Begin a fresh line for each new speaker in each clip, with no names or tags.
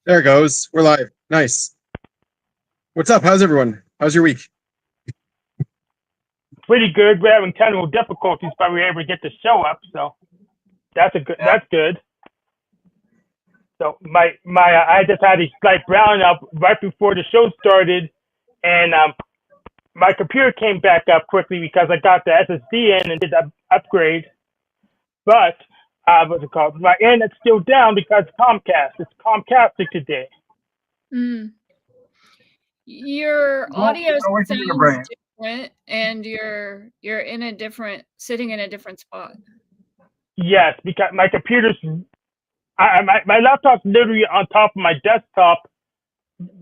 There it goes. We're live. Nice. What's up? How's everyone? How's your week?
Pretty good. We're having technical difficulties, but we were able to get the show up, so that's good. So I just had a slight brown up right before the show started, and my computer came back up quickly because I got the SSD in and did the upgrade. But what's it called? My internet's still down because Comcast. It's Comcastic today.
Mm. Your audio sounds different, and you're sitting in a different spot.
Yes, because my computer's my laptop's literally on top of my desktop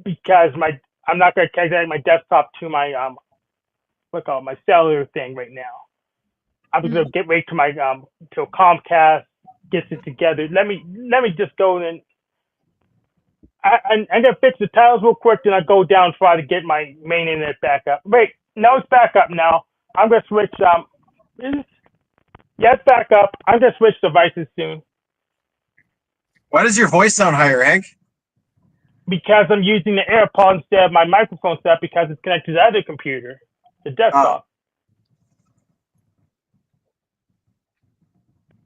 because I'm not gonna connect my desktop to my my cellular thing right now. I'm gonna wait till my till Comcast gets it together. Let me just go and I'm gonna fix the tiles real quick, then I go down and try to get my main internet back up. Wait, no, it's back up now. I'm gonna switch yeah, it's back up. I'm gonna switch devices soon.
Why does your voice sound higher, Hank?
Because I'm using the AirPod instead of my microphone set because it's connected to the other computer, the desktop.
Oh.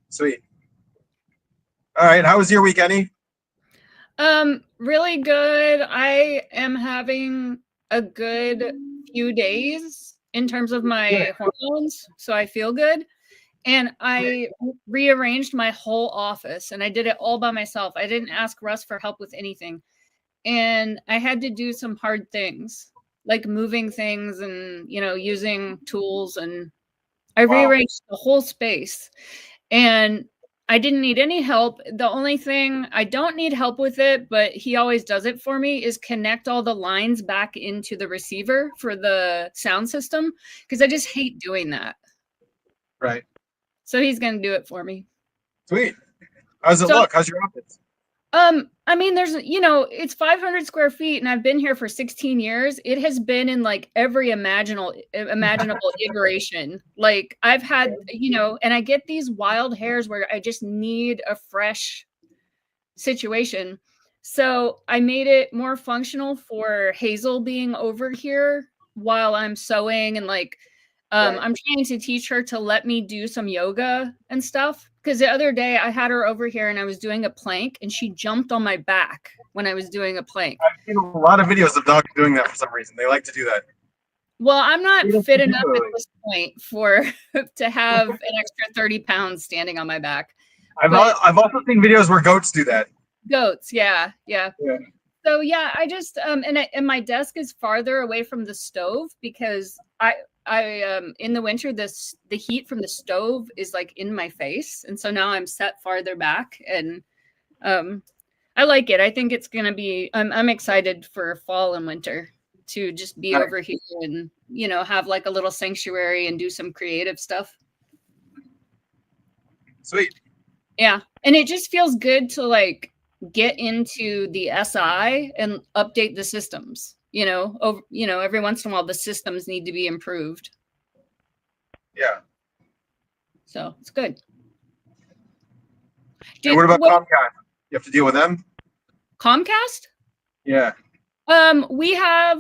Sweet. All right. How was your week, Annie?
Really good. I am having a good few days in terms of my hormones, so I feel good. And I rearranged my whole office, and I did it all by myself. I didn't ask Russ for help with anything. And I had to do some hard things, like moving things and, using tools. And I rearranged the whole space. And I didn't need any help. The only thing I don't need help with it, but he always does it for me, is connect all the lines back into the receiver for the sound system, because I just hate doing that.
Right.
So he's going to do it for me.
Sweet. How's it look? How's your office?
I mean, there's, it's 500 square feet, and I've been here for 16 years. It has been in like every imaginable iteration. Like I've had, and I get these wild hairs where I just need a fresh situation. So I made it more functional for Hazel being over here while I'm sewing, and I'm trying to teach her to let me do some yoga and stuff. Because the other day I had her over here and I was doing a plank, and she jumped on my back when I was doing a plank.
I've seen a lot of videos of dogs doing that for some reason. They like to do that.
Well, I'm not fit enough at this point to have an extra 30 pounds standing on my back.
I've also seen videos where goats do that.
Goats, yeah. So yeah, I just and my desk is farther away from the stove because I in the winter the heat from the stove is like in my face, and so now I'm set farther back, and I like it. I think it's gonna be. I'm excited for fall and winter to just be over here and have like a little sanctuary and do some creative stuff.
Sweet.
Yeah, and it just feels good to like get into the SI and update the systems. Every once in a while the systems need to be improved.
Yeah.
So it's good.
And what about Comcast? You have to deal with them?
Comcast?
Yeah.
We have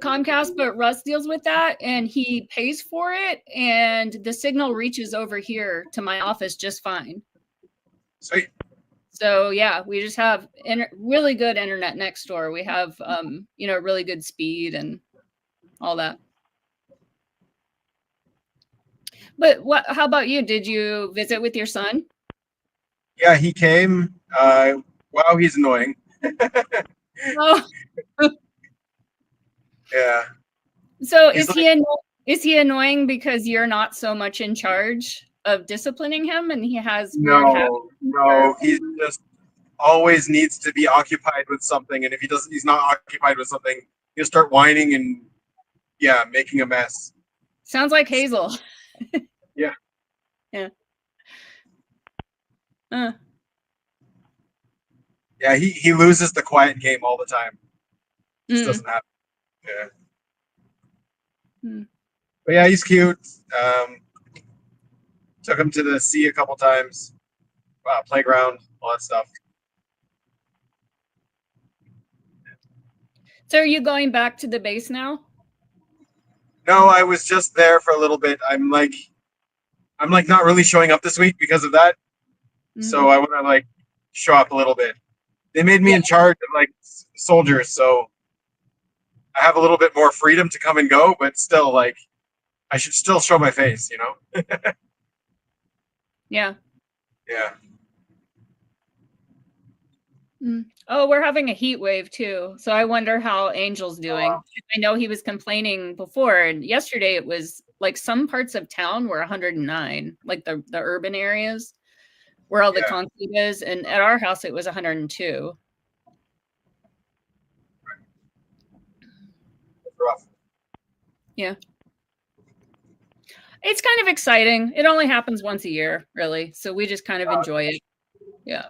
Comcast, but Russ deals with that, and he pays for it, and the signal reaches over here to my office just fine.
Sweet.
So yeah, we just have really good internet next door. We have really good speed and all that. But how about you? Did you visit with your son?
Yeah, he came. Wow, he's annoying.
Oh.
Yeah.
So is he annoying because you're not so much in charge of disciplining him, and he has
no, he's just always needs to be occupied with something, and if he's not occupied with something, he'll start whining and making a mess.
Sounds like Hazel.
Yeah. Yeah, he loses the quiet game all the time. Just doesn't happen. Yeah. But yeah, he's cute. Took him to the sea a couple times. Playground, all that stuff.
So are you going back to the base now?
No, I was just there for a little bit. I'm like not really showing up this week because of that. So I want to like show up a little bit. They made me in charge of like soldiers, so I have a little bit more freedom to come and go, but still like I should still show my face, you know?
Yeah.
Yeah.
Oh, we're having a heat wave too. So I wonder how Angel's doing. I know he was complaining before, and yesterday it was like some parts of town were 109, like the urban areas where all the concrete is, and at our house it was 102.
Rough.
Yeah. It's kind of exciting. It only happens once a year, really. So we just kind of enjoy it. Yeah.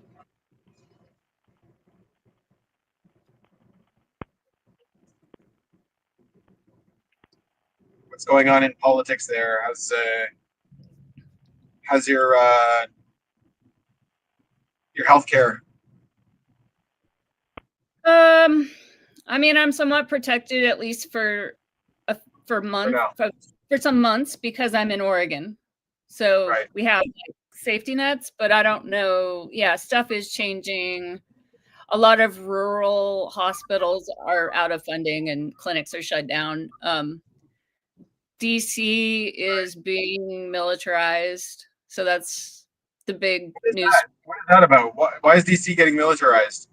What's going on in politics there? How's your healthcare?
I mean, I'm somewhat protected at least for months, for some months, because I'm in Oregon. So we have like safety nets, but I don't know. Yeah, stuff is changing. A lot of rural hospitals are out of funding and clinics are shut down. DC is being militarized. So that's the big news.
What is that about? Why is DC getting militarized?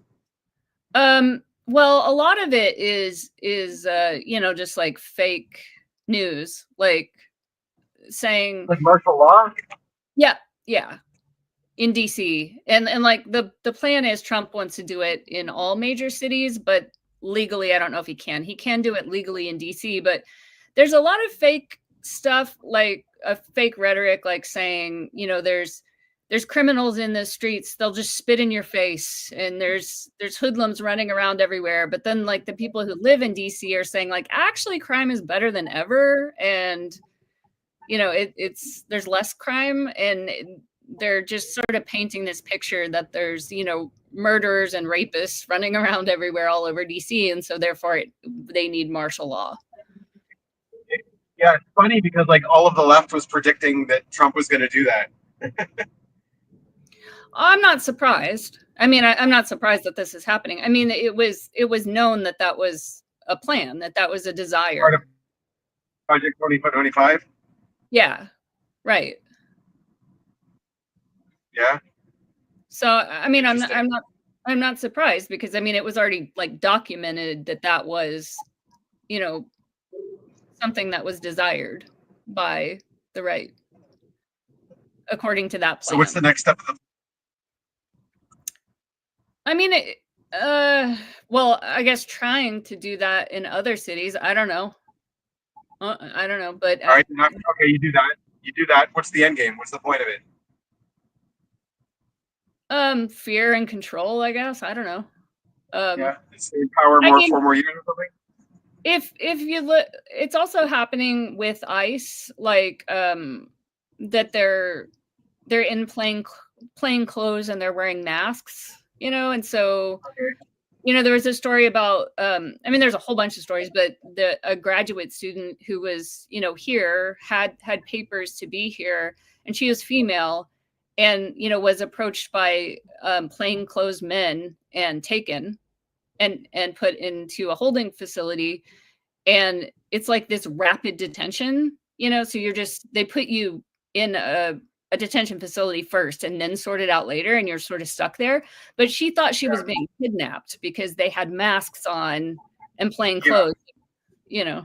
Well, a lot of it is just like fake news, like saying
like martial law.
Yeah, in DC, and like the plan is Trump wants to do it in all major cities, but legally, I don't know if he can. He can do it legally in DC, but there's a lot of fake stuff, like a fake rhetoric, like saying, there's criminals in the streets, they'll just spit in your face, and there's hoodlums running around everywhere. But then like the people who live in DC are saying like, actually crime is better than ever, and there's less crime, and they're just sort of painting this picture that there's murderers and rapists running around everywhere all over DC, and so therefore they need martial law.
Yeah, it's funny because like all of the left was predicting that Trump was going to do that.
I'm not surprised. I mean, I'm not surprised that this is happening. I mean, it was known that was a plan, that was a desire.
Part of Project 2025?
Yeah, right.
Yeah.
So, I mean, I'm not surprised, because I mean, it was already like documented that was, something that was desired by the right, according to that plan.
So what's the next step?
I mean, well, I guess trying to do that in other cities. I don't know. But
all right, okay, you do that. What's the end game? What's the point of
it? Fear and control, I guess. I don't know.
Yeah, it's empower more 4 more years or something.
If you look, it's also happening with ICE, like that they're in plain clothes and they're wearing masks, and so there was a story about I mean, there's a whole bunch of stories, but a graduate student who was here had papers to be here, and she was female, and was approached by plainclothes men and taken and put into a holding facility. And it's like this rapid detention, so they put you in a detention facility first and then sort it out later, and you're sort of stuck there. But she thought she was being kidnapped because they had masks on and plain clothes,
Yeah,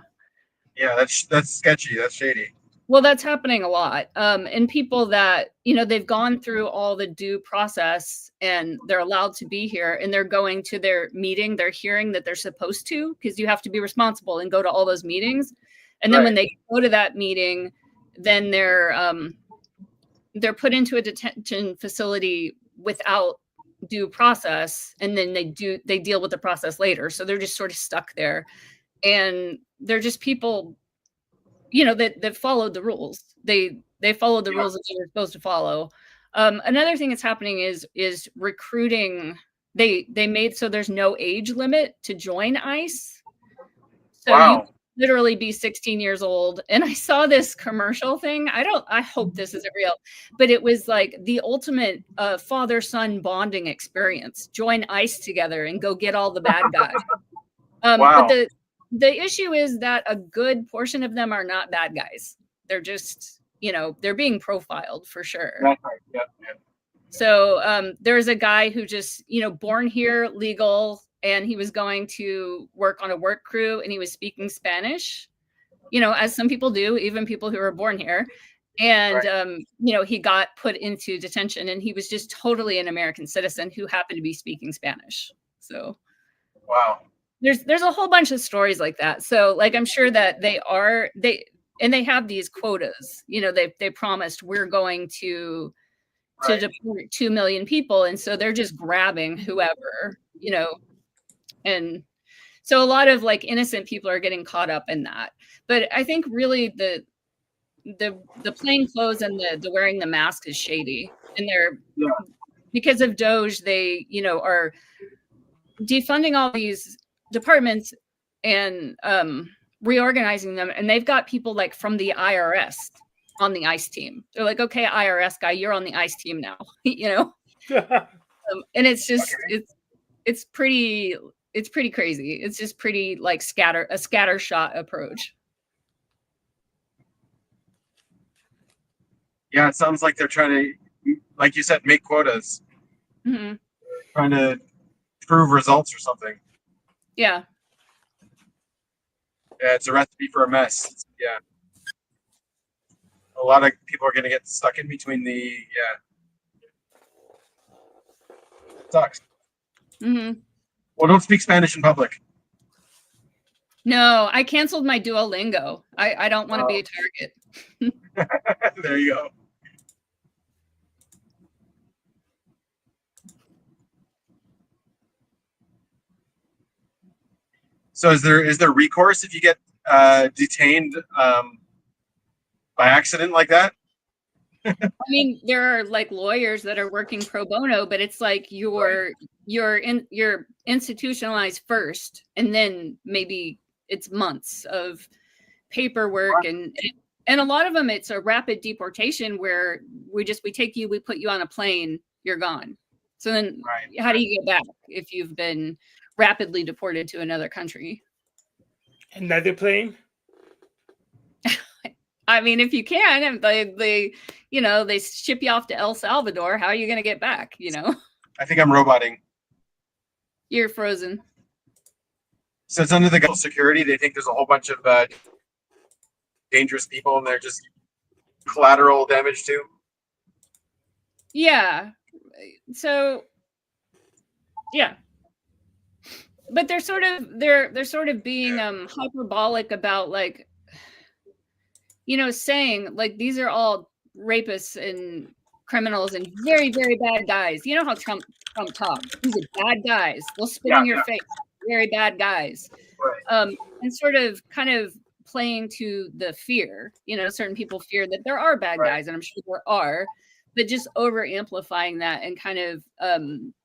that's sketchy. That's shady.
Well, that's happening a lot. And people that, they've gone through all the due process and they're allowed to be here, and they're going to their meeting, their hearing that they're supposed to, because you have to be responsible and go to all those meetings. And then when they go to that meeting, then they're put into a detention facility without due process. And then they deal with the process later. So they're just sort of stuck there. And they're just people that followed the rules. They followed the rules that they were supposed to follow. Another thing that's happening is recruiting. They made so there's no age limit to join ICE. So you
Wow.
literally be 16 years old. And I saw this commercial thing. I hope this isn't real, but it was like the ultimate father-son bonding experience. Join ICE together and go get all the bad guys.
Wow.
But the issue is that a good portion of them are not bad guys. They're just, they're being profiled for sure.
That's right. Yeah.
So there's a guy who just, born here, legal, and he was going to work on a work crew and he was speaking Spanish, as some people do, even people who are born here. And, he got put into detention and he was just totally an American citizen who happened to be speaking Spanish. So
Wow.
there's a whole bunch of stories like that. So like, I'm sure that they have these quotas, they promised we're going to deport 2 million people. And so they're just grabbing whoever, and so a lot of like innocent people are getting caught up in that. But I think really the plain clothes and the wearing the mask is shady. And they're because of Doge, they, are defunding all these departments and reorganizing them. And they've got people like from the IRS on the ICE team. They're like, okay, IRS guy, you're on the ICE team now, and it's just, it's pretty crazy. It's just pretty like a scatter shot approach.
Yeah, it sounds like they're trying to, like you said, make quotas.
Mm-hmm.
Trying to prove results or something.
Yeah.
Yeah, it's a recipe for a mess. Yeah. A lot of people are going to get stuck in between sucks.
Mm-hmm.
Well, don't speak Spanish in public.
No, I canceled my Duolingo. I don't want to be a target.
There you go. So is there recourse if you get detained by accident like that?
I mean, there are like lawyers that are working pro bono, but it's like you're institutionalized first, and then maybe it's months of paperwork and a lot of them it's a rapid deportation where we take you, we put you on a plane, you're gone. So then how do you get back if you've been rapidly deported to another country?
Another plane?
I mean, if you can, and they ship you off to El Salvador, how are you going to get back?
I think I'm roboting.
You're frozen.
So it's under the government security. They think there's a whole bunch of dangerous people, and they're just collateral damage too.
Yeah. So, yeah. But they're sort of being hyperbolic about like, saying like these are all rapists and criminals and very, very bad guys. You know how Trump talks. These are bad guys. They'll spit in your face. Very bad guys.
Right.
And sort of kind of playing to the fear. Certain people fear that there are bad guys, and I'm sure there are, but just over amplifying that and kind of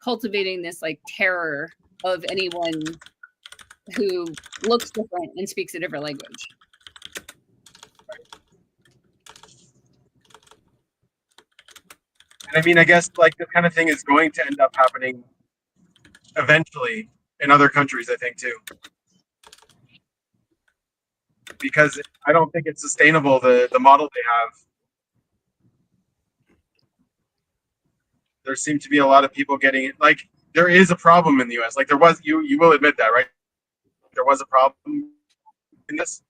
cultivating this like terror of anyone who looks different and speaks a different language.
And I mean, I guess like this kind of thing is going to end up happening eventually in other countries, I think too. Because I don't think it's sustainable, the model they have. There seem to be a lot of people getting it. Like, there is a problem in the US. Like, there was, you will admit that, right? There was a problem in this?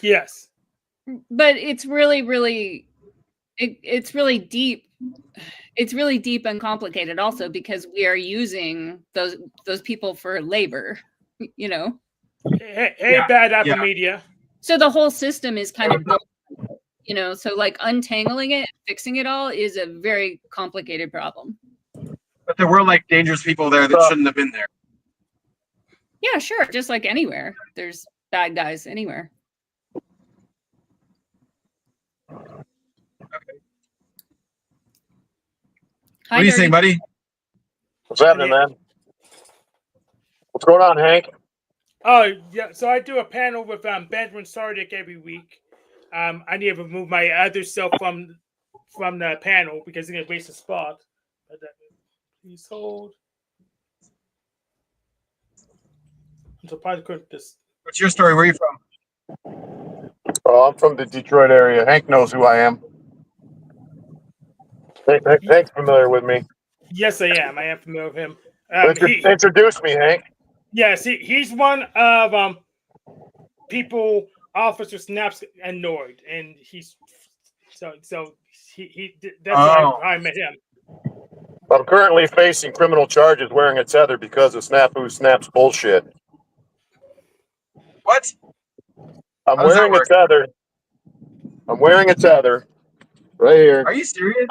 Yes.
But it's really, really, it's really deep. It's really deep and complicated also because we are using those people for labor,
Hey, bad apple media.
So the whole system is kind of, so like untangling it, fixing it all is a very complicated problem.
But there were like dangerous people there that shouldn't have been there.
Yeah, sure. Just like anywhere, there's bad guys anywhere.
Okay.
Hi,
what do you
Dirty.
think, buddy?
What's happening, man? What's going on, Hank?
Oh yeah, so I do a panel with Benjamin Tsadik every week. I need to remove my other self from the panel because it's gonna waste a spot. But, please hold. So probably couldn't this.
What's your story? Where are you from?
Oh, I'm from the Detroit area. Hank knows who I am. Hank's familiar with me.
Yes, I am. I am familiar with him.
Introduce me, Hank.
Yes, he's one of people Officer Snaps annoyed, and he's so he that's how I met him.
I'm currently facing criminal charges wearing a tether because of Snaps bullshit.
What?
I'm wearing a tether. I'm wearing a tether right here.
Are you serious?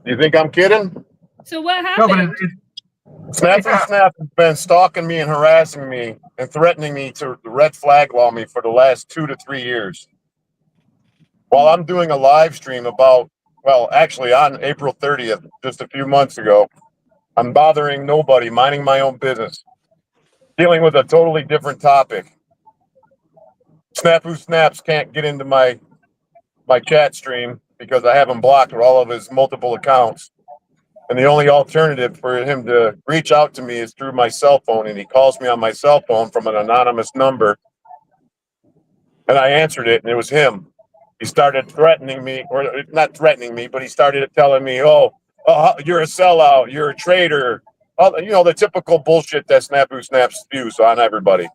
You think I'm kidding?
So what happened?
No,
Snap has been stalking me and harassing me and threatening me to red flag law me for the last 2 to 3 years. While I'm doing a live stream actually on April 30th, just a few months ago, I'm bothering nobody, minding my own business, dealing with a totally different topic. Snaps can't get into my chat stream because I have him blocked with all of his multiple accounts. And the only alternative for him to reach out to me is through my cell phone. And he calls me on my cell phone from an anonymous number. And I answered it, and it was him. He started threatening me, or not threatening me, but he started telling me, oh, you're a sellout, you're a traitor. The typical bullshit that Snaps spews on everybody.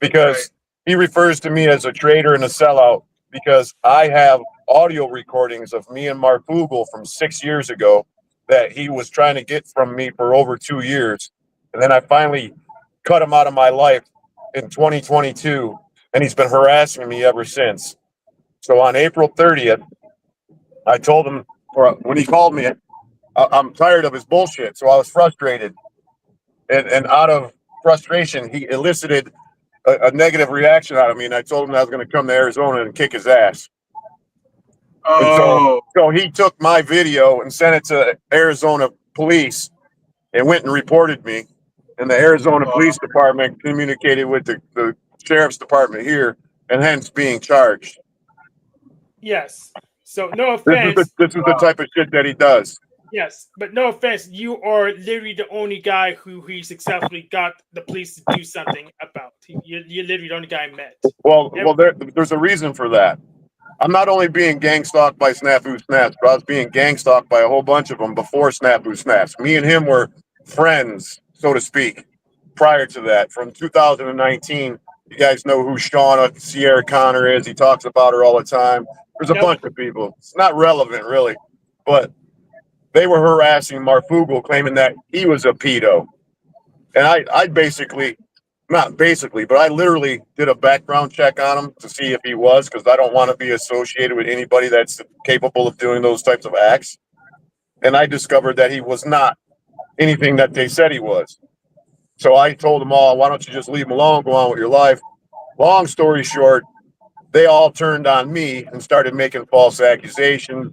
Because he refers to me as a traitor and a sellout because I have audio recordings of me and Mark Vogel from 6 years ago that he was trying to get from me for over 2 years. And then I finally cut him out of my life in 2022, and he's been harassing me ever since. So on April 30th, I told him, or when he called me, I'm tired of his bullshit. So I was frustrated. And out of frustration, he elicited a negative reaction out of me. And I told him I was going to come to Arizona and kick his ass.
Oh.
So he took my video and sent it to Arizona police and went and reported me. And the Arizona Police Department communicated with the sheriff's department here and hence being charged.
Yes. So no offense.
This is the type of shit that he does.
Yes, but no offense. You are literally the only guy who he successfully got the police to do something about. You're literally the only guy I met.
Well, there's a reason for that. I'm not only being gang stalked by Snaps, but I was being gang stalked by a whole bunch of them before Snaps. Me and him were friends, so to speak, prior to that. From 2019, you guys know who Shauna Sierra Connor is. He talks about her all the time. There's a bunch of people. It's not relevant, really. But they were harassing Marfugel, claiming that he was a pedo. And I basically... Not basically, but I literally did a background check on him to see if he was, because I don't want to be associated with anybody that's capable of doing those types of acts. And I discovered that he was not anything that they said he was. So I told them all, why don't you just leave him alone, go on with your life. Long story short, they all turned on me and started making false accusations,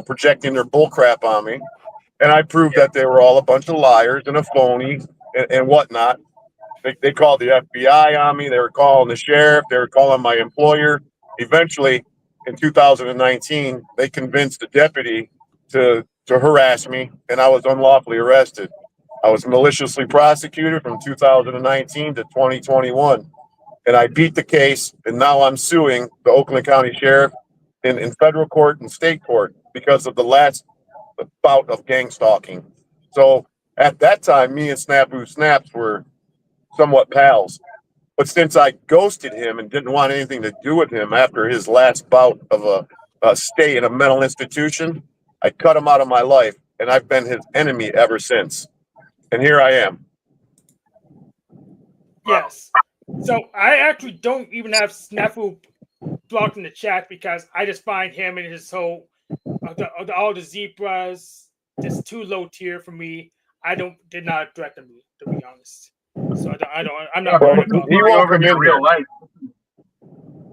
projecting their bullcrap on me. And I proved that they were all a bunch of liars and a phony and whatnot. They called the FBI on me. They were calling the sheriff. They were calling my employer. Eventually, in 2019, they convinced the deputy to harass me, and I was unlawfully arrested. I was maliciously prosecuted from 2019 to 2021, and I beat the case, and now I'm suing the Oakland County Sheriff in federal court and state court because of the last bout of gang stalking. So at that time, me and Snaps were somewhat pals. But since I ghosted him and didn't want anything to do with him after his last bout of a stay in a mental institution, I cut him out of my life, and I've been his enemy ever since. And here I am.
Yes. So I actually don't even have Snafu blocked in the chat because I just find him and his whole all the zebras just too low tier for me. Did not attract them, to be honest. So I'm not worried about
it. Over into your real life.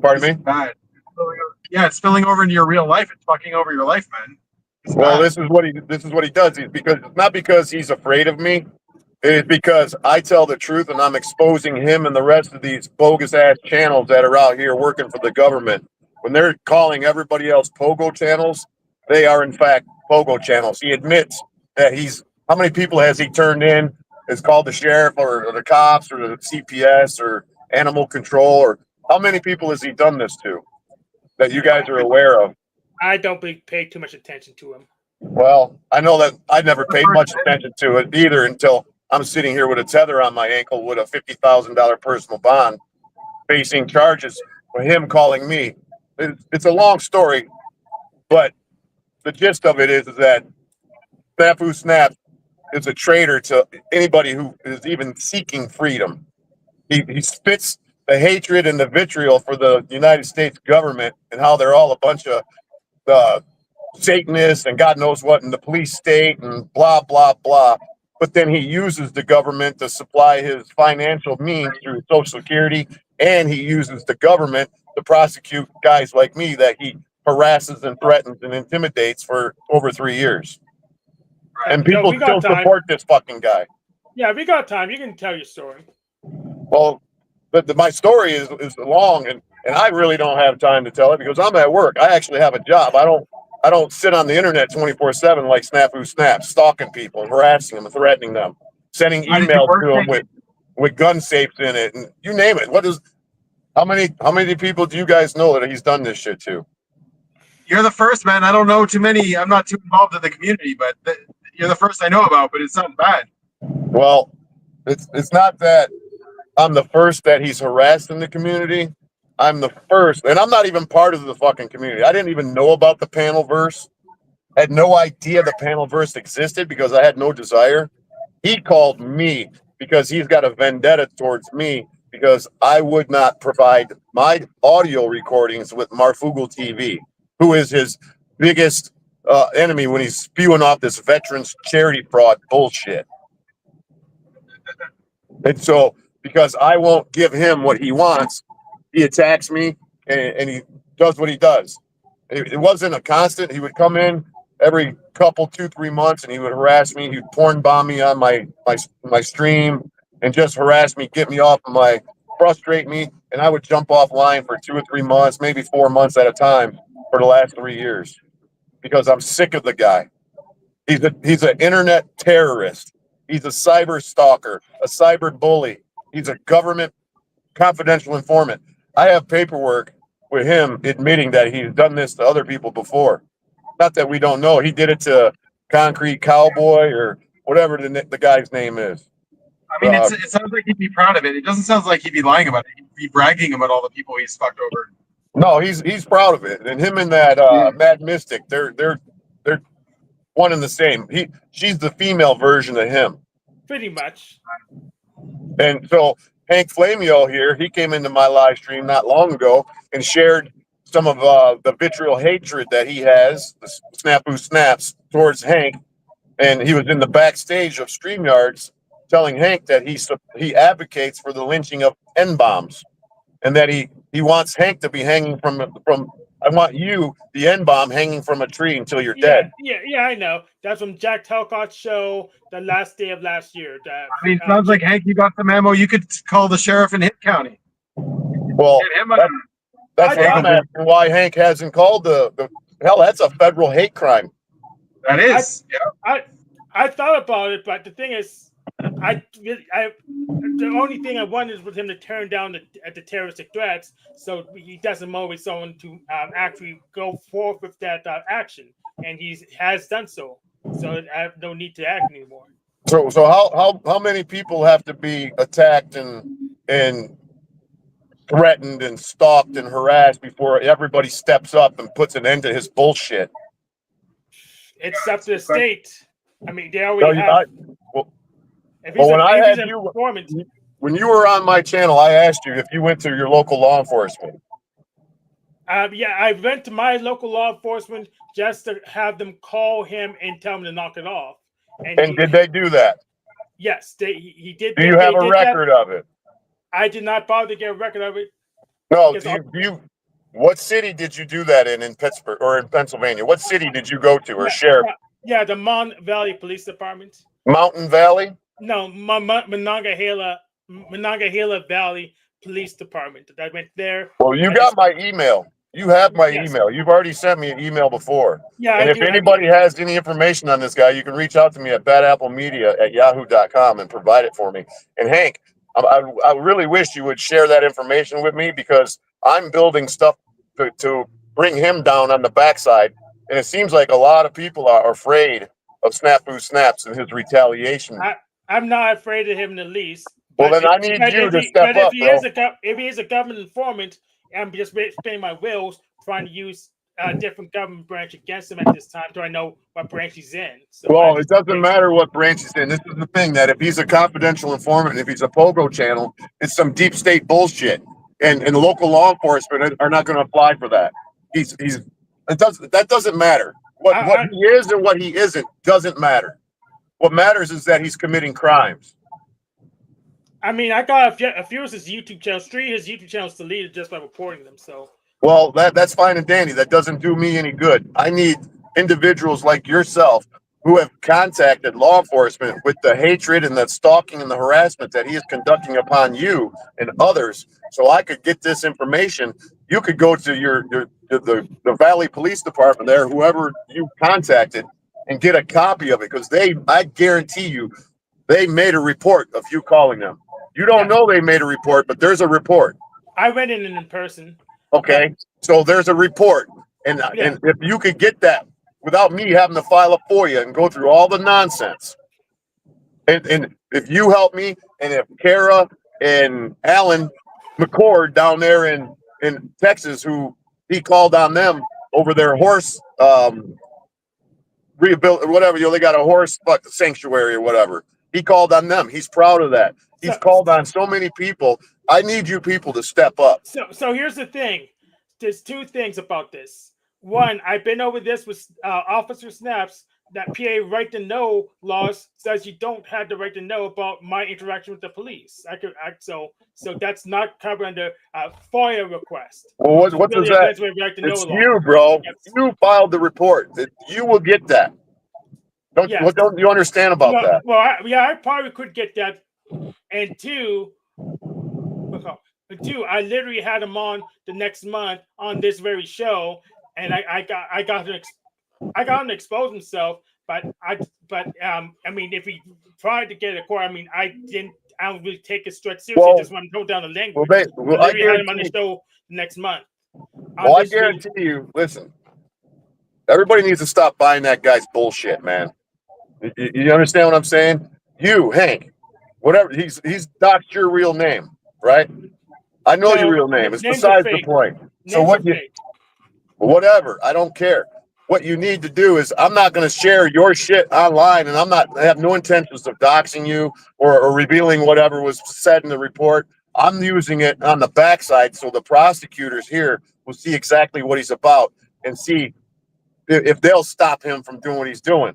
Pardon me?
Bad. Yeah, it's spilling over into your real life. It's fucking over your life, man.
Well, this is what he does. It's not because he's afraid of me. It is because I tell the truth and I'm exposing him and the rest of these bogus ass channels that are out here working for the government. When they're calling everybody else pogo channels, they are in fact pogo channels. He admits that how many people has he turned in? Is called the sheriff or the cops or the CPS or animal control, or how many people has he done this to that you guys are aware of?
I don't pay too much attention to him.
Well, I know that I never paid much attention to it either until I'm sitting here with a tether on my ankle with a $50,000 personal bond facing charges for him calling me. It's a long story, but the gist of it is that Snafu Snap is a traitor to anybody who is even seeking freedom. He spits the hatred and the vitriol for the United States government and how they're all a bunch of Satanists and God knows what in the police state and blah, blah, blah. But then he uses the government to supply his financial means through Social Security, and he uses the government to prosecute guys like me that he harasses and threatens and intimidates for over 3 years. And people still support this fucking guy.
Yeah, we got time. You can tell your story.
Well, my story is long, and I really don't have time to tell it because I'm at work. I actually have a job. I don't sit on the internet 24/7 like Snafu Snaps, stalking people and harassing them and threatening them, sending emails to them with gun safes in it, and you name it. How many people do you guys know that he's done this shit to?
You're the first, man. I don't know too many. I'm not too involved in the community, but you're the first I know about. But it's something bad.
Well, it's not that I'm the first that he's harassed in the community. I'm the first, and I'm not even part of the fucking community. I didn't even know about the panel verse. I had no idea the panel verse existed because I had no desire. He called me because he's got a vendetta towards me because I would not provide my audio recordings with Marfugal TV, who is his biggest enemy when he's spewing off this veterans charity fraud bullshit. And so, because I won't give him what he wants, he attacks me and he does what he does. It wasn't a constant. He would come in every couple, 2-3 months, and he would harass me. He'd porn bomb me on my stream and just harass me, get me off of frustrate me, and I would jump offline for 2 or 3 months, maybe 4 months at a time for the last 3 years because I'm sick of the guy. He's an internet terrorist. He's a cyber stalker, a cyber bully. He's a government confidential informant. I have paperwork with him admitting that he's done this to other people before. Not that we don't know. He did it to Concrete Cowboy or whatever the guy's name is.
I mean, it sounds like he'd be proud of it. It doesn't sound like he'd be lying about it. He'd be bragging about all the people he's fucked over.
No, he's proud of it. And him and that Mad Mystic, they're one and the same. She's the female version of him.
Pretty much.
And so Hank Flameo here, he came into my live stream not long ago and shared some of the vitriol hatred that he has, the Snafu Snaps, towards Hank. And he was in the backstage of StreamYards telling Hank that he advocates for the lynching of N-bombs and that he wants Hank to be hanging from I want you, the N-bomb, hanging from a tree until you're dead.
Yeah, I know. That's from Jack Talcott's show, the last day of last year.
I mean, it sounds like, Hank, you got the memo. You could call the sheriff in Hit County.
Well, that's what I'm asking why Hank hasn't called the hell, that's a federal hate crime.
That is.
I thought about it, but the thing is, the only thing I wanted was him to turn down the terroristic threats, so he doesn't motivate someone to actually go forth with that action, and he has done so. So I have no need to act anymore.
So how many people have to be attacked and threatened and stalked and harassed before everybody steps up and puts an end to his bullshit?
It's up to the state. I mean, they already have.
When you were on my channel, I asked you if you went to your local law enforcement.
Yeah, I went to my local law enforcement just to have them call him and tell him to knock it off.
And did they do that?
Yes, he did.
Do you have a record of it?
I did not bother to get a record of it.
No, what city did you do that in Pittsburgh or in Pennsylvania? What city did you go to or sheriff?
Yeah, the Mountain Valley Police Department.
Mountain Valley?
No, Monongahela Valley Police Department. I went there.
Well, you got my email. You have my
Yes.
email. You've already sent me an email before.
Yeah,
And
I
if
do have
anybody has any information on this guy, you can reach out to me at badapplemedia@yahoo.com and provide it for me. And Hank, I really wish you would share that information with me because I'm building stuff to bring him down on the backside. And it seems like a lot of people are afraid of Snafu Snaps and his retaliation.
I'm not afraid of him in the least.
Well, then I need you to step up, bro.
If he is a government informant, I'm just spinning my wheels trying to use a different government branch against him at this time, so I know what branch he's in. So
well, it doesn't matter what branch he's in. This is the thing that if he's a confidential informant, if he's a pogo channel, it's some deep state bullshit, and local law enforcement are not going to apply for that. That doesn't matter. What he is and what he isn't doesn't matter. What matters is that he's committing crimes.
I mean, I got a few of his YouTube channels, 3 of his YouTube channels deleted just by reporting them. So,
well, that's fine and dandy. That doesn't do me any good. I need individuals like yourself who have contacted law enforcement with the hatred and the stalking and the harassment that he is conducting upon you and others. So I could get this information. You could go to the Valley Police Department there, whoever you contacted, and get a copy of it because I guarantee you, they made a report of you calling them. You don't know they made a report, but there's a report.
I went in person.
Okay, so there's a report, and if you could get that without me having to file it for you and go through all the nonsense, and if you help me, and if Kara and Alan McCord down there in Texas, who he called on them over their horse rehabilit whatever, they got a horse sanctuary or whatever. He called on them. He's proud of that. He's called on so many people. I need you people to step up.
So here's the thing. There's 2 things about this. One, I've been over this with Officer Snaps. That PA right to know laws says you don't have the right to know about my interaction with the police. So that's not covered under FOIA request.
Well, what does that? It's you, bro. You filed the report. You will get that. Don't you understand about that?
Well, I probably could get that. And 2, I literally had him on the next month on this very show, and I got him to expose himself. But I mean, if he tried to get a court, I mean, I don't really take his threat seriously. I just want to go down the language. I had him on the show next month.
Well, I guarantee you. Listen, everybody needs to stop buying that guy's bullshit, man. You understand what I'm saying? You, Hank, whatever. He's doxed your real name, right? I know your real name. It's besides the point. So whatever. I don't care. What you need to do is, I'm not going to share your shit online, and I have no intentions of doxing you or revealing whatever was said in the report. I'm using it on the backside so the prosecutors here will see exactly what he's about and see if they'll stop him from doing what he's doing.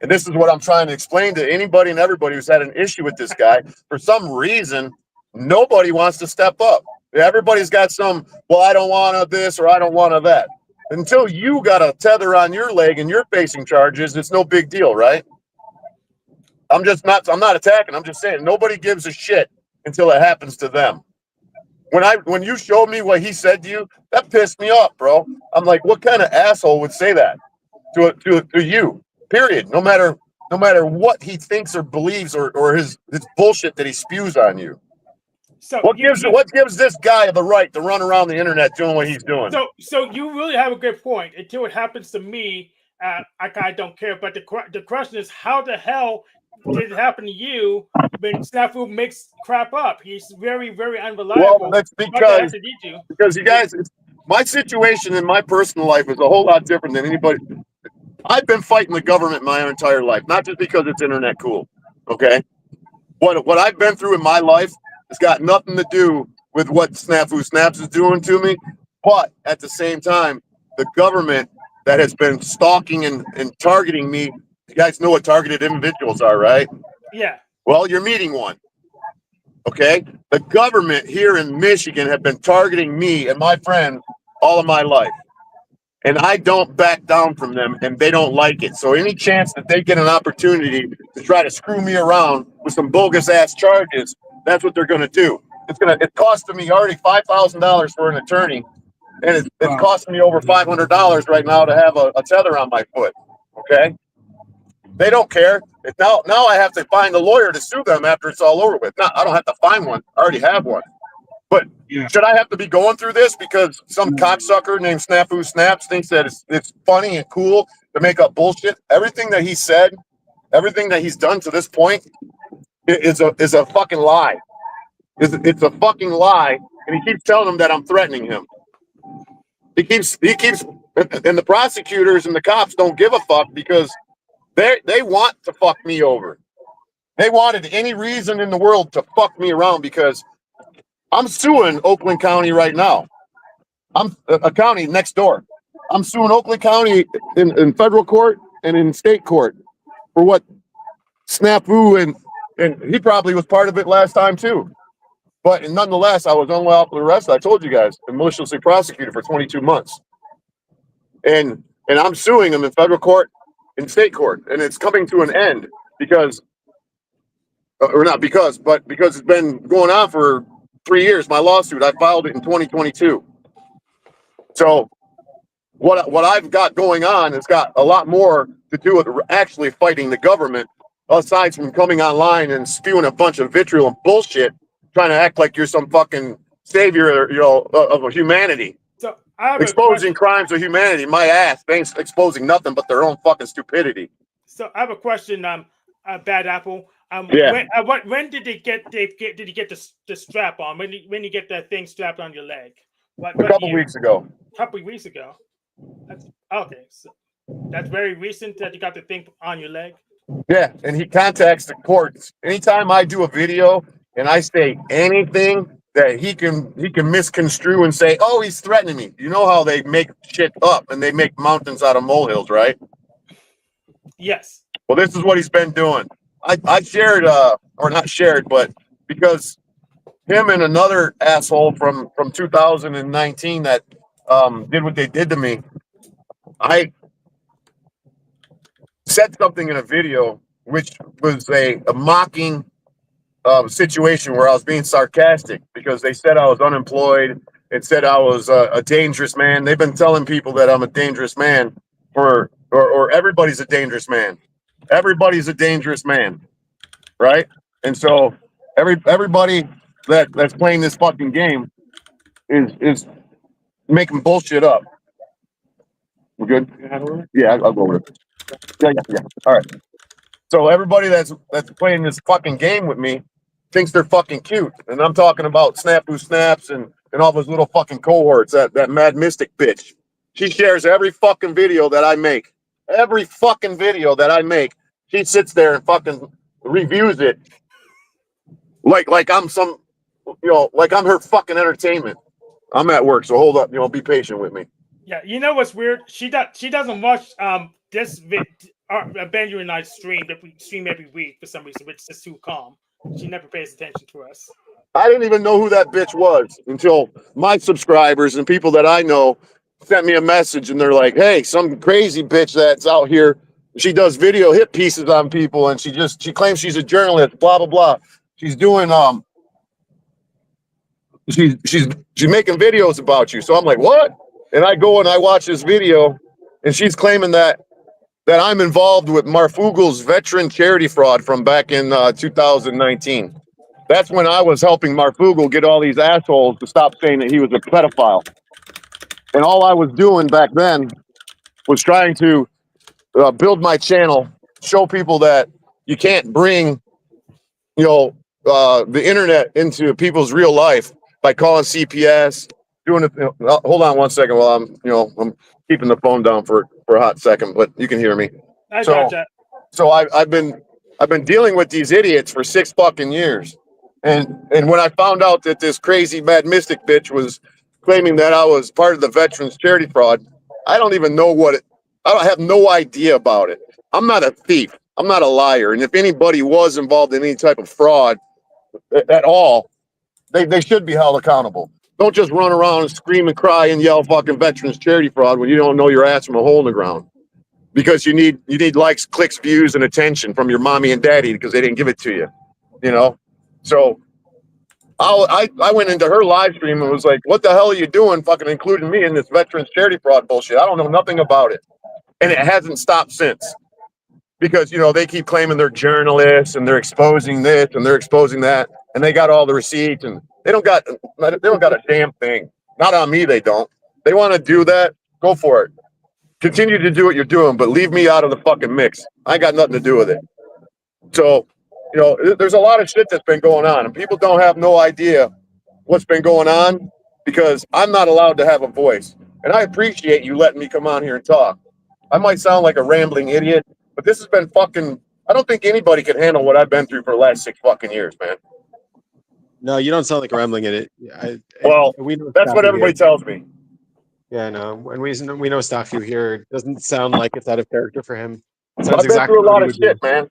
And this is what I'm trying to explain to anybody and everybody who's had an issue with this guy. For some reason, nobody wants to step up. Everybody's got well, I don't want this or I don't want that. Until you got a tether on your leg and you're facing charges, it's no big deal, right? I'm not attacking. I'm just saying nobody gives a shit until it happens to them. When you showed me what he said to you, that pissed me off, bro. I'm like, what kind of asshole would say that to you? Period. No matter what he thinks or believes or his bullshit that he spews on you. So what gives this guy the right to run around the internet doing what he's doing?
So you really have a good point. Until it happens to me, I kind of don't care. But the question is, how the hell did it happen to you when Snafu makes crap up? He's very, very unreliable.
Well, that's because you guys, my situation in my personal life is a whole lot different than anybody. I've been fighting the government my entire life, not just because it's internet cool. Okay, what I've been through in my life has got nothing to do with what Snafu Snaps is doing to me. But at the same time, the government that has been stalking and targeting me, you guys know what targeted individuals are, right?
Yeah.
Well, you're meeting one. Okay? The government here in Michigan have been targeting me and my friends all of my life. and I don't back down from them, and they don't like it. So any chance that they get an opportunity to try to screw me around with some bogus ass charges, that's what they're going to do. It's costing me already $5,000 for an attorney, and it's costing me over $500 right now to have a tether on my foot. Okay, they don't care. Now I have to find a lawyer to sue them after it's all over with. No, I don't have to find one. I already have one. But should I have to be going through this because some cocksucker named Snafu Snaps thinks that it's funny and cool to make up bullshit? Everything that he said, everything that he's done to this point is a fucking lie. It's a fucking lie, and he keeps telling them that I'm threatening him. He keeps, and the prosecutors and the cops don't give a fuck because they want to fuck me over. They wanted any reason in the world to fuck me around because I'm suing Oakland County right now. I'm a county next door. I'm suing Oakland County in federal court and in state court for what Snafu and he probably was part of it last time too. But nonetheless, I was unlawfully arrested. I told you guys, and maliciously prosecuted for 22 months. And I'm suing him in federal court and state court, and it's coming to an end because, or not because, but because it's been going on for 3 years. My lawsuit, I filed it in 2022. So what I've got going on has got a lot more to do with actually fighting the government, aside from coming online and spewing a bunch of vitriol and bullshit, trying to act like you're some fucking savior, of humanity.
So I have
exposing crimes of humanity. My ass, they ain't exposing nothing but their own fucking stupidity.
So I have a question, Bad Apple.
Yeah.
When did did you get the strap on? When you get that thing strapped on your leg?
A couple weeks ago.
Couple weeks ago. Okay, so that's very recent that you got the thing on your leg.
Yeah, and he contacts the courts anytime I do a video and I say anything that he can misconstrue and say, "Oh, he's threatening me." You know how they make shit up and they make mountains out of molehills, right?
Yes.
Well, this is what he's been doing. I shared, or not shared, but because him and another asshole from 2019 that did what they did to me, I said something in a video which was a mocking situation where I was being sarcastic because they said I was unemployed. It said I was a dangerous man. They've been telling people that I'm a dangerous man or everybody's a dangerous man. Everybody's a dangerous man, right? And so everybody that's playing this fucking game is making bullshit up. We're good? Yeah, I'll go with it. Yeah. All right. So everybody that's playing this fucking game with me thinks they're fucking cute. And I'm talking about Snafu Snaps and all those little fucking cohorts, that Mad Mystic bitch. She shares every fucking video that I make. Every fucking video that I make, she sits there and fucking reviews it like I'm some, like I'm her fucking entertainment. I'm at work, so hold up, be patient with me.
Yeah, you know what's weird? She doesn't watch this Benjamin and I stream every week for some reason, which is just too calm. She never pays attention to us.
I didn't even know who that bitch was until my subscribers and people that I know sent me a message and they're like, "Hey, some crazy bitch that's out here. She does video hit pieces on people and she claims she's a journalist, blah blah blah. She's doing she's making videos about you." So I'm like, "What?" And I go and I watch this video and she's claiming that I'm involved with Marfugel's veteran charity fraud from back in 2019. That's when I was helping Marfugel get all these assholes to stop saying that he was a pedophile. And all I was doing back then was trying to build my channel, show people that you can't bring, the internet into people's real life by calling CPS, doing it. Hold on one second while I'm keeping the phone down for a hot second, but you can hear me. So I've been dealing with these idiots for 6 fucking years. And when I found out that this crazy Mad Mystic bitch was claiming that I was part of the veterans charity fraud, I don't even know I have no idea about it. I'm not a thief. I'm not a liar. And if anybody was involved in any type of fraud at all, they should be held accountable. Don't just run around and scream and cry and yell fucking veterans charity fraud when you don't know your ass from a hole in the ground. Because you need likes, clicks, views, and attention from your mommy and daddy because they didn't give it to you. You know? So I went into her live stream and was like, what the hell are you doing fucking including me in this veterans charity fraud bullshit? I don't know nothing about it. And it hasn't stopped since. Because, you know, they keep claiming they're journalists and they're exposing this and they're exposing that. And they got all the receipts and they don't got a damn thing. Not on me, they don't. They want to do that, go for it. Continue to do what you're doing, but leave me out of the fucking mix. I ain't got nothing to do with it. So, you know, there's a lot of shit that's been going on, and people don't have no idea what's been going on because I'm not allowed to have a voice. And I appreciate you letting me come on here and talk. I might sound like a rambling idiot, but this has been fucking, I don't think anybody can handle what I've been through for the last 6 fucking years, man.
No, you don't sound like a rambling idiot.
Well,
we know
that's what everybody tells me.
Yeah, no. When we know stuff you hear, it doesn't sound like it's out of character for him. It
I've
sounds
been through a lot of shit, man.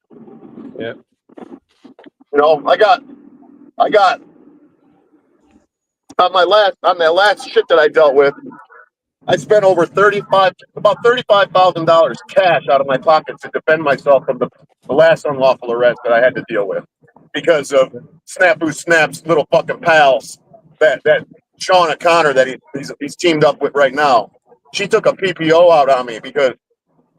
Yeah.
You know, I got on that last shit that I dealt with, I spent over about $35,000 cash out of my pocket to defend myself from the last unlawful arrest that I had to deal with because of Snafu Snap's little fucking pals, that Sean O'Connor that he's teamed up with right now. She took a PPO out on me because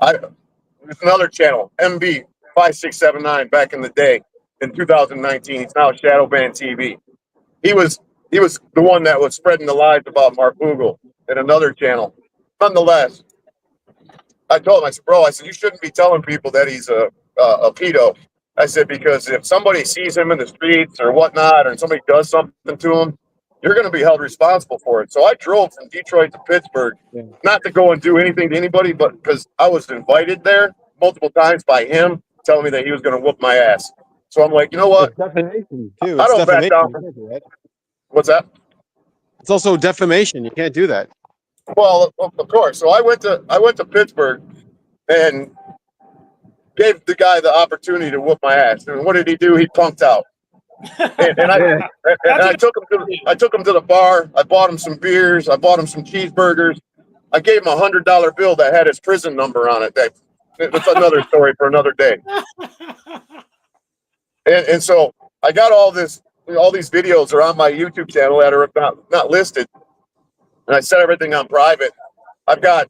it's another channel, MB 5679 back in the day in 2019. He's now Shadowban TV. He was the one that was spreading the lies about Mark Google in another channel. Nonetheless, I told him, I said, bro, you shouldn't be telling people that he's a pedo. I said, because if somebody sees him in the streets or whatnot, or somebody does something to him, you're going to be held responsible for it. So I drove from Detroit to Pittsburgh, not to go and do anything to anybody, but because I was invited there multiple times by him, telling me that he was going to whoop my ass. So I'm like, you know what?
It's defamation too.
I don't back down. What's that?
It's also defamation. You can't do that.
Well, of course. So I went to Pittsburgh and gave the guy the opportunity to whoop my ass. And what did he do? He punked out. And I took him to the bar. I bought him some beers. I bought him some cheeseburgers. I gave him $100 bill that had his prison number on it. That's another story for another day. And so I got all these videos are on my YouTube channel that are not listed. And I set everything on private. I've got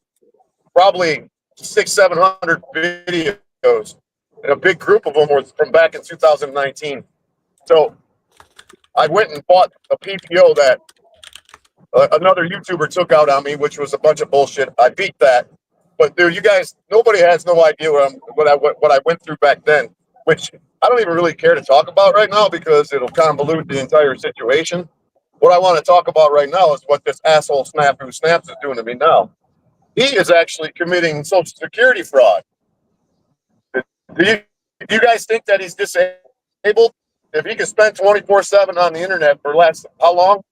probably 600-700 videos. And a big group of them was from back in 2019. So I went and bought a PPO that another YouTuber took out on me, which was a bunch of bullshit. I beat that. But dude, you guys, nobody has no idea what I went through back then, which I don't even really care to talk about right now because it'll convolute the entire situation. What I want to talk about right now is what this asshole Snafu Snaps is doing to me now. He is actually committing Social Security fraud. Do you guys think that he's disabled? If he can spend 24/7 on the internet for how long?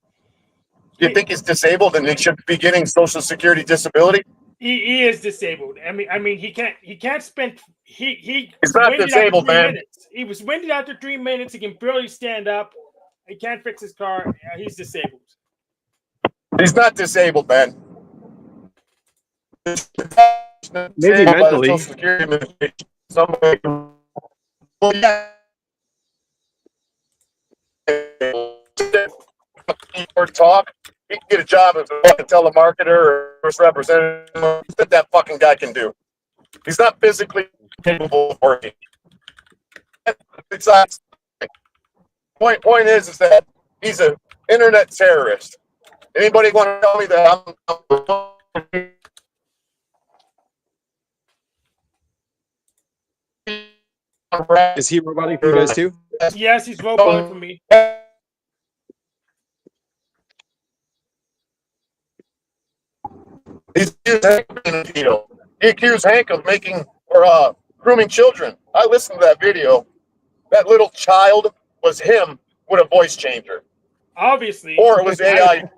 Do you think he's disabled and he should be getting Social Security disability?
He is disabled. I mean, he can't spend. He's
not disabled, man.
He was winded after 3 minutes. He can barely stand up. He can't fix his car. He's disabled.
He's not disabled, man. Maybe mentally.
Or talk, he can get a job as a telemarketer or first representative. That fucking guy can do. He's not physically capable of working. Besides, point is that he's an internet terrorist. Anybody want to tell me that
Is he roboting for you guys too?
Yes, he's roboting for me.
He accused Hank of making or grooming children. I listened to that video. That little child was him with a voice changer.
Obviously.
Or it was AI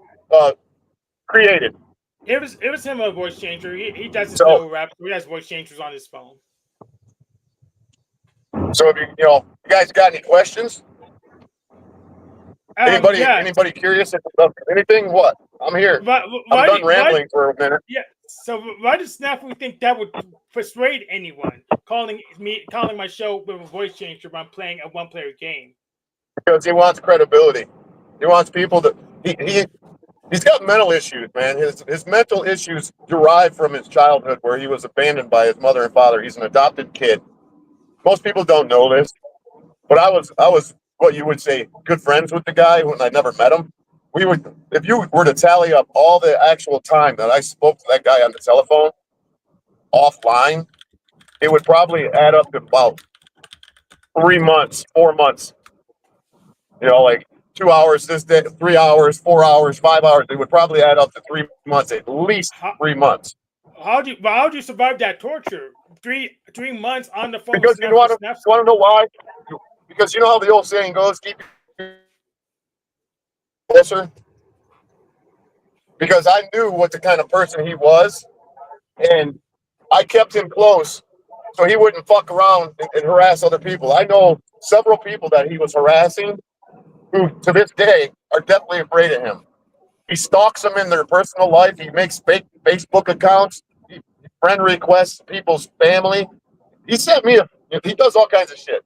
created.
It was him a voice changer. He does his little rap. He has voice changers on his phone.
So if you guys got any questions? Anybody curious about anything? What? I'm here. I'm done rambling for a minute.
Yeah. So why does Snafu think that would persuade anyone calling my show with a voice changer when I'm playing a one-player game?
Because he wants credibility. He wants people to. He's got mental issues, man. His mental issues derive from his childhood, where he was abandoned by his mother and father. He's an adopted kid. Most people don't know this, but I was what you would say good friends with the guy when I never met him. If you were to tally up all the actual time that I spoke to that guy on the telephone offline, it would probably add up to about 3 months, 4 months. You know, like 2 hours this day, 3 hours, 4 hours, 5 hours. It would probably add up to 3 months, at least 3 months.
How do you survive that torture? 3 months on the phone.
Because you want to know why? Because you know how the old saying goes, keep closer. Because I knew what the kind of person he was, and I kept him close so he wouldn't fuck around and harass other people. I know several people that he was harassing who, to this day, are definitely afraid of him. He stalks them in their personal life. He makes fake Facebook accounts. He friend requests people's family. He sent me he does all kinds of shit.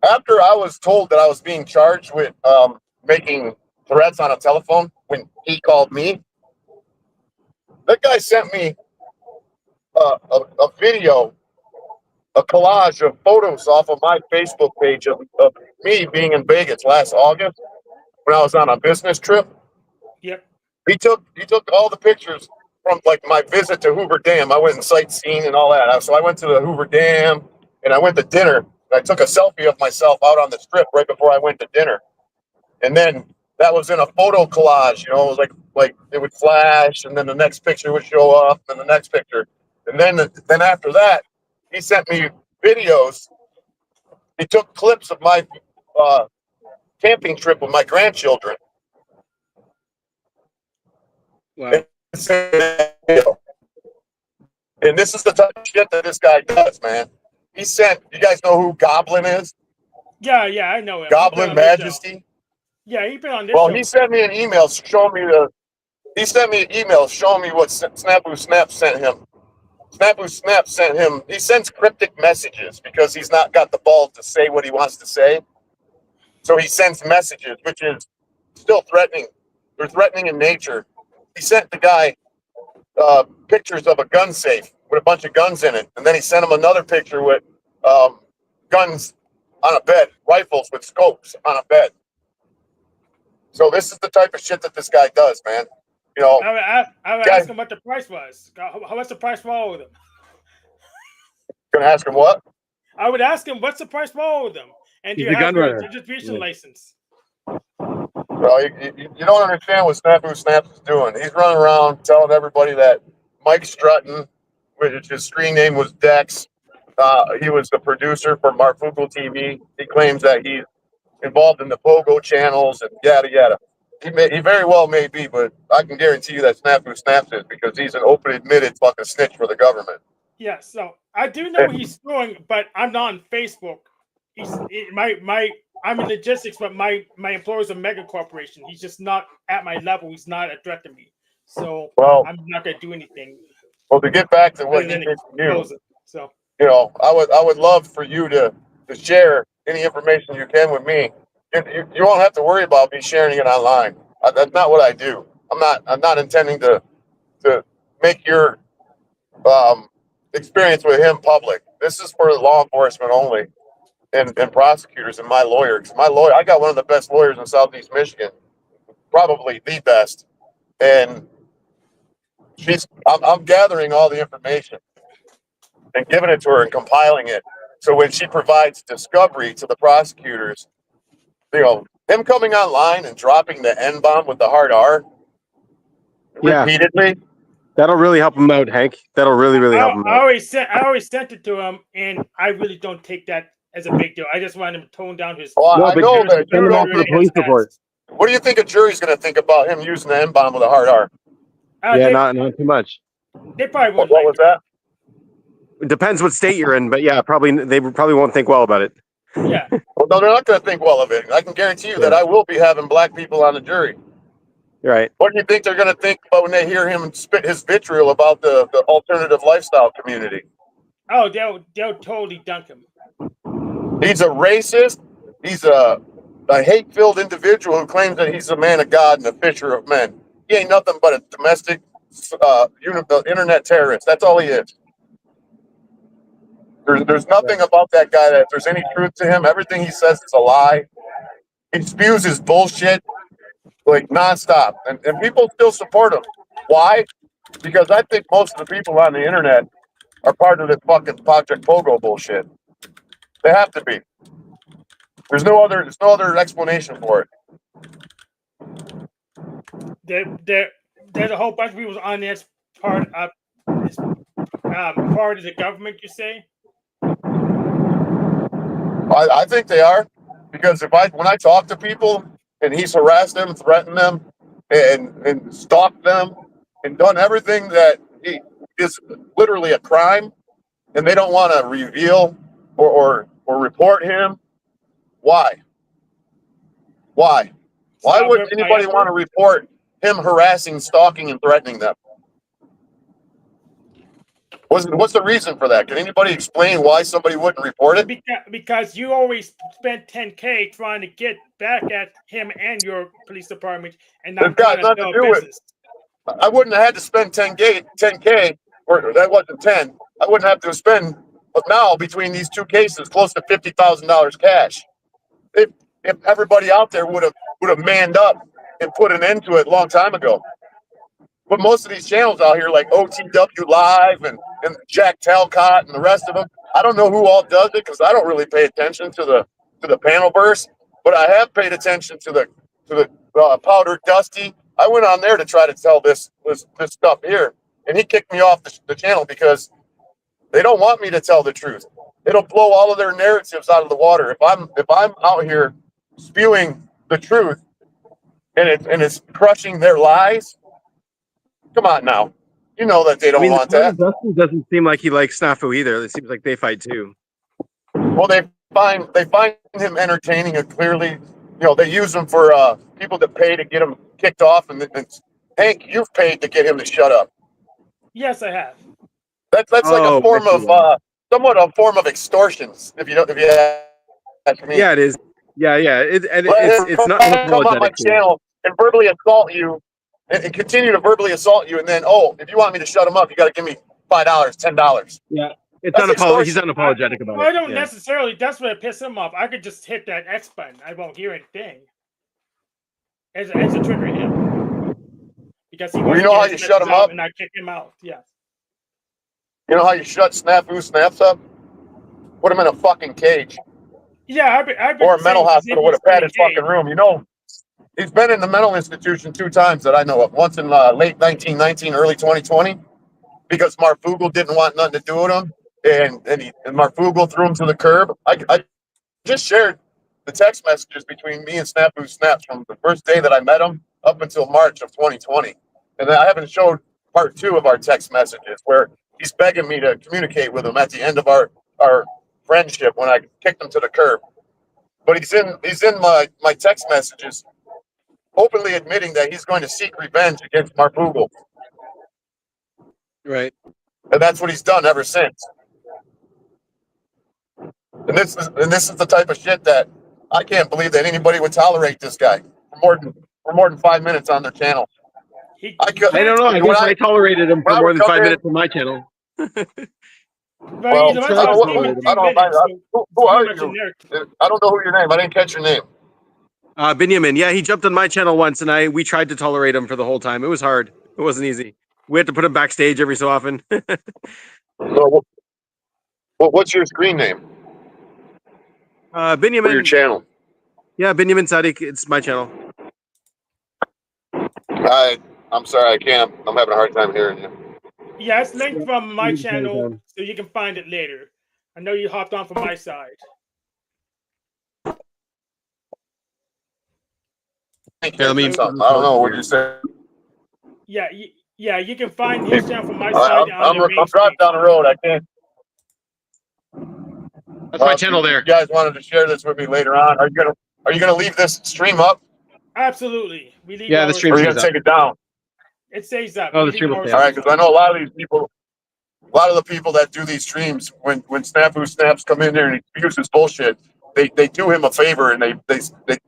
After I was told that I was being charged with making threats on a telephone when he called me, that guy sent me a video, a collage of photos off of my Facebook page of me being in Vegas last August when I was on a business trip.
Yep.
He took all the pictures from like my visit to Hoover Dam. I went and sightseeing and all that. So I went to the Hoover Dam and I went to dinner. And I took a selfie of myself out on the strip right before I went to dinner. And then that was in a photo collage. You know, it was like it would flash, and then the next picture would show up, and then the next picture, and then after that, he sent me videos. He took clips of my camping trip with my grandchildren.
Wow.
And this is the type of shit that this guy does, man. He sent. You guys know who Goblin is?
Yeah, I know him.
Goblin Majesty.
Yeah, he's been on this.
Well,
show.
he sent me an email showing me what Snafu Snap sent him. Snafu Snap sent him. He sends cryptic messages because he's not got the balls to say what he wants to say. So he sends messages, which is still threatening. They're threatening in nature. He sent the guy pictures of a gun safe with a bunch of guns in it, and then he sent him another picture with guns on a bed, rifles with scopes on a bed. So this is the type of shit that this guy does, man. You know,
I would ask him what the price was. What's the price for all of them?
Gonna ask him what?
I would ask him what's the price for all of them, and do you have a distribution license?
Well, you don't understand what Snafu Snaps is doing. He's running around telling everybody that Mike Strutton, which his screen name was Dex, he was the producer for Marfugal TV. He claims that he's involved in the Pogo channels and yada yada. He very well may be, but I can guarantee you that Snafu Snaps is, because he's an open admitted fucking snitch for the government.
Yeah, so I do know what he's doing, but I'm not on Facebook. I'm in logistics, but my employer is a mega corporation. He's just not at my level. He's not a threat to me. So I'm not gonna do anything.
Well, to get back to what he did to you,
so
you know, I would love for you to share any information you can with me. You won't have to worry about me sharing it online. That's not what I do. I'm not intending to make your experience with him public. This is for law enforcement only and prosecutors and my lawyer. Because I got one of the best lawyers in Southeast Michigan, probably the best. And I'm gathering all the information and giving it to her and compiling it. So when she provides discovery to the prosecutors, you know, him coming online and dropping the N-bomb with the hard R repeatedly.
That'll really help him out, Hank. That'll really help him out.
I always sent it to him, and I really don't take that as a big deal. I just want him to tone down his.
Well, I know that
you don't the police report.
What do you think a jury's going to think about him using the N-bomb with a hard R?
Not too much.
They probably won't.
What was that?
It depends what state you're in, but yeah, they probably won't think well about it.
Yeah.
Well, no, they're not going to think well of it. I can guarantee you that I will be having black people on the jury.
Right.
What do you think they're going to think about when they hear him spit his vitriol about the alternative lifestyle community?
Oh, they'll totally dunk him.
He's a racist. He's a hate-filled individual who claims that he's a man of God and a fisher of men. He ain't nothing but a domestic internet terrorist. That's all he is. There's nothing about that guy that if there's any truth to him. Everything he says is a lie. He spews his bullshit like nonstop, and people still support him. Why? Because I think most of the people on the internet are part of this fucking Project Pogo bullshit. They have to be. There's no other explanation for it.
There's a whole bunch of people on this part of the government. You say?
I think they are, because when I talk to people and he's harassed them, threatened them, and stalked them, and done everything that he is literally a crime, and they don't want to reveal or report him. Why? Why would anybody want to report him harassing, stalking, and threatening them? What's the reason for that? Can anybody explain why somebody wouldn't report it?
Because you always spent $10K trying to get back at him and your police department, and not
got nothing to do with it. I wouldn't have had to spend 10K, or that wasn't 10. I wouldn't have to spend now between these two cases close to $50,000 cash. If everybody out there would have manned up and put an end to it a long time ago. But most of these channels out here, like OTW Live and Jack Talcott and the rest of them, I don't know who all does it because I don't really pay attention to the panel burst. But I have paid attention to the Powder Dusty. I went on there to try to tell this stuff here, and he kicked me off the channel because they don't want me to tell the truth. It'll blow all of their narratives out of the water. If I'm out here spewing the truth and it's crushing their lies. Come on now. You know that they don't want that.
Dustin doesn't seem like he likes Snafu either. It seems like they fight too.
Well, they find him entertaining and clearly, they use him for people that pay to get him kicked off. And Hank, you've paid to get him to shut up.
Yes, I have.
That's like a form of somewhat a form of extortions. If you ask me.
Yeah, it is. Yeah. It's not
come on my channel and verbally assault you. And continue to verbally assault you, and then, if you want me to shut him up, you got to give me $5, $10.
Yeah, he's unapologetic about it.
I don't necessarily. That's what pisses him off. I could just hit that X button. I won't hear anything. It's a trigger him because he.
Well, you know how you shut him up,
and I kick him out. Yes.
You know how you shut Snafu Snaps up? Put him in a fucking cage.
Yeah, I've been
or a mental hospital with a padded fucking room. He's been in the mental institution 2 times that I know of. Once in late 1919, early 2020, because Marfugel didn't want nothing to do with him, and Marfugel threw him to the curb. I just shared the text messages between me and Snafu Snaps from the first day that I met him up until March of 2020, and I haven't showed part 2 of our text messages where he's begging me to communicate with him at the end of our friendship when I kicked him to the curb. But he's in my text messages, openly admitting that he's going to seek revenge against Marfugel.
Right.
And that's what he's done ever since. And this is the type of shit that I can't believe that anybody would tolerate this guy for more than 5 minutes on their channel.
I don't know. I guess I tolerated him for more than 5 minutes on my channel.
Well, who are you? I don't know who your name. I didn't catch your name.
Binyamin. Yeah, he jumped on my channel once, and we tried to tolerate him for the whole time. It was hard. It wasn't easy. We had to put him backstage every so often.
So, what's your screen name?
Binyamin.
For your channel.
Yeah, Binyamin Tsadik. It's my channel.
I'm sorry, I can't. I'm having a hard time hearing you.
Yeah, it's linked from my channel, so you can find it later. I know you hopped on from my side.
I don't know what you said.
Yeah, you can find his channel from my side.
I'm driving down the road. I can't.
That's my channel there.
You guys wanted to share this with me later on. Are you gonna leave this stream up,
Absolutely. We leave
Yeah, the
ours.
stream
or are you
stays
gonna
up.
take it down?
It stays up.
Oh,
We
the stream
leave
will
ours
stay
All
up.
right, because I know a lot of these people, a lot of the people that do these streams, when Snafu Snaps come in there and he uses bullshit, they do him a favor and they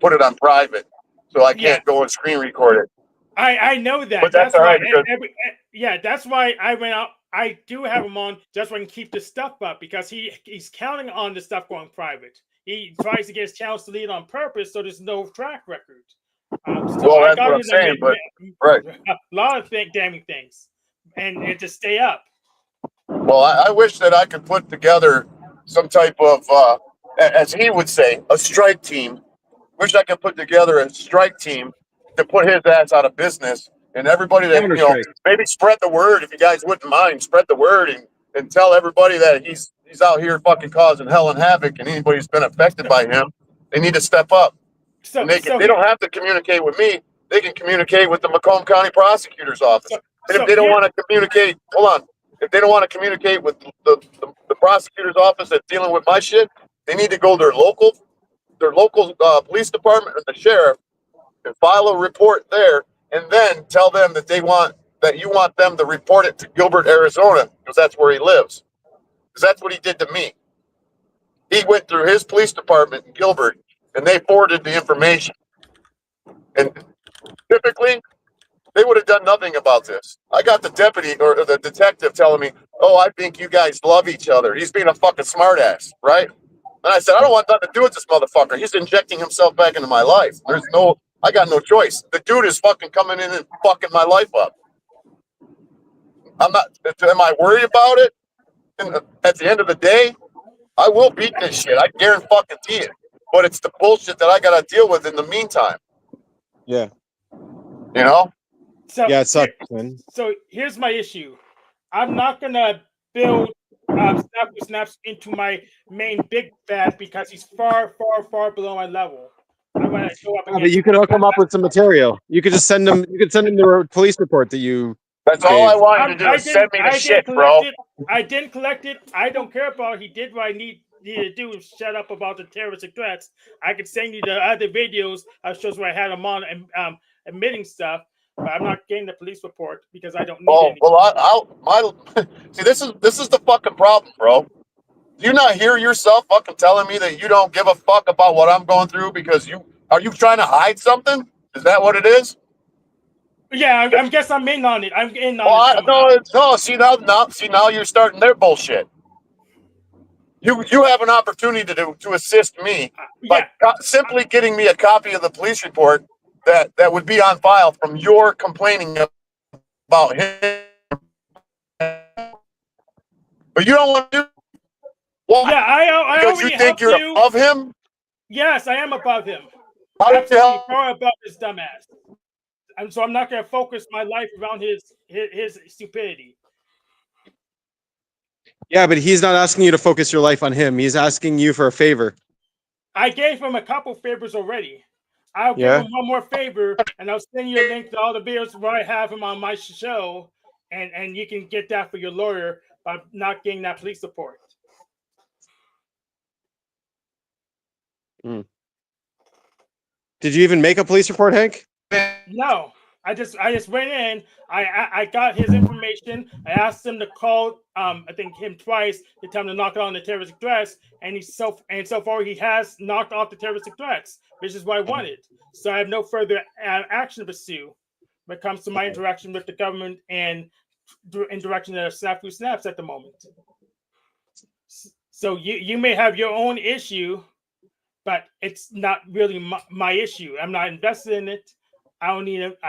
put it on private, so I
Yeah.
can't go and screen record it.
I know that.
But that's all
why
right, because-
that's why I went out. I do have him on just so I can keep the stuff up because he's counting on the stuff going private. He tries to get his channels to lead on purpose, so there's no track record.
Well, that's what I'm saying, but right.
A lot of damning things, and it just stay up.
Well, I wish that I could put together some type of, as he would say, a strike team. Wish I could put together a strike team to put his ass out of business, and everybody that, you know,
Counter-strike.
maybe spread the word, if you guys wouldn't mind, spread the word and tell everybody that he's out here fucking causing hell and havoc, and anybody who's been affected by him, they need to step up.
So,
And they don't have to communicate with me. They can communicate with the Macomb County Prosecutor's Office. And if they don't want to communicate, hold on. If they don't want to communicate with the prosecutor's office that's dealing with my shit, they need to go to their local police department or the sheriff and file a report there, and then tell them that you want them to report it to Gilbert, Arizona, because that's where he lives. Because that's what he did to me. He went through his police department in Gilbert, and they forwarded the information. And typically, they would have done nothing about this. I got the deputy or the detective telling me, "Oh, I think you guys love each other." He's being a fucking smartass, right? And I said, "I don't want nothing to do with this motherfucker. He's injecting himself back into my life. I got no choice. The dude is fucking coming in and fucking my life up. Am I worried about it? And at the end of the day, I will beat this shit. I guarantee it. But it's the bullshit that I got to deal with in the meantime.
Yeah.
You know?
So,
Yeah, it sucks, man.
So here's my issue. I'm not gonna build Snaps into my main big bad because he's far below my level. I'm gonna go up
But you could all come up with some material. You could just send them. You could send them the police report that you.
That's all I want you to do is send me the shit, bro.
I didn't collect it. I don't care about it. He did what I need to do is shut up about the terroristic threats. I could send you the other videos that shows where I had him on and admitting stuff. But I'm not getting the police report because I don't need any.
Well, see, this is the fucking problem, bro. Do you not hear yourself fucking telling me that you don't give a fuck about what I'm going through because are you trying to hide something? Is that what it is?
Yeah, I guess I'm in on it. I'm in on it.
No. See now you're starting their bullshit. You have an opportunity to assist me by simply getting me a copy of the police report that would be on file from your complaining about him. But you don't want to do. Why?
Yeah, I
because you think you're above him.
Yes, I am above him.
How the hell?
Far above this dumbass. And so I'm not going to focus my life around his stupidity.
Yeah, but he's not asking you to focus your life on him. He's asking you for a favor.
I gave him a couple favors already. I'll give him one more favor, and I'll send you a link to all the videos where I have him on my show, and you can get that for your lawyer by not getting that police report.
Did you even make a police report, Hank?
No, I just went in. I got his information. I asked him to call. I think him twice to tell him to knock on the terroristic threats, and so far he has knocked off the terroristic threats, which is what I wanted. So I have no further action to pursue when it comes to my interaction with the government and in direction of Snafu Snaps at the moment. So you may have your own issue, but it's not really my issue. I'm not invested in it. I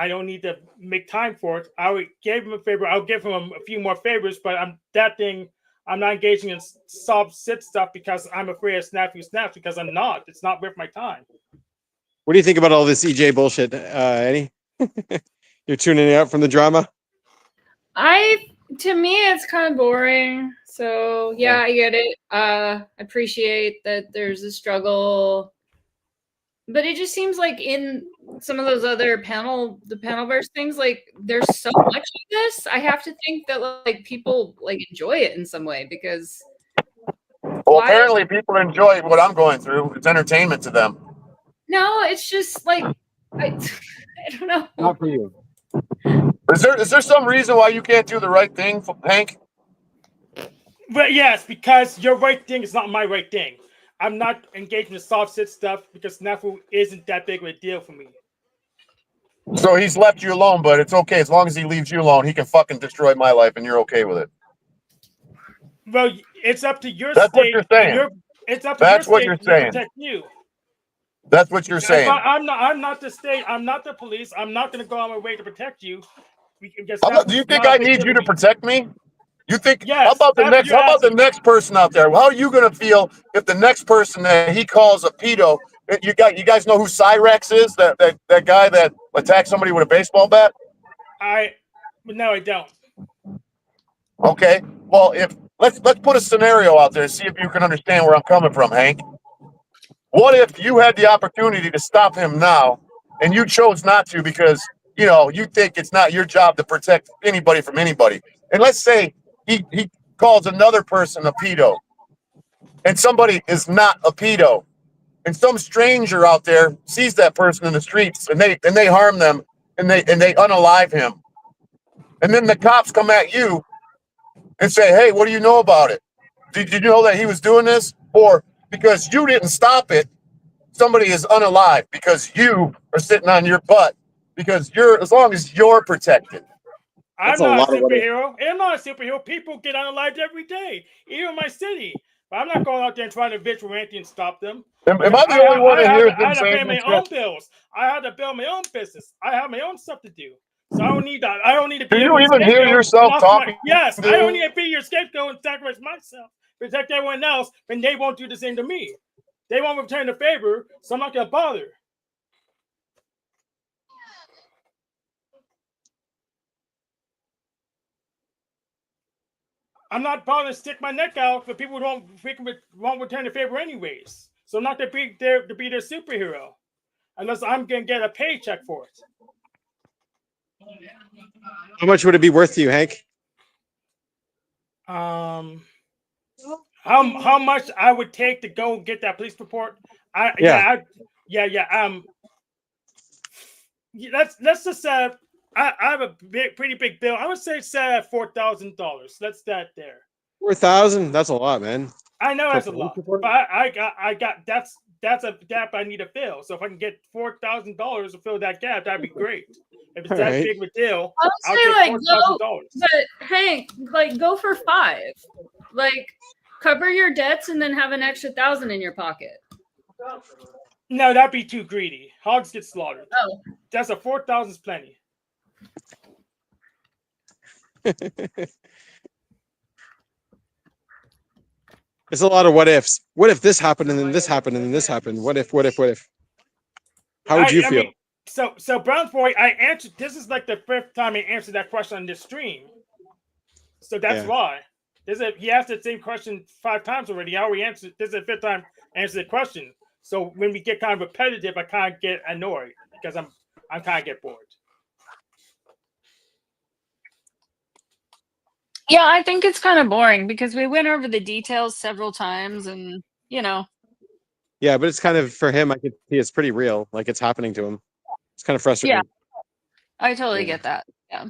don't need to make time for it. I gave him a favor. I'll give him a few more favors, but I'm not engaging in soft sit stuff because I'm afraid of Snafu Snaps because I'm not. It's not worth my time.
What do you think about all this EJ bullshit, Eddie? You're tuning out from the drama?
To me, it's kind of boring. So yeah, I get it. I appreciate that there's a struggle, but it just seems like in some of those other the panelverse things, like there's so much of this. I have to think that like people like enjoy it in some way because
Well,
why?
apparently people enjoy what I'm going through. It's entertainment to them.
No, it's just like I don't know.
Not for you.
Is there some reason why you can't do the right thing, Hank?
But yes, because your right thing is not my right thing. I'm not engaged in the soft sit stuff because snafu isn't that big of a deal for me.
So he's left you alone, but it's okay as long as he leaves you alone. He can fucking destroy my life, and you're okay with it.
Well, it's up to your
That's what
state.
you're saying.
It's up to your
That's what
state
you're
to
saying.
protect you.
That's what you're saying.
I'm not the state. I'm not the police. I'm not going to go on my way to protect you.
Do you think I need you to protect me? You think?
Yes,
How about the
that's what
next?
you're
How about the
asking.
next person out there? How are you gonna feel if the next person that he calls a pedo? You guys know who Cyrex is? That guy that attacked somebody with a baseball bat?
No, I don't.
Okay. Well, if let's put a scenario out there and see if you can understand where I'm coming from, Hank. What if you had the opportunity to stop him now, and you chose not to because you think it's not your job to protect anybody from anybody? And let's say he calls another person a pedo, and somebody is not a pedo, and some stranger out there sees that person in the streets, and they harm them, and they unalive him, and then the cops come at you and say, "Hey, what do you know about it? Did you know that he was doing this?" Or because you didn't stop it, somebody is unalive because you are sitting on your butt because as long as you're protected.
I'm not a superhero. I'm not a superhero. People get unalived every day, even in my city. But I'm not going out there and trying to vigilante and stop them.
Am I the only one in here
I had to pay
saying
my
this
own
shit?
bills. I had to build my own business. I have my own stuff to do. So I don't need that. I don't need to be
Do you even hear
scapegoat
yourself talking?
Yes, I don't need to be your scapegoat and sacrifice myself, protect everyone else, and they won't do the same to me. They won't return the favor, so I'm not gonna bother. I'm not bothering to stick my neck out for people who won't return the favor anyways. So I'm not gonna be there to be their superhero, unless I'm gonna get a paycheck for it.
How much would it be worth to you, Hank?
How much I would take to go get that police report? Let's just say I have a pretty big bill. I would say at $4,000. Let's start there.
4,000? That's a lot, man.
I know that's a lot, but I got that's a gap I need to fill. So if I can get $4,000 to fill that gap, that'd be great. If it's that big of a deal,
I'll say $4,000. But Hank, go for 5. Cover your debts and then have an extra 1,000 in your pocket.
No, that'd be too greedy. Hogs get slaughtered.
Oh,
that's a 4,000 is plenty.
It's a lot of what ifs. What if this happened and then this happened and then this happened? What if? How would you feel?
So Brown's boy, I answered. This is like the 5th time I answered that question on this stream. So that's why. He asked the same question 5 times already. I already answered. This is the 5th time I answered the question. So when we get kind of repetitive, I kind of get annoyed because I'm kind of get bored.
Yeah, I think it's kind of boring because we went over the details several times and,
Yeah, but it's kind of, for him, I could see it's pretty real. Like, it's happening to him. It's kind of frustrating.
Yeah, I totally get that. Yeah.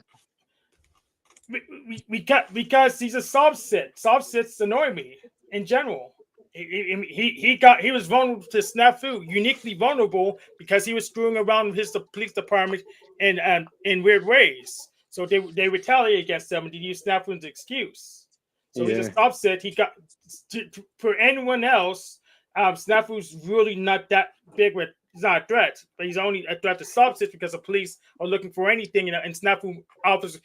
Because he's a soft sit. Soft sits annoy me in general. He was vulnerable to snafu, uniquely vulnerable because he was screwing around with the police department in weird ways. So they retaliate against him and they use snafu as an excuse. So he's a soft sit. He got for anyone else, snafu's really not that big with. He's not a threat, but he's only a threat to substance because the police are looking for anything, and snafu offers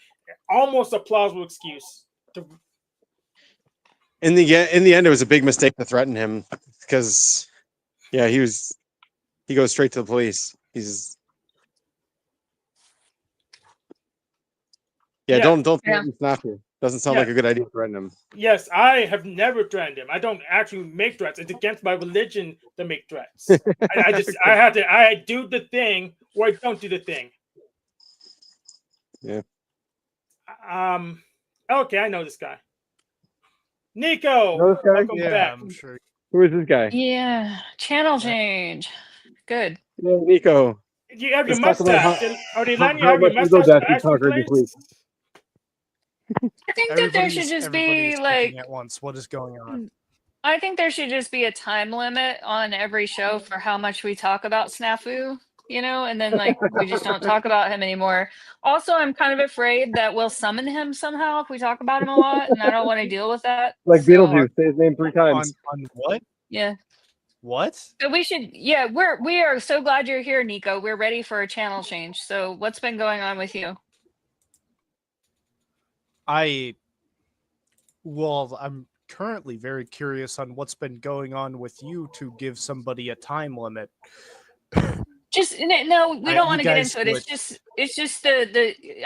almost a plausible excuse.
In the end, it was a big mistake to threaten him because, he goes straight to the police. Don't threaten snafu. Doesn't sound like a good idea to threaten him.
Yes, I have never threatened him. I don't actually make threats. It's against my religion to make threats. I do the thing or I don't do the thing.
Yeah.
Okay, I know this guy. Nico,
Know this guy?
welcome
Yeah,
back.
I'm sure.
Who is this guy?
Yeah, channel change. Good.
Yeah, Nico.
You have your
Let's talk about
mustache. Are they letting you
how
have your
much ego
mustache
death
for
you
extra
conquered this week.
plays?
I think that there should just be
speaking
like,
at once. What is going on?
I think there should just be a time limit on every show for how much we talk about Snafu, you know, and then like we just don't talk about him anymore. Also, I'm kind of afraid that we'll summon him somehow if we talk about him a lot, and I don't want to deal with that.
Like
So,
Beetlejuice, say his name 3 times.
On what?
yeah.
What?
So we should, yeah, we are so glad you're here, Nico. We're ready for a channel change. So what's been going on with you?
Well, I'm currently very curious on what's been going on with you to give somebody a time limit.
Just no, we don't want to get
guys
into it.
would-
It's just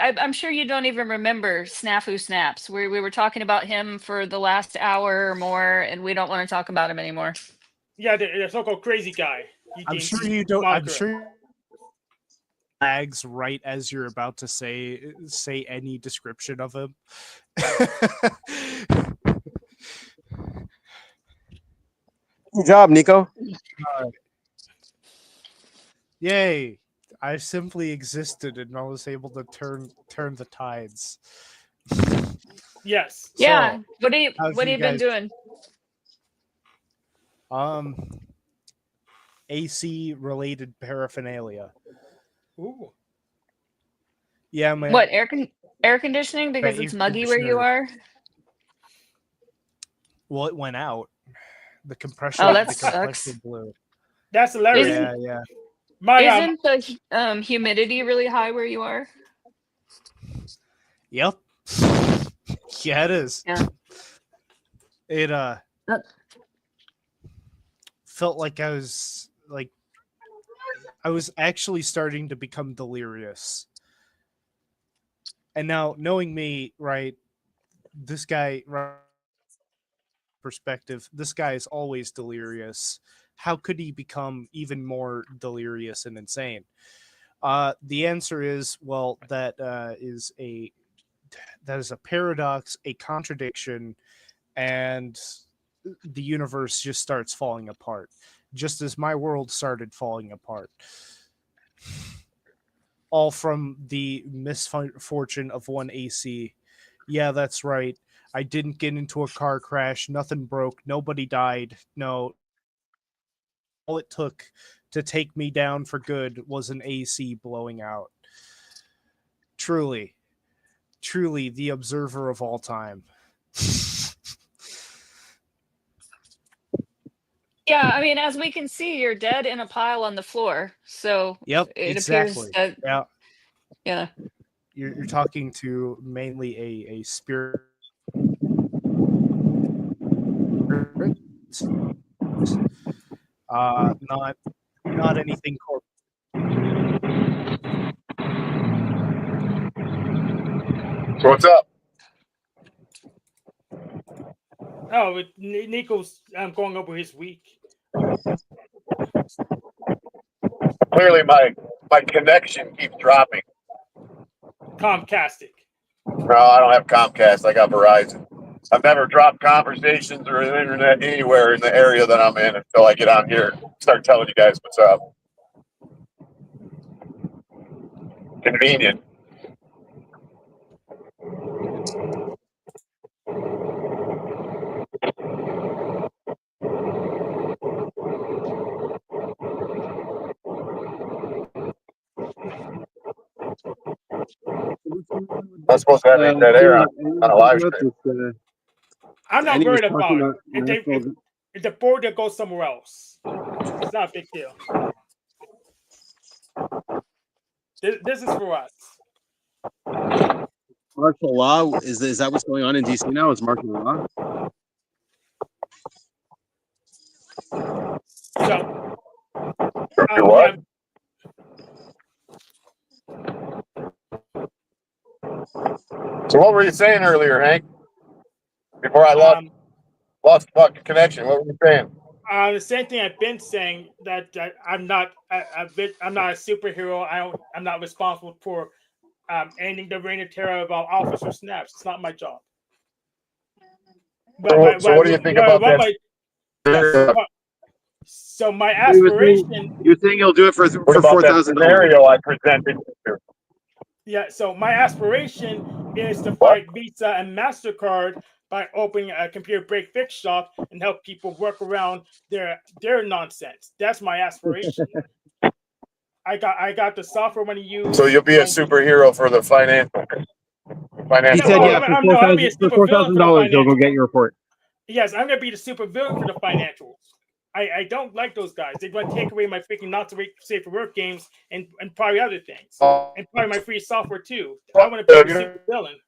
I'm sure you don't even remember Snafu Snaps. We were talking about him for the last hour or more, and we don't want to talk about him anymore.
Yeah, the so-called crazy guy.
I'm sure you don't. I'm sure lags right as you're about to say any description of him.
Good job, Nico.
Yay! I simply existed and I was able to turn the tides.
Yes.
Yeah.
So,
What have
how's
you been
guys-
doing?
AC related paraphernalia.
Ooh.
Yeah, man.
What air conditioning because
Air
it's muggy where you
conditioner.
are?
Well, it went out. The compression.
Oh, that
the
sucks.
compressor blew.
That's hilarious.
Yeah.
My
Isn't the humidity really high where you are?
Yep. Yeah, it is.
Yeah.
It felt like I was actually starting to become delirious. And now knowing me, right, this guy, right, perspective, this guy is always delirious. How could he become even more delirious and insane? The answer is, well, that is a paradox, a contradiction, and the universe just starts falling apart, just as my world started falling apart. All from the misfortune of one AC. Yeah, that's right. I didn't get into a car crash. Nothing broke. Nobody died. No. All it took to take me down for good was an AC blowing out. Truly the observer of all time.
Yeah, I mean, as we can see, you're dead in a pile on the floor. So
Yep,
it
exactly.
appears that
Yeah. You're talking to mainly a spirit. Not anything corporate.
So what's up?
Oh, Nico's going over his week.
Clearly, my connection keeps dropping.
Comcastic.
No, I don't have Comcast. I got Verizon. I've never dropped conversations or the internet anywhere in the area that I'm in until I get on here and start telling you guys what's up. Convenient. I'm supposed to have any dead air on a live stream.
I'm not
Andy was
worried about
talking
it.
about
If the border goes somewhere else, it's not a big deal. This is for us.
martial law. Is that what's going on in DC now? Is martial law?
So,
Do what? So what were you saying earlier, Hank? Before I lost fucking connection. What were you saying?
the same thing I've been saying, that I'm not a superhero. I'm not responsible for ending the reign of terror of Officer Snaps. It's not my job.
So what do you think about that?
So my aspiration.
You're saying he'll do it for
What about that
$4,000?
scenario I presented?
Yeah, so my aspiration is to
What?
fight Visa and MasterCard by opening a computer break fix shop and help people work around their nonsense. That's my aspiration. I got the software when you use.
So you'll be a superhero for the financial.
He said,
well,
yeah,
I'll be a
for
super villain for the
$4,000, you'll go
financial.
get your report.
Yes, I'm gonna be the super villain for the financials. I don't like those guys. They're gonna take away my freaking not safe for work games and probably other things. And probably my free software too. I want to be the super villain.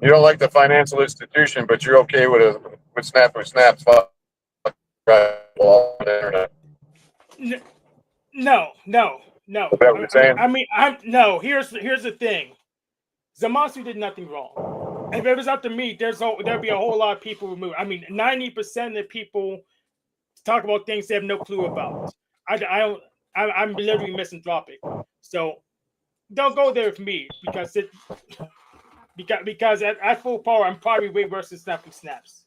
You don't like the financial institution, but you're okay with Snaps.
No.
Is that what you're saying?
I mean, no. Here's the thing. Zamasu did nothing wrong. If it was up to me, there'd be a whole lot of people removed. I mean, 90% of people talk about things they have no clue about. I'm literally misanthropic. So don't go there with me because at full power, I'm probably way worse than Snaps.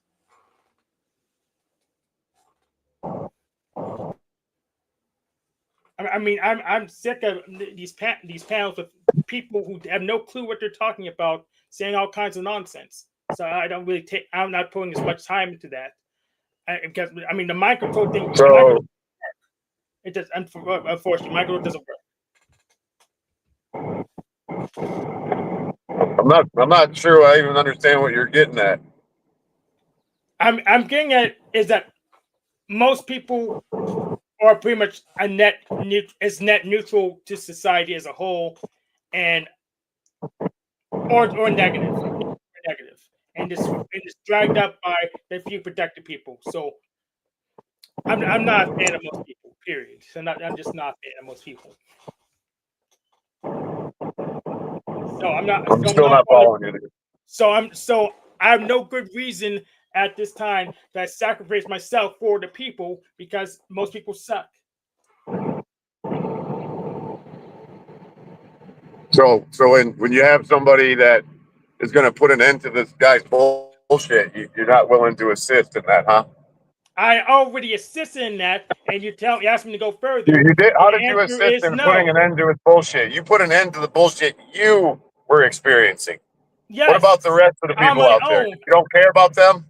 I mean, I'm sick of these panels with people who have no clue what they're talking about, saying all kinds of nonsense. So I'm not putting as much time into that. Because I mean, the mind control thing.
So
it just unfortunately, mind control doesn't work.
I'm not sure I even understand what you're getting at.
I'm getting at is that most people are pretty much net neutral to society as a whole, and or negative, and just dragged up by the few protected people. So I'm not a fan of most people. Period. So I'm just not a fan of most people. So I'm
still not following you.
So I have no good reason at this time that I sacrifice myself for the people because most people suck.
So when you have somebody that is going to put an end to this guy's bullshit, you're not willing to assist in that, huh?
I already assisted in that, and you asked me to go further.
You did. How did you assist in putting an end to his bullshit? You put an end to the bullshit you were experiencing.
Yes.
What about the rest of the people out there? You don't care about them?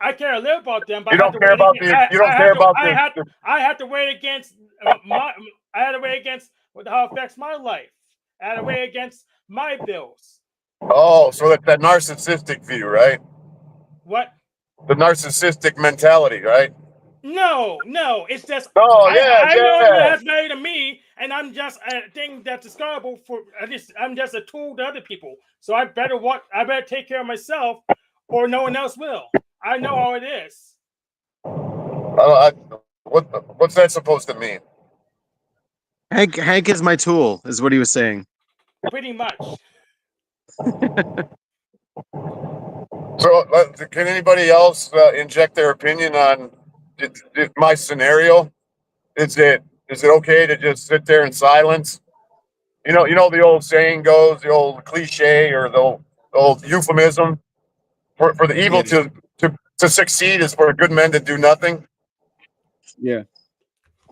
I care a little about them, but
you don't care about
I had to weigh against I had to weigh against how it affects my life. I had to weigh against my bills.
Oh, so that narcissistic view, right?
What?
The narcissistic mentality, right?
No, it's just
I
know that's value to me, and I'm just a thing that's discoverable for. I'm just a tool to other people. So I better take care of myself, or no one else will. I know how it is.
What's that supposed to mean?
Hank is my tool, is what he was saying.
Pretty much.
So, can anybody else inject their opinion on my scenario? Is it okay to just sit there in silence? You know the old saying goes, the old cliche or the old euphemism for the evil to succeed is for good men to do nothing.
Yeah.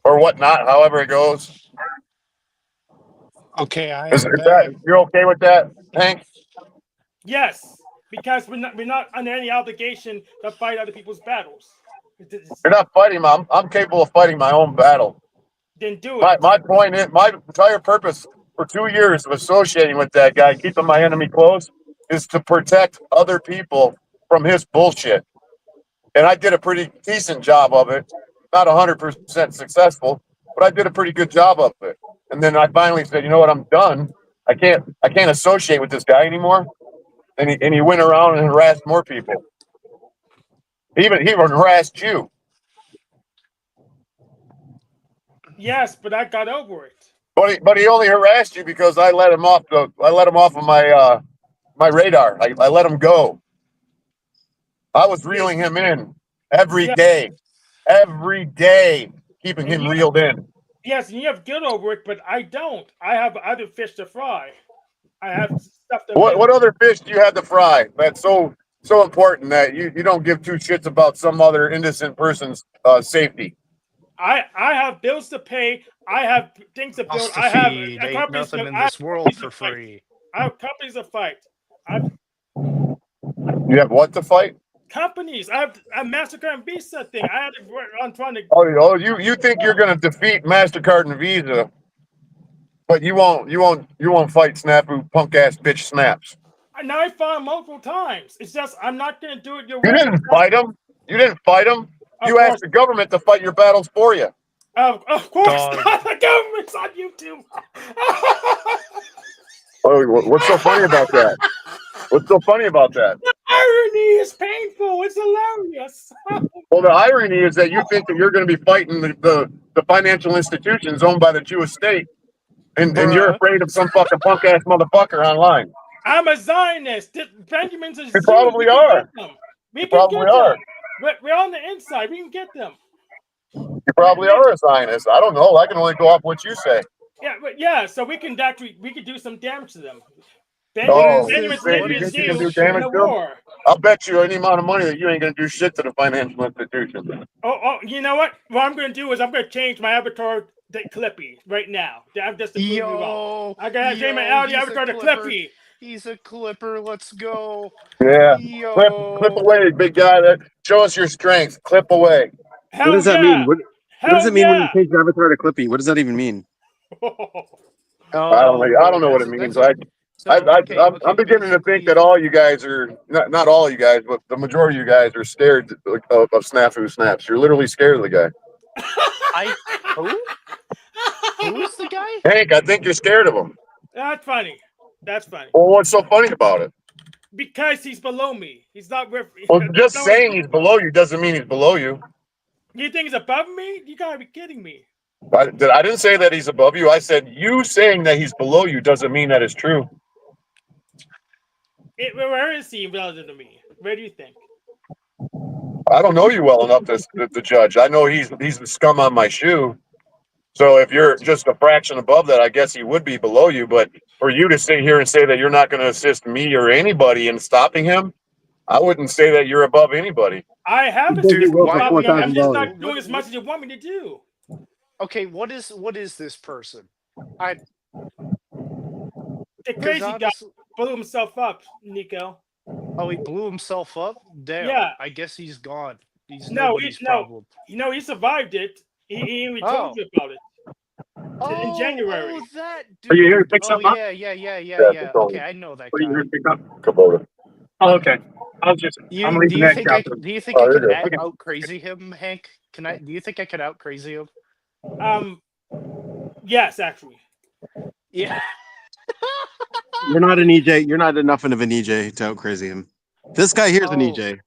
Or whatnot, however it goes.
Okay,
you're okay with that, Hank?
Yes, because we're not under any obligation to fight other people's battles.
You're not fighting I'm capable of fighting my own battle.
Then do it.
My point is, my entire purpose for 2 years of associating with that guy, keeping my enemy close, is to protect other people from his bullshit. And I did a pretty decent job of it. Not 100% successful, but I did a pretty good job of it. And then I finally said, you know what, I'm done. I can't associate with this guy anymore. And he went around and harassed more people. He even harassed you.
Yes, but I got over it.
But he only harassed you because I let him off of my my radar. I let him go. I was reeling him in every day, keeping him reeled in.
Yes, and you have guilt over it, but I don't. I have other fish to fry. I have stuff to.
What other fish do you have to fry that's so so important that you don't give two shits about some other innocent person's safety.
I have bills to pay. I have things to build.
House to
I have
feed.
a
Ain't
companies
nothing
to,
in
I have
this world
companies
for
to fight.
free.
I have companies to fight.
You have what to fight?
Companies. I have a MasterCard and Visa thing. I had to work on trying to.
Oh, you think you're gonna defeat MasterCard and Visa, but you won't fight Snafu punk ass bitch Snaps.
Now I fought multiple times. It's just I'm not going to do it your
You
way.
didn't fight him. You didn't fight him.
Of
You
course.
asked the government to fight your battles for you.
Of course
Dog.
not. The government's on YouTube.
Oh, what's so funny about that? What's so funny about that?
Irony is painful. It's hilarious.
Well, the irony is that you think that you're going to be fighting the financial institutions owned by the Jewish state, and you're
Bruh.
afraid of some fucking punk ass motherfucker online.
I'm a Zionist. Benjamin's a Jew.
probably
We can
are.
get them. We
You
can
probably
get
are.
them. We're on the inside. We can get them.
You probably are a Zionist. I don't know. I can only go off what you say.
Yeah. So we can do some damage to them.
Oh,
Benjamin's
you
living
think
in
you can do
Jew in
damage
a
to 'em?
war.
I'll bet you any amount of money that you ain't going to do shit to the financial institutions.
Oh, you know what? What I'm going to do is I'm going to change my avatar to Clippy right now. I'm just to prove you wrong. I got to change my avatar to Clippy.
He's a Clipper. Let's go.
Yeah.
Yo.
Clip away, big guy. Show us your strength. Clip away.
Hell
What does that
yeah.
mean? What does
Hell
it mean when you
yeah.
change your avatar to Clippy? What does that even mean?
I don't know what it means. I'm beginning to think that all you guys are not all you guys, but the majority of you guys are scared of Snafu Snaps. You're literally scared of the guy.
Who? Who's the guy?
Hank, I think you're scared of him.
That's funny. That's funny.
Well, what's so funny about it?
Because he's below me. He's not with me.
Well, just saying he's below you doesn't mean he's below you.
You think he's above me? You gotta be kidding me.
I didn't say that he's above you. I said you saying that he's below you doesn't mean that it's true.
Where is he relative to me? Where do you think?
I don't know you well enough to judge. I know he's the scum on my shoe. So if you're just a fraction above that, I guess he would be below you. But for you to sit here and say that you're not going to assist me or anybody in stopping him, I wouldn't say that you're above anybody.
I have a
Dude,
I'm just not doing as much as you want me to do.
Okay, what is this person?
The crazy guy blew himself up, Nico.
Oh, he blew himself up? Damn.
Yeah.
I guess he's gone. He's
No,
nobody's problem.
he survived it. He even told you about it. In January.
Oh, that dude.
Are you here to pick something up?
Yeah. Okay, I know that
What are you
guy.
here to pick up?
Kubota.
Oh, okay. I'm
Do
leaving
you
that
think I
chapter.
do you think
Oh,
I
you're
could
good.
out crazy him, Hank? Do you think I could out crazy him?
Yes, actually.
Yeah.
You're not an EJ. You're not enough of an EJ to out crazy him. This guy here's an EJ.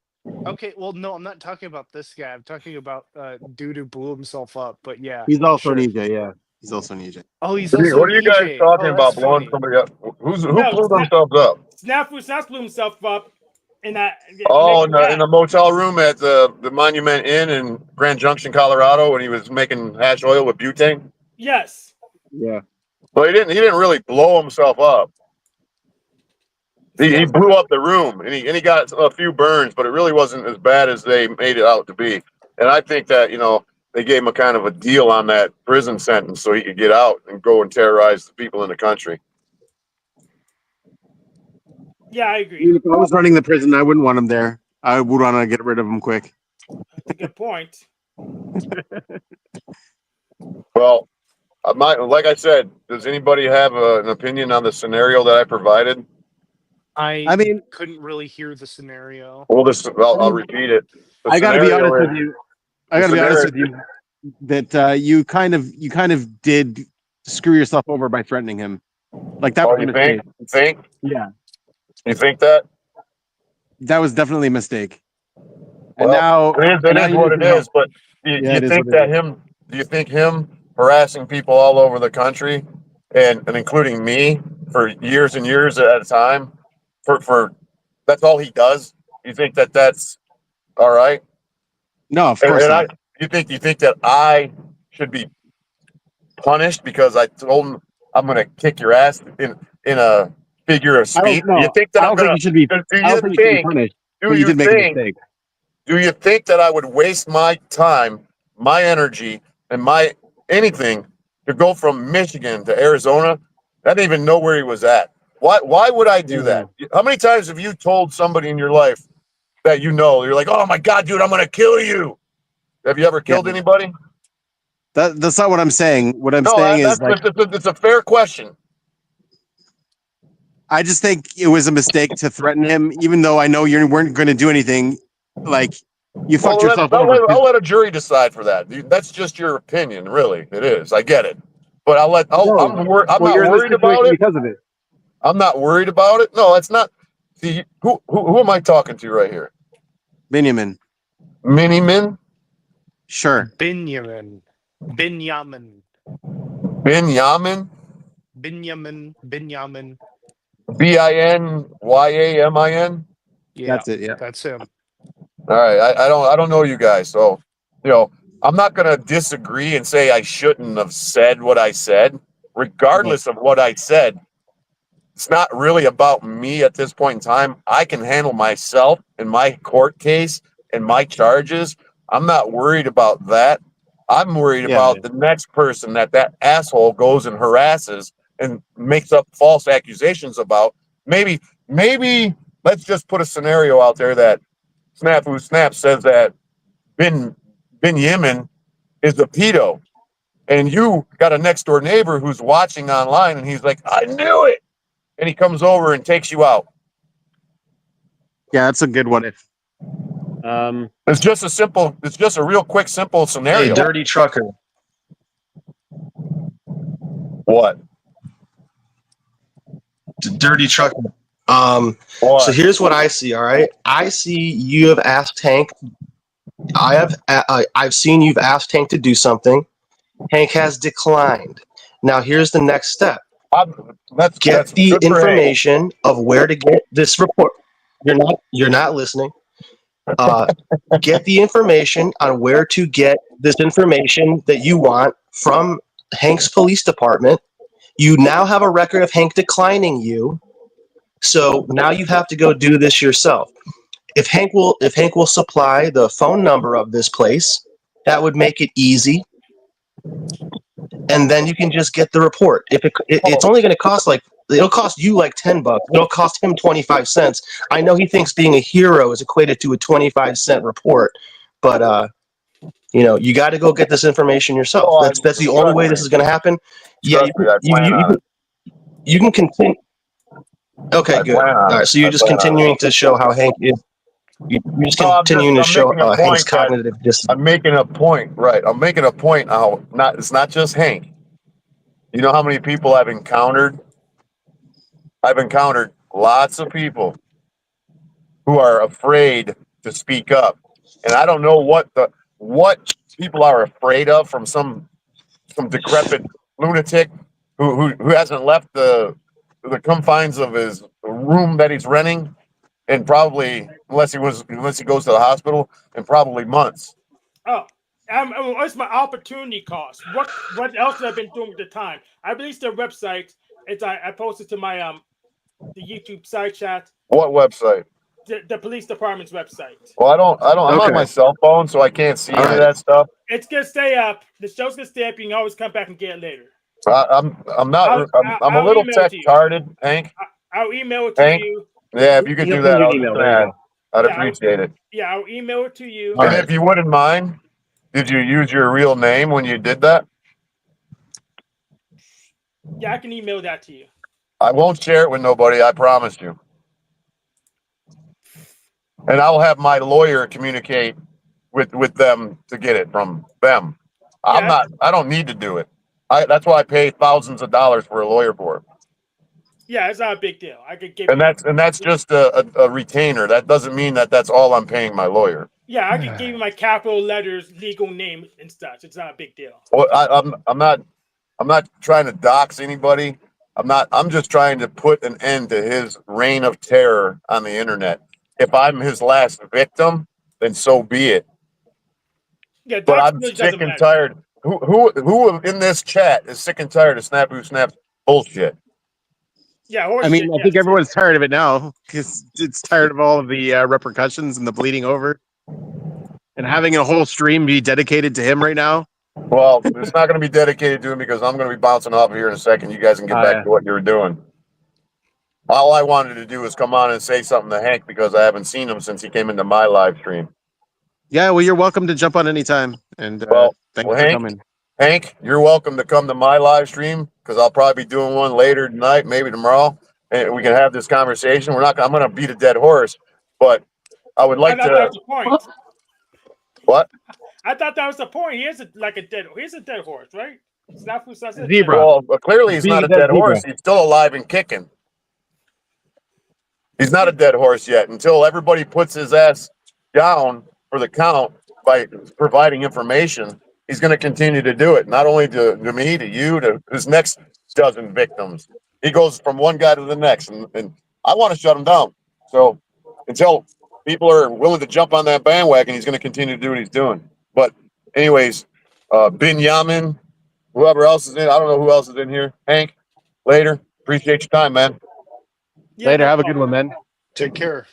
Okay, well, no, I'm not talking about this guy. I'm talking about dude who blew himself up. But yeah,
He's also
sure.
an EJ. Yeah, he's also an EJ.
Oh, he's also
What are you guys
EJ.
talking
Oh,
about
that's
blowing
funny.
somebody up? Who
No,
blew themselves up?
Snaps blew himself up in that.
Oh, in the motel room at the Monument Inn in Grand Junction, Colorado, when he was making hash oil with butane.
Yes.
Yeah.
Well, he didn't really blow himself up. He blew up the room and he got a few burns, but it really wasn't as bad as they made it out to be. And I think that, they gave him a kind of a deal on that prison sentence so he could get out and go and terrorize the people in the country.
Yeah, I agree.
If I was running the prison, I wouldn't want him there. I would want to get rid of him quick.
That's a good point.
Well, like I said, does anybody have an opinion on the scenario that I provided?
I
mean,
couldn't really hear the scenario.
Well, I'll repeat it.
I got to be honest with you. That you kind of did screw yourself over by threatening him. Like that was a mistake.
You think?
Yeah.
You think that?
That was definitely a mistake.
And
now
it is what it is. But do you think him harassing people all over the country and including me for years and years at a time for that's all he does? You think that's all right?
No, of course not.
You think that I should be punished because I told him I'm going to kick your ass in a figure of speech? You think that
I don't think you should be punished. Well, you did make a mistake.
Do you think that I would waste my time, my energy, and my anything to go from Michigan to Arizona? I didn't even know where he was at. Why would I do that? How many times have you told somebody in your life that you know, you're like, oh my God, dude, I'm going to kill you? Have you ever killed anybody?
That's not what I'm saying. What I'm
No,
saying is like,
it's a fair question.
I just think it was a mistake to threaten him, even though I know you weren't going to do anything. Like, you fucked yourself over.
I'll let a jury decide for that. That's just your opinion, really. It is. I get it. But I'm not worried about it
because of it.
I'm not worried about it. No, that's not. See, who am I talking to right here?
Binyamin.
Mini-min?
Sure.
Binyamin.
Binyamin?
Binyamin.
Binyamin?
Yeah,
That's it. Yeah.
that's him.
All right. I don't know you guys, so I'm not gonna disagree and say I shouldn't have said what I said, regardless of what I said. It's not really about me at this point in time. I can handle myself and my court case and my charges. I'm not worried about that. I'm worried about the next person that asshole goes and harasses and makes up false accusations about. Maybe let's just put a scenario out there that Snafu Snap says that Binyamin is a pedo, and you got a next door neighbor who's watching online, and he's like, I knew it. And he comes over and takes you out.
Yeah, that's a good one.
It's just a real quick, simple scenario.
Hey, dirty trucker.
What?
Dirty trucker.
What?
So here's what I see. All right, I see you have asked Hank. I've seen you've asked Hank to do something. Hank has declined. Now here's the next step. Get the information of where to get this report. You're not listening. Get the information on where to get this information that you want from Hank's police department. You now have a record of Hank declining you. So now you have to go do this yourself. If Hank will supply the phone number of this place, that would make it easy. And then you can just get the report. If it's only going to cost it'll cost you like $10. It'll cost him 25 cents. I know he thinks being a hero is equated to a 25-cent report, but you got to go get this information yourself. That's the only way this is going to happen. Yeah, you can continue. Okay, good. All right, so you're just continuing to show how Hank is. You're just continuing to show Hank's cognitive dissonance.
I'm making a point, right? I'm making a point how it's not just Hank. You know how many people I've encountered? I've encountered lots of people who are afraid to speak up, and I don't know what people are afraid of from some decrepit lunatic who hasn't left the confines of his room that he's renting, and probably unless he goes to the hospital, in probably months.
Oh, what's my opportunity cost? What else have I been doing with the time? I released their website. I posted to my the YouTube side chat.
What website?
The police department's website.
Well, I don't. I'm on my cell phone, so I can't see any of that stuff.
It's gonna stay up. The show's gonna stay up. You can always come back and get it later.
I'm a little tech-tarded, Hank.
I'll email it to you.
Yeah, if you could do that, I'd appreciate it.
Yeah, I'll email it to you.
And if you wouldn't mind, did you use your real name when you did that?
Yeah, I can email that to you.
I won't share it with nobody, I promise you. And I'll have my lawyer communicate with them to get it from them. I don't need to do it. That's why I pay thousands of dollars for a lawyer for.
Yeah, it's not a big deal. I could give.
And that's just a retainer. That doesn't mean that's all I'm paying my lawyer.
Yeah, I could give you my capital letters, legal name, and stuff. It's not a big deal.
Well, I'm not trying to dox anybody. I'm just trying to put an end to his reign of terror on the internet. If I'm his last victim, then so be it.
Yeah,
but I'm sick and tired. Who in this chat is sick and tired of Snafu Snap's bullshit?
Yeah, horse
I mean,
shit.
I
Yes.
think everyone's tired of it now because it's tired of all of the repercussions and the bleeding over, and having a whole stream be dedicated to him right now.
Well, it's not going to be dedicated to him because I'm going to be bouncing off here in a second. You guys can get back
Yeah.
to what you were doing. All I wanted to do was come on and say something to Hank because I haven't seen him since he came into my live stream.
Yeah, well, you're welcome to jump on anytime, and
Well,
thanks for
Hank,
coming.
Hank, you're welcome to come to my live stream because I'll probably be doing one later tonight, maybe tomorrow, and we can have this conversation. We're not. I'm going to beat a dead horse, but I would like
I thought
to.
that was the point.
What?
I thought that was the point. Here's a dead horse, right? Snafu says it.
Zebra.
Well, clearly he's
Being
not
a
a
dead
dead
zebra.
horse. He's still alive and kicking. He's not a dead horse yet until everybody puts his ass down for the count by providing information. He's going to continue to do it, not only to me, to you, to his next dozen victims. He goes from one guy to the next, and I want to shut him down. So until people are willing to jump on that bandwagon, he's going to continue to do what he's doing. But anyways, Binyamin, whoever else is in, I don't know who else is in here. Hank, later. Appreciate your time, man.
Yeah,
Later,
no
have a good
problem.
one, man.
Take care.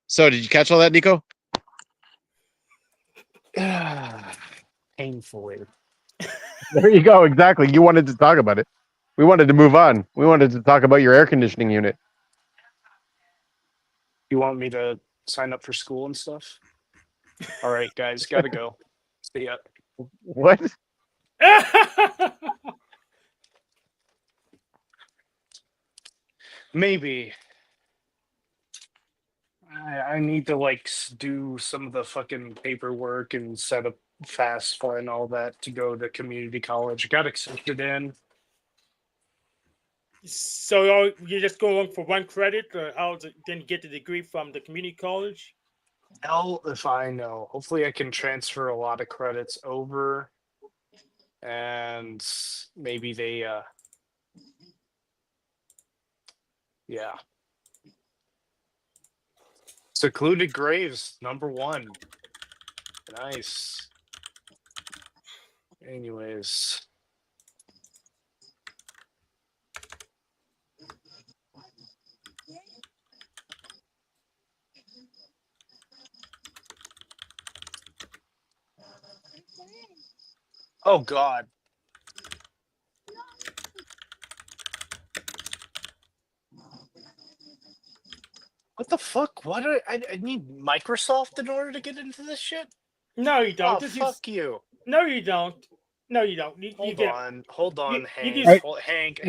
So, did you catch all that, Nico?
Painfully.
There you go. Exactly. You wanted to talk about it. We wanted to move on. We wanted to talk about your air conditioning unit.
You want me to sign up for school and stuff? All right, guys, gotta go. See ya.
What?
Maybe. I need to like do some of the fucking paperwork and set up FAFSA and all that to go to community college. Got accepted in.
So you're just going for one credit, or then you get the degree from the community college?
Hell if I know. Hopefully I can transfer a lot of credits over. And maybe they yeah. Secluded Graves, #1. Nice. Anyways. Oh God. What the fuck? What I need Microsoft in order to get into this shit?
No, you don't.
Oh,
Just
fuck you.
No, you don't. No, you don't.
Hold on,
you
Hank.
just-
Hank.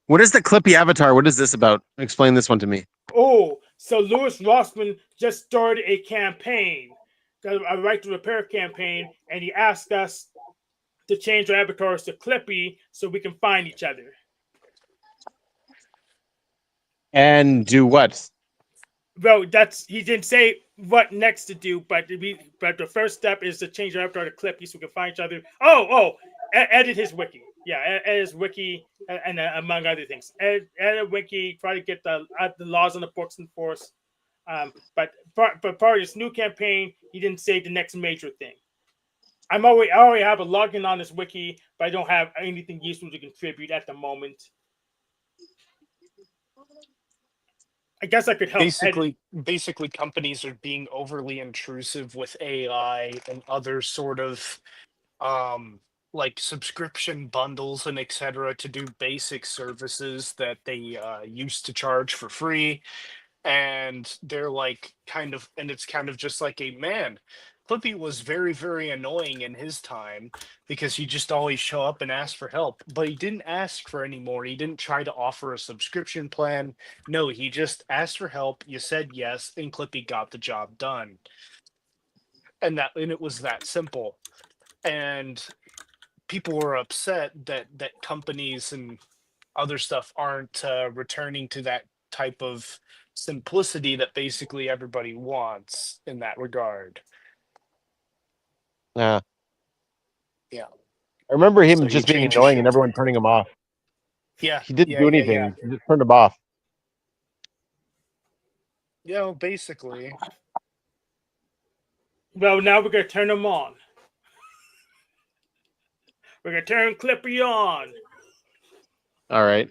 What is the Clippy avatar? What is this about? Explain this one to me.
Oh, so Louis Rossman just started a campaign, a right to repair campaign, and he asked us to change our avatars to Clippy so we can find each other.
And do what?
Well, he didn't say what next to do, but the first step is to change our avatar to Clippy so we can find each other. Edit his wiki. Yeah, edit his wiki, and among other things. Edit a wiki, try to get the laws on the books enforced. But part of this new campaign, he didn't say the next major thing. I already have a login on this wiki, but I don't have anything useful to contribute at the moment. I guess I could help.
Basically, companies are being overly intrusive with AI and other sort of like subscription bundles and etc. to do basic services that they used to charge for free. And they're like it's kind of just like Clippy was very, very annoying in his time because he just always show up and ask for help, but he didn't ask for any more. He didn't try to offer a subscription plan. No, he just asked for help. You said yes, and Clippy got the job done. And it was that simple. And people were upset that companies and other stuff aren't returning to that type of simplicity that basically everybody wants in that regard.
Yeah.
Yeah.
I remember him
So
just
he
being
changes
annoying
shit.
and everyone turning him off.
Yeah.
He didn't do anything. He just turned him off.
basically.
Well, now we're gonna turn them on. We're gonna turn Clippy on.
All right.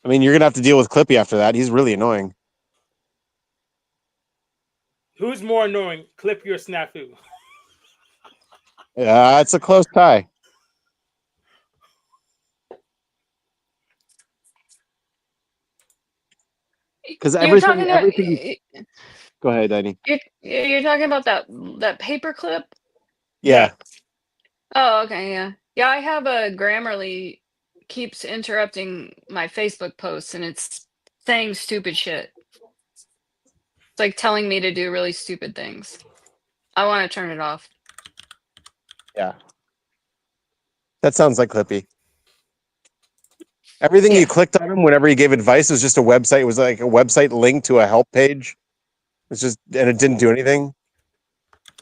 I mean, you're gonna have to deal with Clippy after that. He's really annoying.
Who's more annoying, Clippy or Snafu?
It's a close tie. Because
You're talking about
everything. Go ahead, Danny.
you're talking about that paper clip?
Yeah.
Oh, okay, yeah. Yeah, I have a Grammarly keeps interrupting my Facebook posts and it's saying stupid shit. It's like telling me to do really stupid things. I want to turn it off.
Yeah. That sounds like Clippy. Everything
Yeah.
you clicked on him whenever he gave advice was just a website. It was like a website link to a help page. It's just, and it didn't do anything.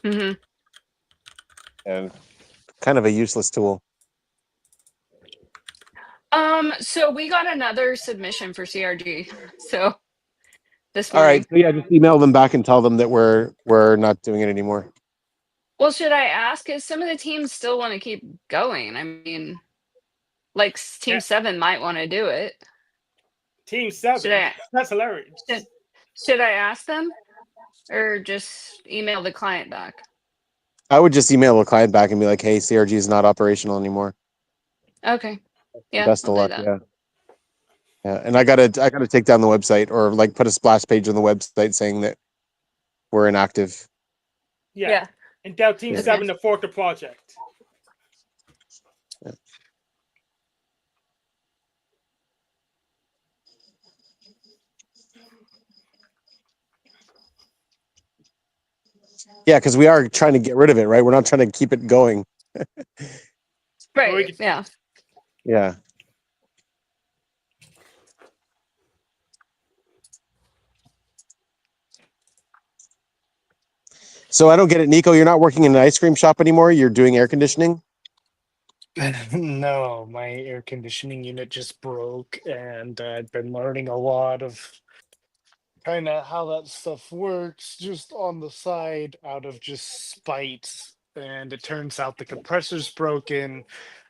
Mm-hmm.
And kind of a useless tool.
So we got another submission for CRG. So this
All
morning.
right. So yeah, just email them back and tell them that we're not doing it anymore.
Well, should I ask? Because some of the teams still want to keep going. I mean, like Team
Yeah.
7 might want to do it.
Team 7.
Should I?
That's hilarious.
Should I ask them, or just email the client back?
I would just email the client back and be like, "Hey, CRG is not operational anymore.
Okay. Yeah.
Best
I'll
of
do
luck."
that.
Yeah. Yeah. And I gotta take down the website or like put a splash page on the website saying that we're inactive.
Yeah. And tell Team
Yeah.
7 to fork the project.
Yeah, because we are trying to get rid of it, right? We're not trying to keep it going.
Right. Yeah.
Yeah. So I don't get it, Nico. You're not working in an ice cream shop anymore. You're doing air conditioning.
No, my air conditioning unit just broke, and I've been learning a lot of kind of how that stuff works just on the side out of just spite. And it turns out the compressor's broken,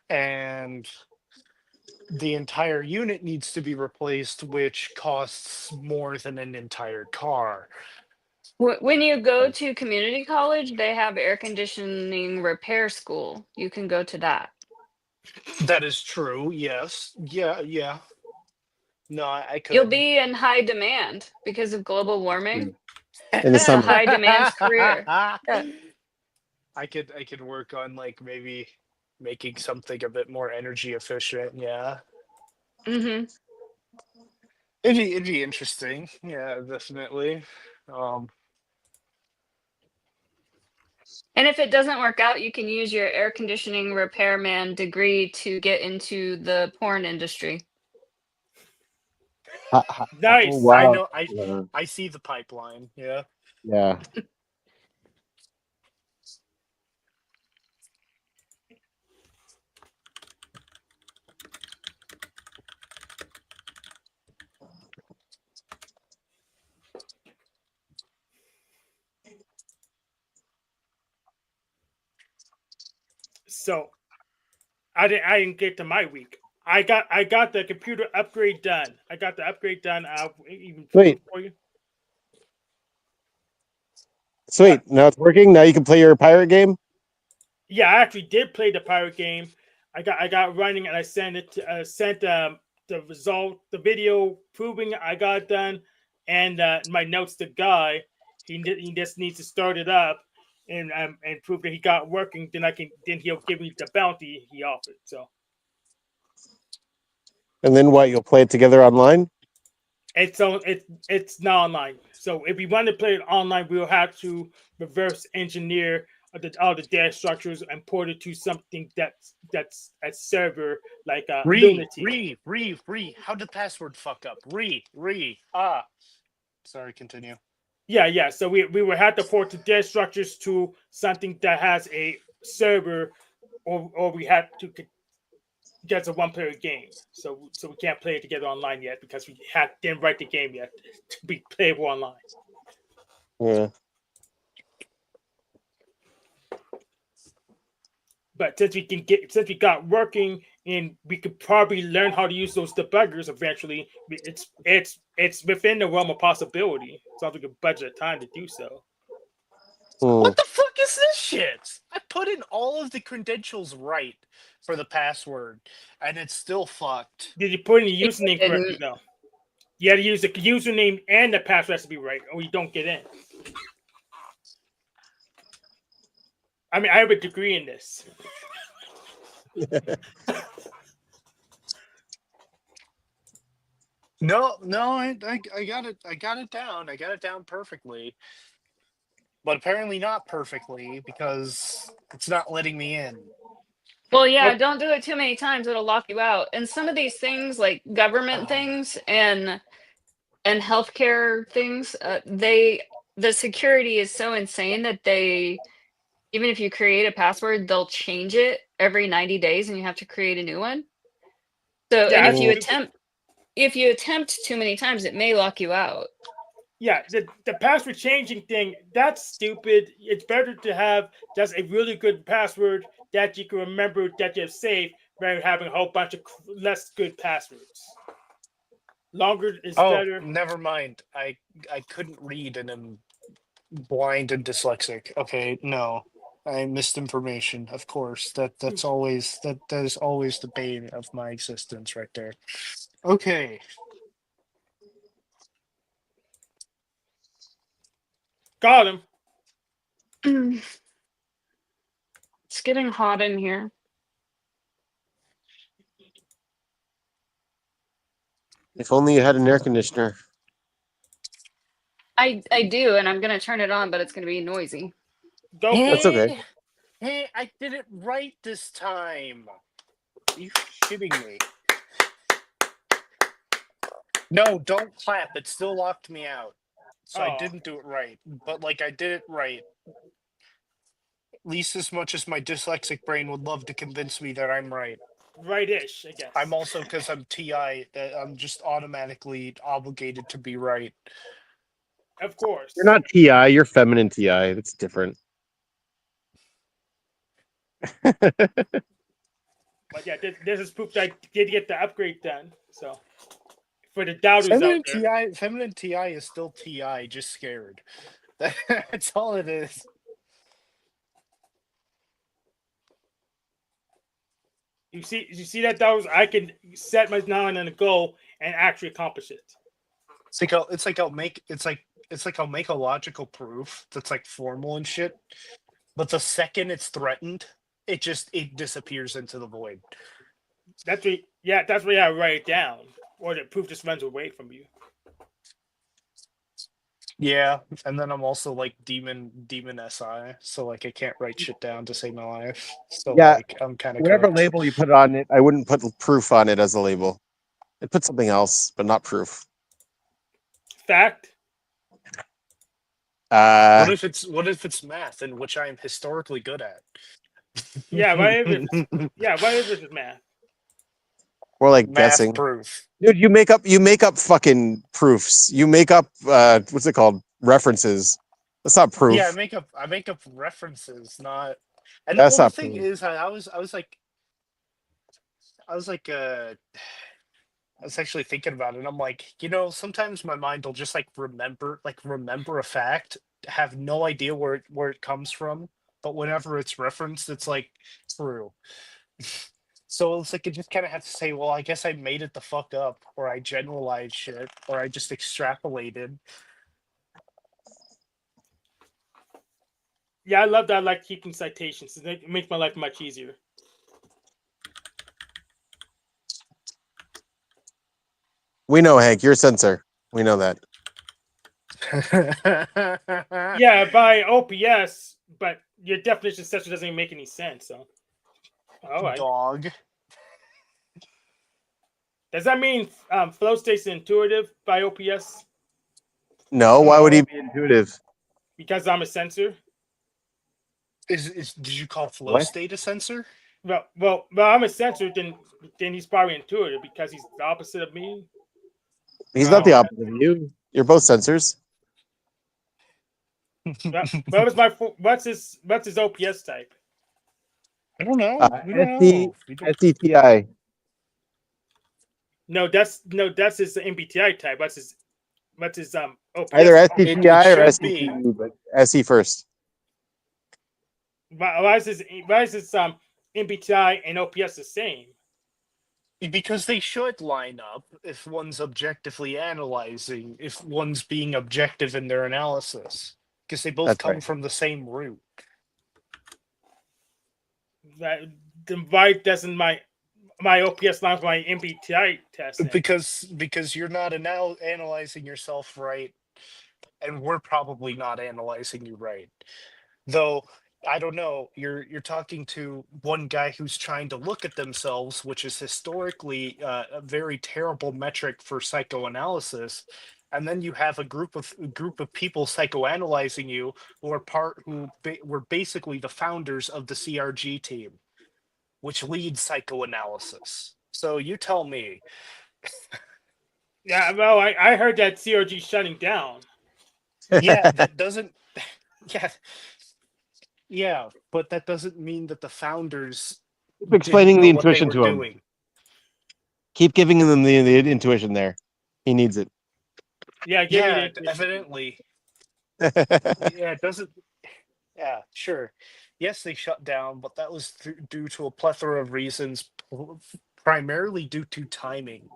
and the entire unit needs to be replaced, which costs more than an entire car.
When you go to community college, they have air conditioning repair school. You can go to that.
That is true. Yes. Yeah. No, I could.
You'll be in high demand because of global warming.
In the
It's a
summer.
high demand career. Yeah.
I could work on like maybe making something a bit more energy efficient. Yeah.
Mm-hmm.
It'd be interesting. Yeah, definitely. Um,
And if it doesn't work out, you can use your air conditioning repairman degree to get into the porn industry.
Nice.
Oh, wow.
I know.
Yeah.
I see the pipeline. Yeah.
Yeah.
So I didn't get to my week. I got the computer upgrade done. I got the upgrade done. I'll even
Sweet.
for you.
Sweet. Now it's working. Now you can play your pirate game.
Yeah, I actually did play the pirate game. I got running and I sent it to, the result, the video proving I got it done, and my notes to Guy. He just needs to start it up and prove that he got working. Then he'll give me the bounty he offered. So
And then what? You'll play it together online.
it's not online. So if we want to play it online, we'll have to reverse engineer all the data structures and port it to something that's a server like Lunatic.
How'd the password fuck up? Sorry, continue.
Yeah. So we would have to port the data structures to something that has a server, or we have to because it's a one-player game, so we can't play it together online yet because we didn't write the game yet to be playable online.
Yeah.
But since we got working, and we could probably learn how to use those debuggers eventually, it's within the realm of possibility. So we could budget time to do so.
What the fuck is this shit? I put in all of the credentials right for the password, and it's still fucked.
Did you put in the username correctly though? You had to use the username and the password has to be right, or you don't get in. I mean, I have a degree in this.
No, I got it. I got it down. I got it down perfectly. But apparently not perfectly because it's not letting me in.
Well, yeah, don't do it too many times; it'll lock you out. And some of these things, like government things and healthcare things, the security is so insane that even if you create a password, they'll change it every 90 days, and you have to create a new one. So,
Yeah,
and if you attempt too many times, it may lock you out.
Yeah, the password changing thing, that's stupid. It's better to have just a really good password that you can remember that you have saved rather than having a whole bunch of less good passwords. Longer is better.
Never mind. I couldn't read and I'm blind and dyslexic. Okay, no. I missed information, of course. That is always the bane of my existence right there. Okay.
Got him.
It's getting hot in here.
If only you had an air conditioner.
I do, and I'm gonna turn it on, but it's gonna be noisy.
Go for
That's okay.
Hey, I did it right this time. Are you shitting me? No, don't clap. It still locked me out. So I didn't do it right. But like I did it right. At least as much as my dyslexic brain would love to convince me that I'm right.
Right-ish, I guess.
I'm also, because I'm TI, that I'm just automatically obligated to be right.
Of course.
You're not TI, you're feminine TI. That's different.
But yeah, this is proof that I did get the upgrade done. So for the doubters out there.
Feminine TI is still TI, just scared. That's all it is.
You see that I can set my mind on a goal and actually accomplish it.
It's like I'll make a logical proof that's like formal and shit. But the second it's threatened, it disappears into the void.
That's where I write it down. Or the proof just runs away from you.
Yeah, and then I'm also like demon SI, so like I can't write shit down to save my life. So
Yeah,
like I'm kind of
whatever label you put on it, I wouldn't put proof on it as a label. I'd put something else, but not proof.
Fact.
What if it's math, in which I am historically good at?
Yeah, why is it math?
Or like
Math
guessing.
proof.
Dude, you make up fucking proofs. You make up what's it called? References. That's not proof.
Yeah, I make up references, not. And
That's
the
not
thing
proof.
is, I was actually thinking about it, and I'm like, sometimes my mind will just like remember a fact, have no idea where it comes from, but whenever it's referenced, it's like true. So it's like I just kind of have to say, well, I guess I made it the fuck up, or I generalized shit, or I just extrapolated.
Yeah, I love that. I like keeping citations. It makes my life much easier.
We know, Hank, you're a censor. We know that.
Yeah, by OPS, but your definition of censor doesn't even make any sense. So, all right.
Dog.
Does that mean flow state's intuitive by OPS?
No, why would he be intuitive?
Because I'm a censor.
Did you call flow
What?
state a sensor?
well, I'm a sensor. Then he's probably intuitive because he's the opposite of me.
He's not the opposite of you. You're both sensors.
What was what's his OPS type?
I don't know. We don't know. We don't-
SETI.
No, that's his MBTI type. What's his OPS?
Either
type?
SETI or
should be.
SETU, but SE first.
Why is his MBTI and OPS the same?
Because they should line up if one's objectively analyzing, if one's being objective in their analysis. Because they both
That's
come
right.
from the same root.
Then why doesn't my OPS line with my MBTI test? then?
Because you're not analyzing yourself right, and we're probably not analyzing you right. Though I don't know, you're talking to one guy who's trying to look at themselves, which is historically a very terrible metric for psychoanalysis. And then you have a group of people psychoanalyzing you who are were basically the founders of the CRG team, which leads psychoanalysis. So you tell me.
Yeah, well, I heard that CRG shutting down.
Yeah, that doesn't. Yeah, but that doesn't mean that the founders
Keep explaining
didn't
the
know what they
intuition
were
to him.
doing.
Keep giving him the intuition there. He needs it.
Yeah, give me
Yeah,
the
evidently. Yeah, it doesn't. Yeah, sure. Yes, they shut down, but that was due to a plethora of reasons, primarily due to timing.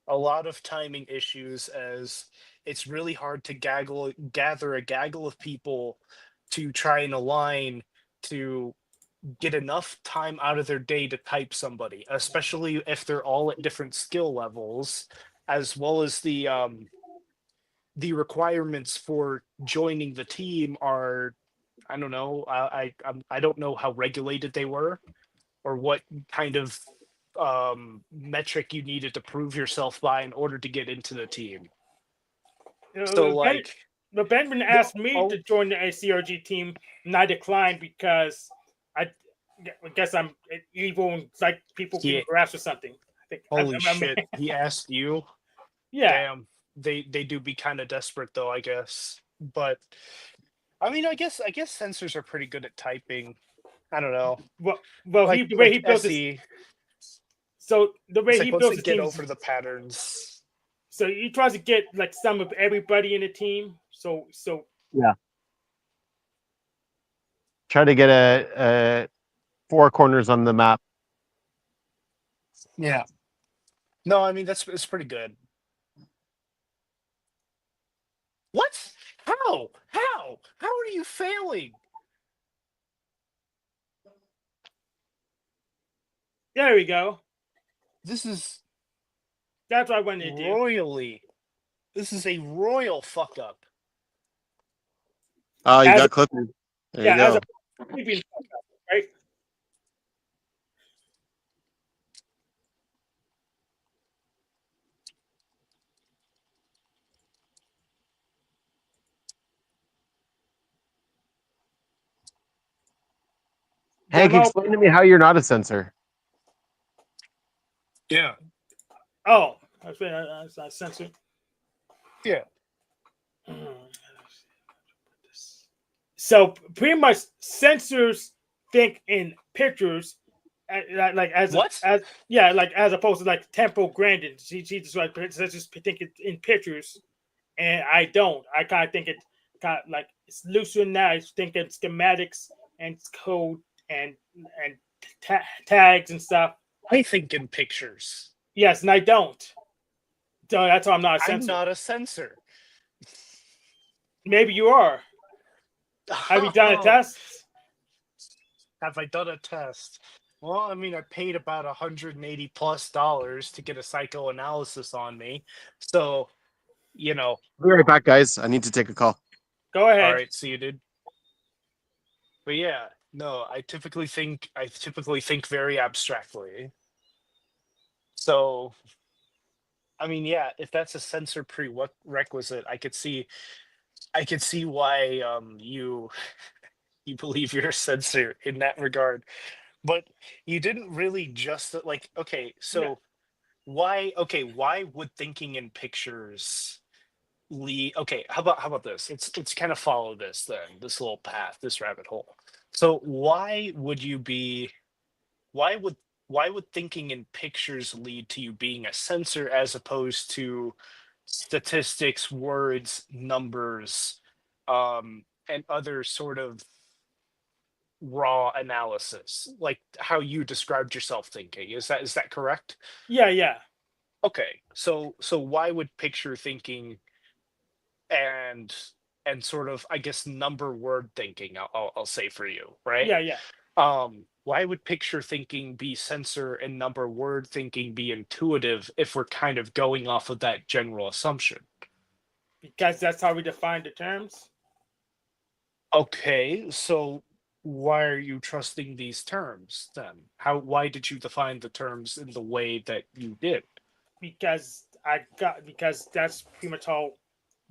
A lot of timing issues, as it's really hard to gather a gaggle of people to try and align to get enough time out of their day to type somebody, especially if they're all at different skill levels, as well as the requirements for joining the team are, I don't know, I don't know how regulated they were or what kind of metric you needed to prove yourself by in order to get into the team. So like,
but Benjamin asked me
oh.
to join the CRG team, and I declined because I guess I'm evil and like people
Yeah.
getting harassed or something. I think.
Holy shit! He asked you.
Yeah.
Damn. They do be kind of desperate though, I guess. But I mean, I guess sensors are pretty good at typing. I don't know.
Well,
Like,
the way he
like
built
SE,
his. So the way
it's
he
like once
builds
they
his
get
team.
over the patterns.
So he tries to get like some of everybody in the team. So
Try to get a 4 corners on the map.
Yeah. No, I mean it's pretty good. What? How? How are you failing?
there we go.
This is
That's what I wanted to do.
royally. This is a royal fuck up.
Oh, you
As
got
a-
Clifford. There
Yeah,
you
as
go.
a sleeping right.
Hank,
Demo.
explain to me how you're not a sensor.
Yeah.
Oh, that's not censored.
Yeah.
So pretty much, sensors think in pictures, like as
What?
as opposed to like Tempo Grandin. She just like sensors think it in pictures, and I don't. I kind of think it kind of like it's looser than that. I think it's schematics and code and tags and stuff.
I think in pictures.
Yes, and I don't. So that's why I'm not a
I'm
sensor.
not a sensor.
Maybe you are. Have you done a test?
Have I done a test? Well, I mean, I paid about $180+ to get a psychoanalysis on me. So, you know.
I'll be right back, guys. I need to take a call.
Go ahead.
All right, see you, dude. But yeah, no, I typically think very abstractly. So, I mean, yeah, if that's a sensor prerequisite, I could see why you believe you're a sensor in that regard. But you didn't really just like, okay, so
Yeah.
why would thinking in pictures lead? Okay, how about this? Let's kind of follow this then, this little path, this rabbit hole. So why would why would thinking in pictures lead to you being a sensor as opposed to statistics, words, numbers, and other sort of raw analysis, like how you described yourself thinking? Is that correct?
Yeah, yeah.
Okay, so why would picture thinking and sort of, I guess, number word thinking, I'll say for you, right?
Yeah, yeah.
Why would picture thinking be sensor and number word thinking be intuitive if we're kind of going off of that general assumption?
Because that's how we define the terms.
Okay, so why are you trusting these terms then? Why did you define the terms in the way that you did?
Because that's pretty much how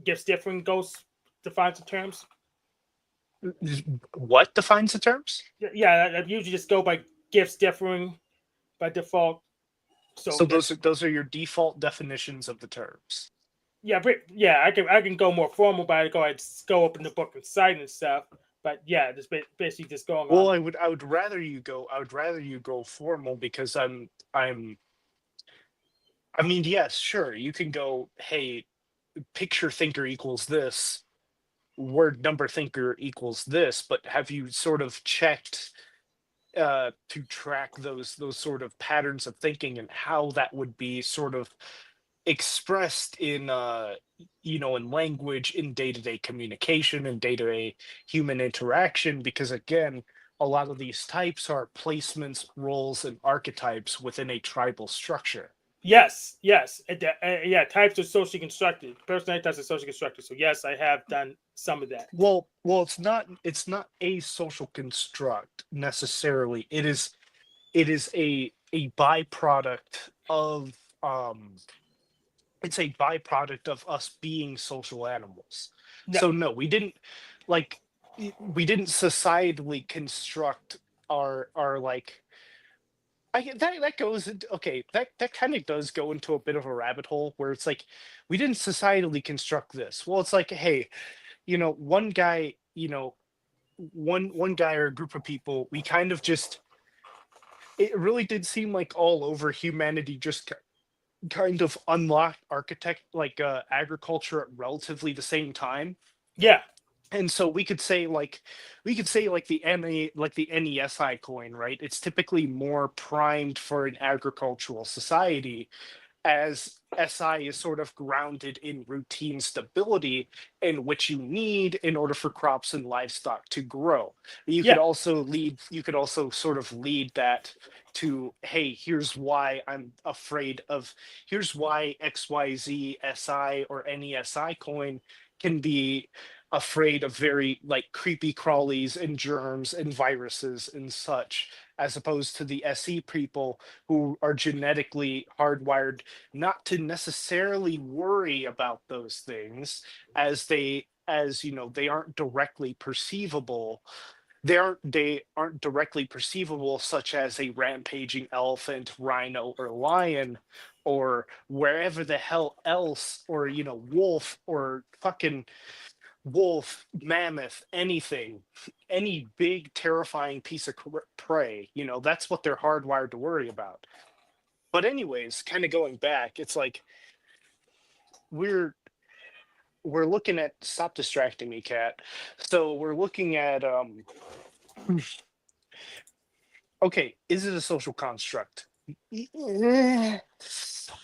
gifts differing goes defines the terms.
What defines the terms?
Yeah, I usually just go by gifts differing by default. So
So
that
those are your default definitions of the terms.
yeah, but yeah, I can go more formal, but I go open the book and cite and stuff. But yeah, just basically just going
Well,
on.
I would rather you go formal because I mean, yes, sure, you can go, hey, picture thinker equals this, word number thinker equals this, but have you sort of checked to track those sort of patterns of thinking and how that would be sort of expressed in in language, in day-to-day communication and day-to-day human interaction? Because again, a lot of these types are placements, roles, and archetypes within a tribal structure.
Yes, yes, yeah. Types are socially constructed. Personality types are socially constructed. So yes, I have done some of that.
Well, it's not a social construct necessarily. It is a byproduct of it's a byproduct of us being social animals.
No,
So no, like we didn't societally construct our like, that goes into, okay, that kind of does go into a bit of a rabbit hole where it's like we didn't societally construct this. Well, it's like, hey, one guy, one guy or a group of people, we kind of just, it really did seem like all over humanity just kind of unlocked agriculture at relatively the same time.
yeah,
And so we could say like the NESI coin, right? It's typically more primed for an agricultural society, as SI is sort of grounded in routine stability, in which you need in order for crops and livestock to grow.
yeah,
You could also sort of lead that to, hey, here's why XYZ SI or NESI coin can be afraid of very like creepy crawlies and germs and viruses and such, as opposed to the SE people who are genetically hardwired not to necessarily worry about those things, as they aren't directly perceivable. They aren't directly perceivable, such as a rampaging elephant, rhino, or lion, or wherever the hell else, or wolf, or fucking wolf, mammoth, anything, any big terrifying piece of prey. That's what they're hardwired to worry about. But anyways, kind of going back, it's like we're we're looking at, stop distracting me, cat. So we're looking at, okay, is it a social construct?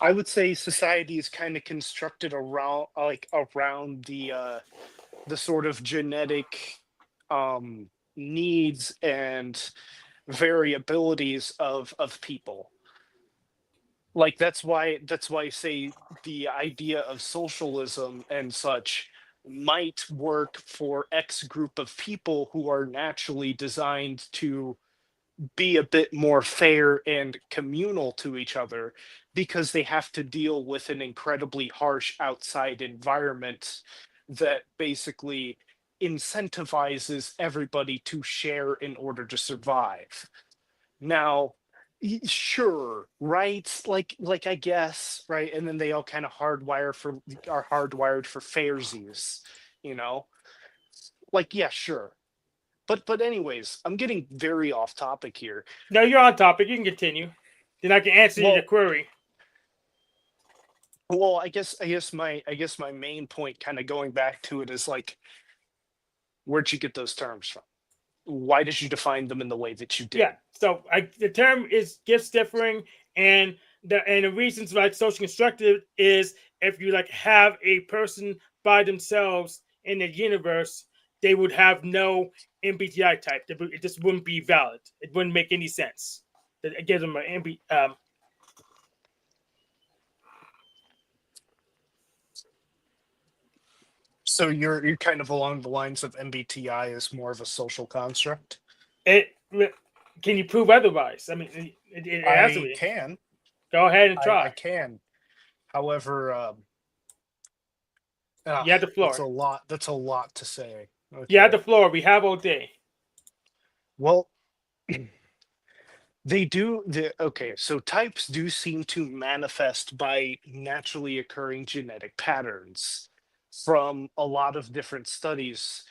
I would say society is kind of constructed around the sort of genetic needs and variabilities of people. Like that's why I say the idea of socialism and such might work for X group of people who are naturally designed to be a bit more fair and communal to each other, because they have to deal with an incredibly harsh outside environment that basically incentivizes everybody to share in order to survive. Now, sure, right? Like I guess, right? And then they all kind of are hardwired for fairsies, you know? Like, yeah, sure. But anyways, I'm getting very off topic here.
No, you're on topic. You can continue. Then I can answer your query.
Well, I guess my main point, kind of going back to it, is like, where'd you get those terms from? Why did you define them in the way that you did?
Yeah. So the term is gifts differing, and the reasons like social constructive is if you like have a person by themselves in the universe, they would have no MBTI type. It just wouldn't be valid. It wouldn't make any sense. It gives them an
So you're kind of along the lines of MBTI is more of a social construct.
Can you prove otherwise? I mean,
I can.
Go ahead and try.
I can. However,
you have the floor.
That's a lot to say.
Okay. You have the floor. We have all day.
Well, they do. Okay, so types do seem to manifest by naturally occurring genetic patterns. From a lot of different studies,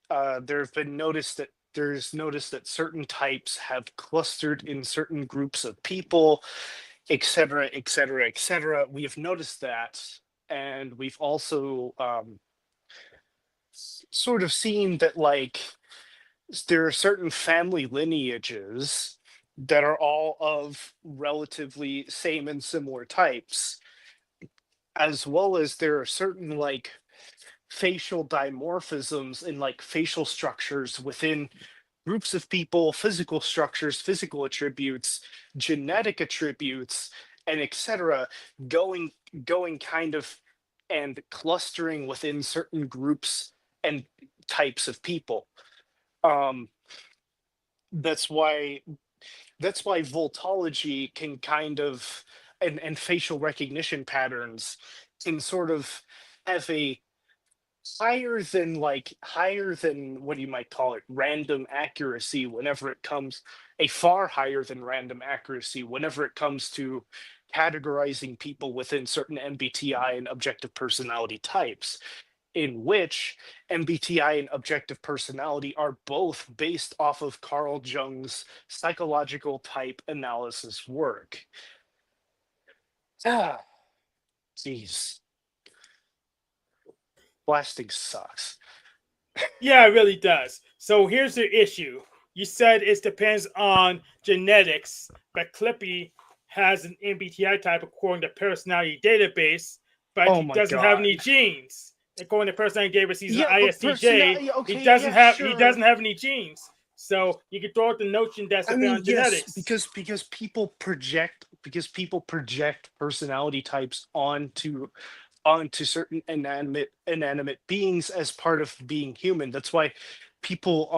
there's noticed that certain types have clustered in certain groups of people, etc., etc., etc. We have noticed that, and we've also sort of seen that, like, there are certain family lineages that are all of relatively same and similar types, as well as there are certain, like, facial dimorphisms in, like, facial structures within groups of people, physical structures, physical attributes, genetic attributes, and etc., going kind of and clustering within certain groups and types of people. That's why voltology can kind of, and facial recognition patterns can sort of have a higher than what you might call it random accuracy whenever it comes, a far higher than random accuracy whenever it comes to categorizing people within certain MBTI and objective personality types, in which MBTI and objective personality are both based off of Carl Jung's psychological type analysis work. Jeez. Blasting sucks.
Yeah, it really does. So here's the issue. You said it depends on genetics, but Clippy has an MBTI type according to personality database, but he doesn't have any genes. According to personality database, he's an ISTJ. He doesn't have any genes. So you can throw out the notion that's on genetics.
Because people project personality types onto certain inanimate beings as part of being human. That's why people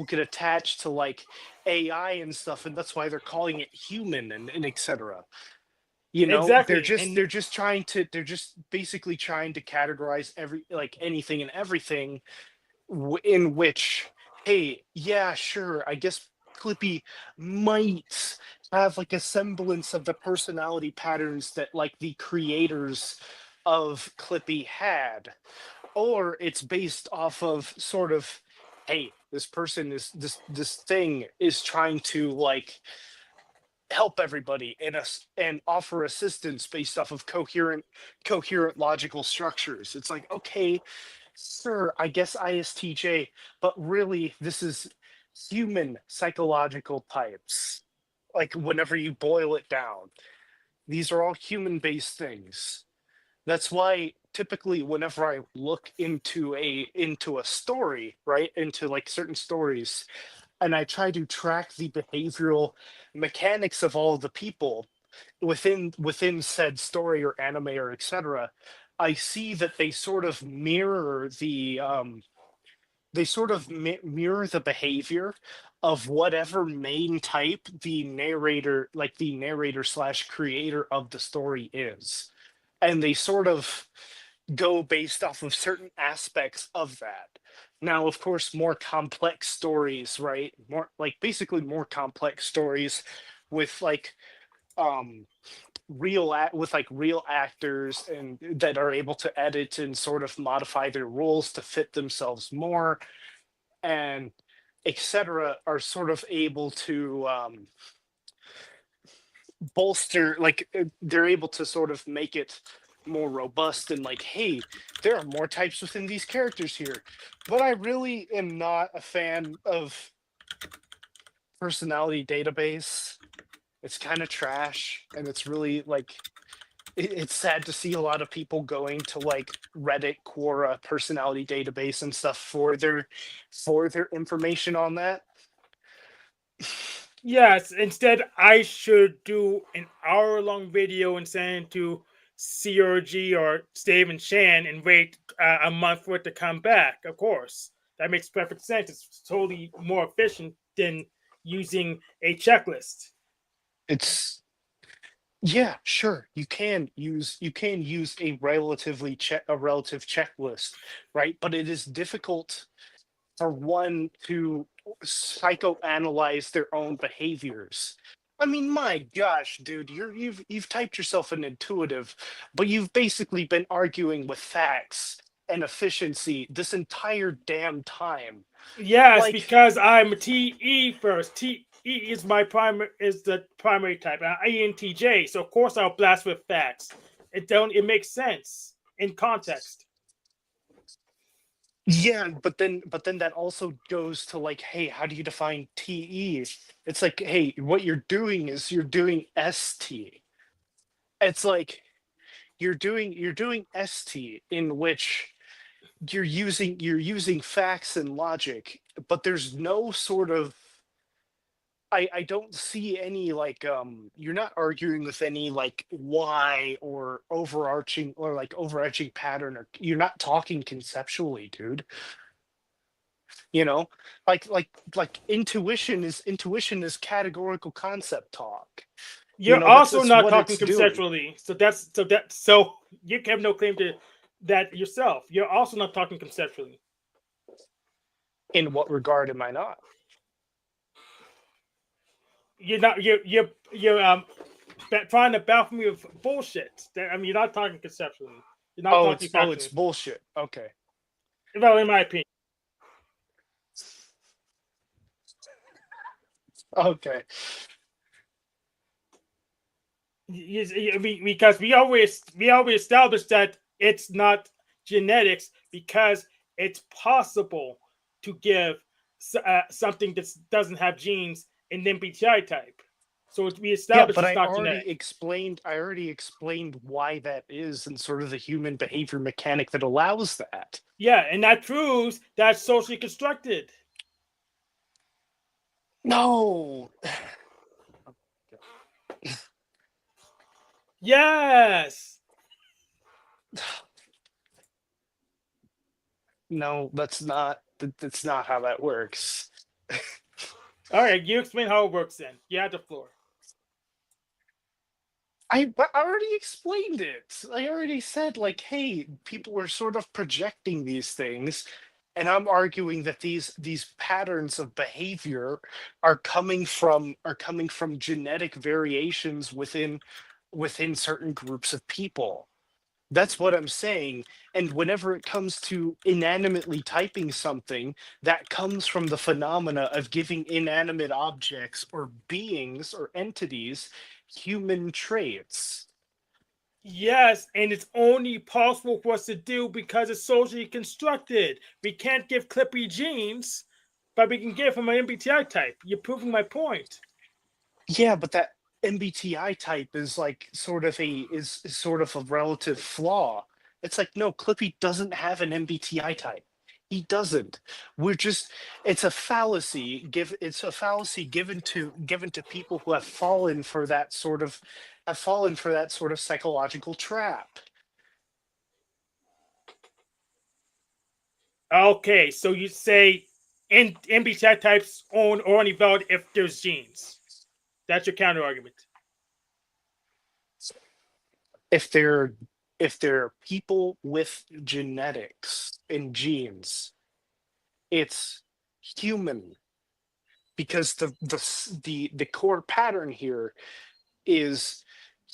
get attached to, like, AI and stuff, and that's why they're calling it human and etc. You know,
exactly.
they're just basically trying to categorize anything and everything in which, hey, yeah, sure, I guess Clippy might have, like, a semblance of the personality patterns that, like, the creators of Clippy had, or it's based off of sort of, hey, this person is this thing is trying to, like, help everybody and offer assistance based off of coherent logical structures. It's like, okay, sir, I guess ISTJ, but really this is human psychological types. Like, whenever you boil it down, these are all human based things. That's why typically whenever I look into a story, right, into, like, certain stories, and I try to track the behavioral mechanics of all of the people within said story or anime or etc., I see that they sort of mirror the behavior of whatever main type the narrator slash creator of the story is, and they sort of go based off of certain aspects of that. Now, of course, more complex stories, right? More like basically more complex stories with like real actors and that are able to edit and sort of modify their roles to fit themselves more, and etc., are sort of able to bolster, like they're able to sort of make it more robust and like, hey, there are more types within these characters here. But I really am not a fan of personality database. It's kind of trash, and it's really like it's sad to see a lot of people going to like Reddit, Quora, personality database and stuff for their information on that.
Yes, instead I should do an hour-long video and send it to CRG or Stave and Shan and wait a month for it to come back. Of course, that makes perfect sense. It's totally more efficient than using a checklist.
It's yeah, sure. You can use a relative checklist, right? But it is difficult for one to psychoanalyze their own behaviors. I mean, my gosh, dude, you've typed yourself an intuitive, but you've basically been arguing with facts and efficiency this entire damn time.
Yes,
Like,
because I'm a TE first. TE is the primary type. INTJ, so of course I'll blast with facts. It makes sense in context.
yeah, but then that also goes to like, hey, how do you define TE? It's like, hey, what you're doing is you're doing ST. It's like you're doing ST, in which you're using facts and logic, but there's no sort of, I don't see any like, you're not arguing with any like why or overarching pattern, or you're not talking conceptually, dude. You know, like intuition is categorical concept talk.
You're
That's
also
that's
not
what
talking
it's doing.
conceptually, so you have no claim to that yourself. You're also not talking conceptually.
In what regard am I not?
You're not. You're trying to baffle me with bullshit. You're not talking conceptually. You're not talking
It's
factually.
bullshit. Okay.
Well, in my opinion.
Okay.
Because we always established that it's not genetics, because it's possible to give something that doesn't have genes an MBTI type. So we
Yeah,
established
but
it's
I
not
already
genetic.
explained why that is, and sort of the human behavior mechanic that allows that.
Yeah, and that proves that's socially constructed.
No.
Yes.
No, that's not how that works.
All right, you explain how it works then. You have the floor.
But I already explained it. I already said, like, hey, people are sort of projecting these things, and I'm arguing that these patterns of behavior are coming from genetic variations within certain groups of people. That's what I'm saying. And whenever it comes to inanimmately typing something, that comes from the phenomena of giving inanimate objects or beings or entities human traits.
Yes, and it's only possible for us to do because it's socially constructed. We can't give Clippy genes, but we can give him an MBTI type. You're proving my point.
Yeah, but that MBTI type is like is sort of a relative flaw. It's like, no, Clippy doesn't have an MBTI type. He doesn't. We're just it's a fallacy. It's a fallacy given to people who have fallen for that sort of psychological trap.
Okay, so you say MBTI types are only valid if there's genes. That's your counter argument.
If they're if there are people with genetics and genes, it's human, because the core pattern here is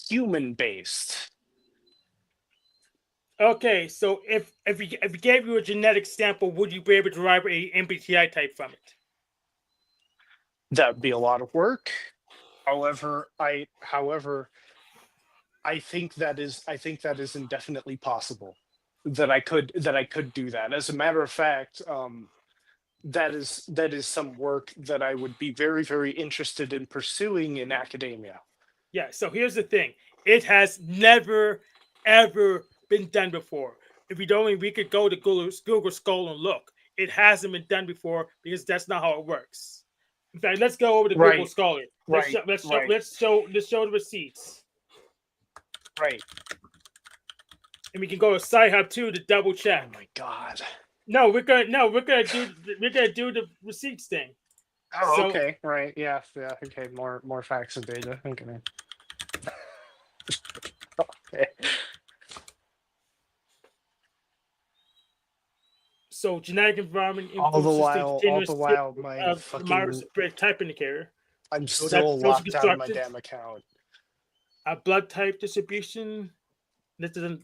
human based.
Okay, so if we gave you a genetic sample, would you be able to derive a MBTI type from it?
That would be a lot of work. However, I think that is indefinitely possible. That I could do that. As a matter of fact, that is some work that I would be very, very interested in pursuing in academia.
Yeah, so here's the thing. It has never, ever been done before. If we don't, we could go to Google Scholar and look. It hasn't been done before because that's not how it works. In fact, let's go over to Google Scholar. Let's show the receipts.
Right.
And we can go to Sci-Hub 2 to double check.
Oh my god.
No, we're gonna do the receipts thing.
Oh,
So-
okay. Right. Yeah. Okay. More facts and data. Okay. Okay.
So genetic environment
All the
influences
while, my fucking
Myers-Briggs type indicator.
I'm
So
still
those
locked out of my
constructed-
damn account.
A blood type distribution. This isn't.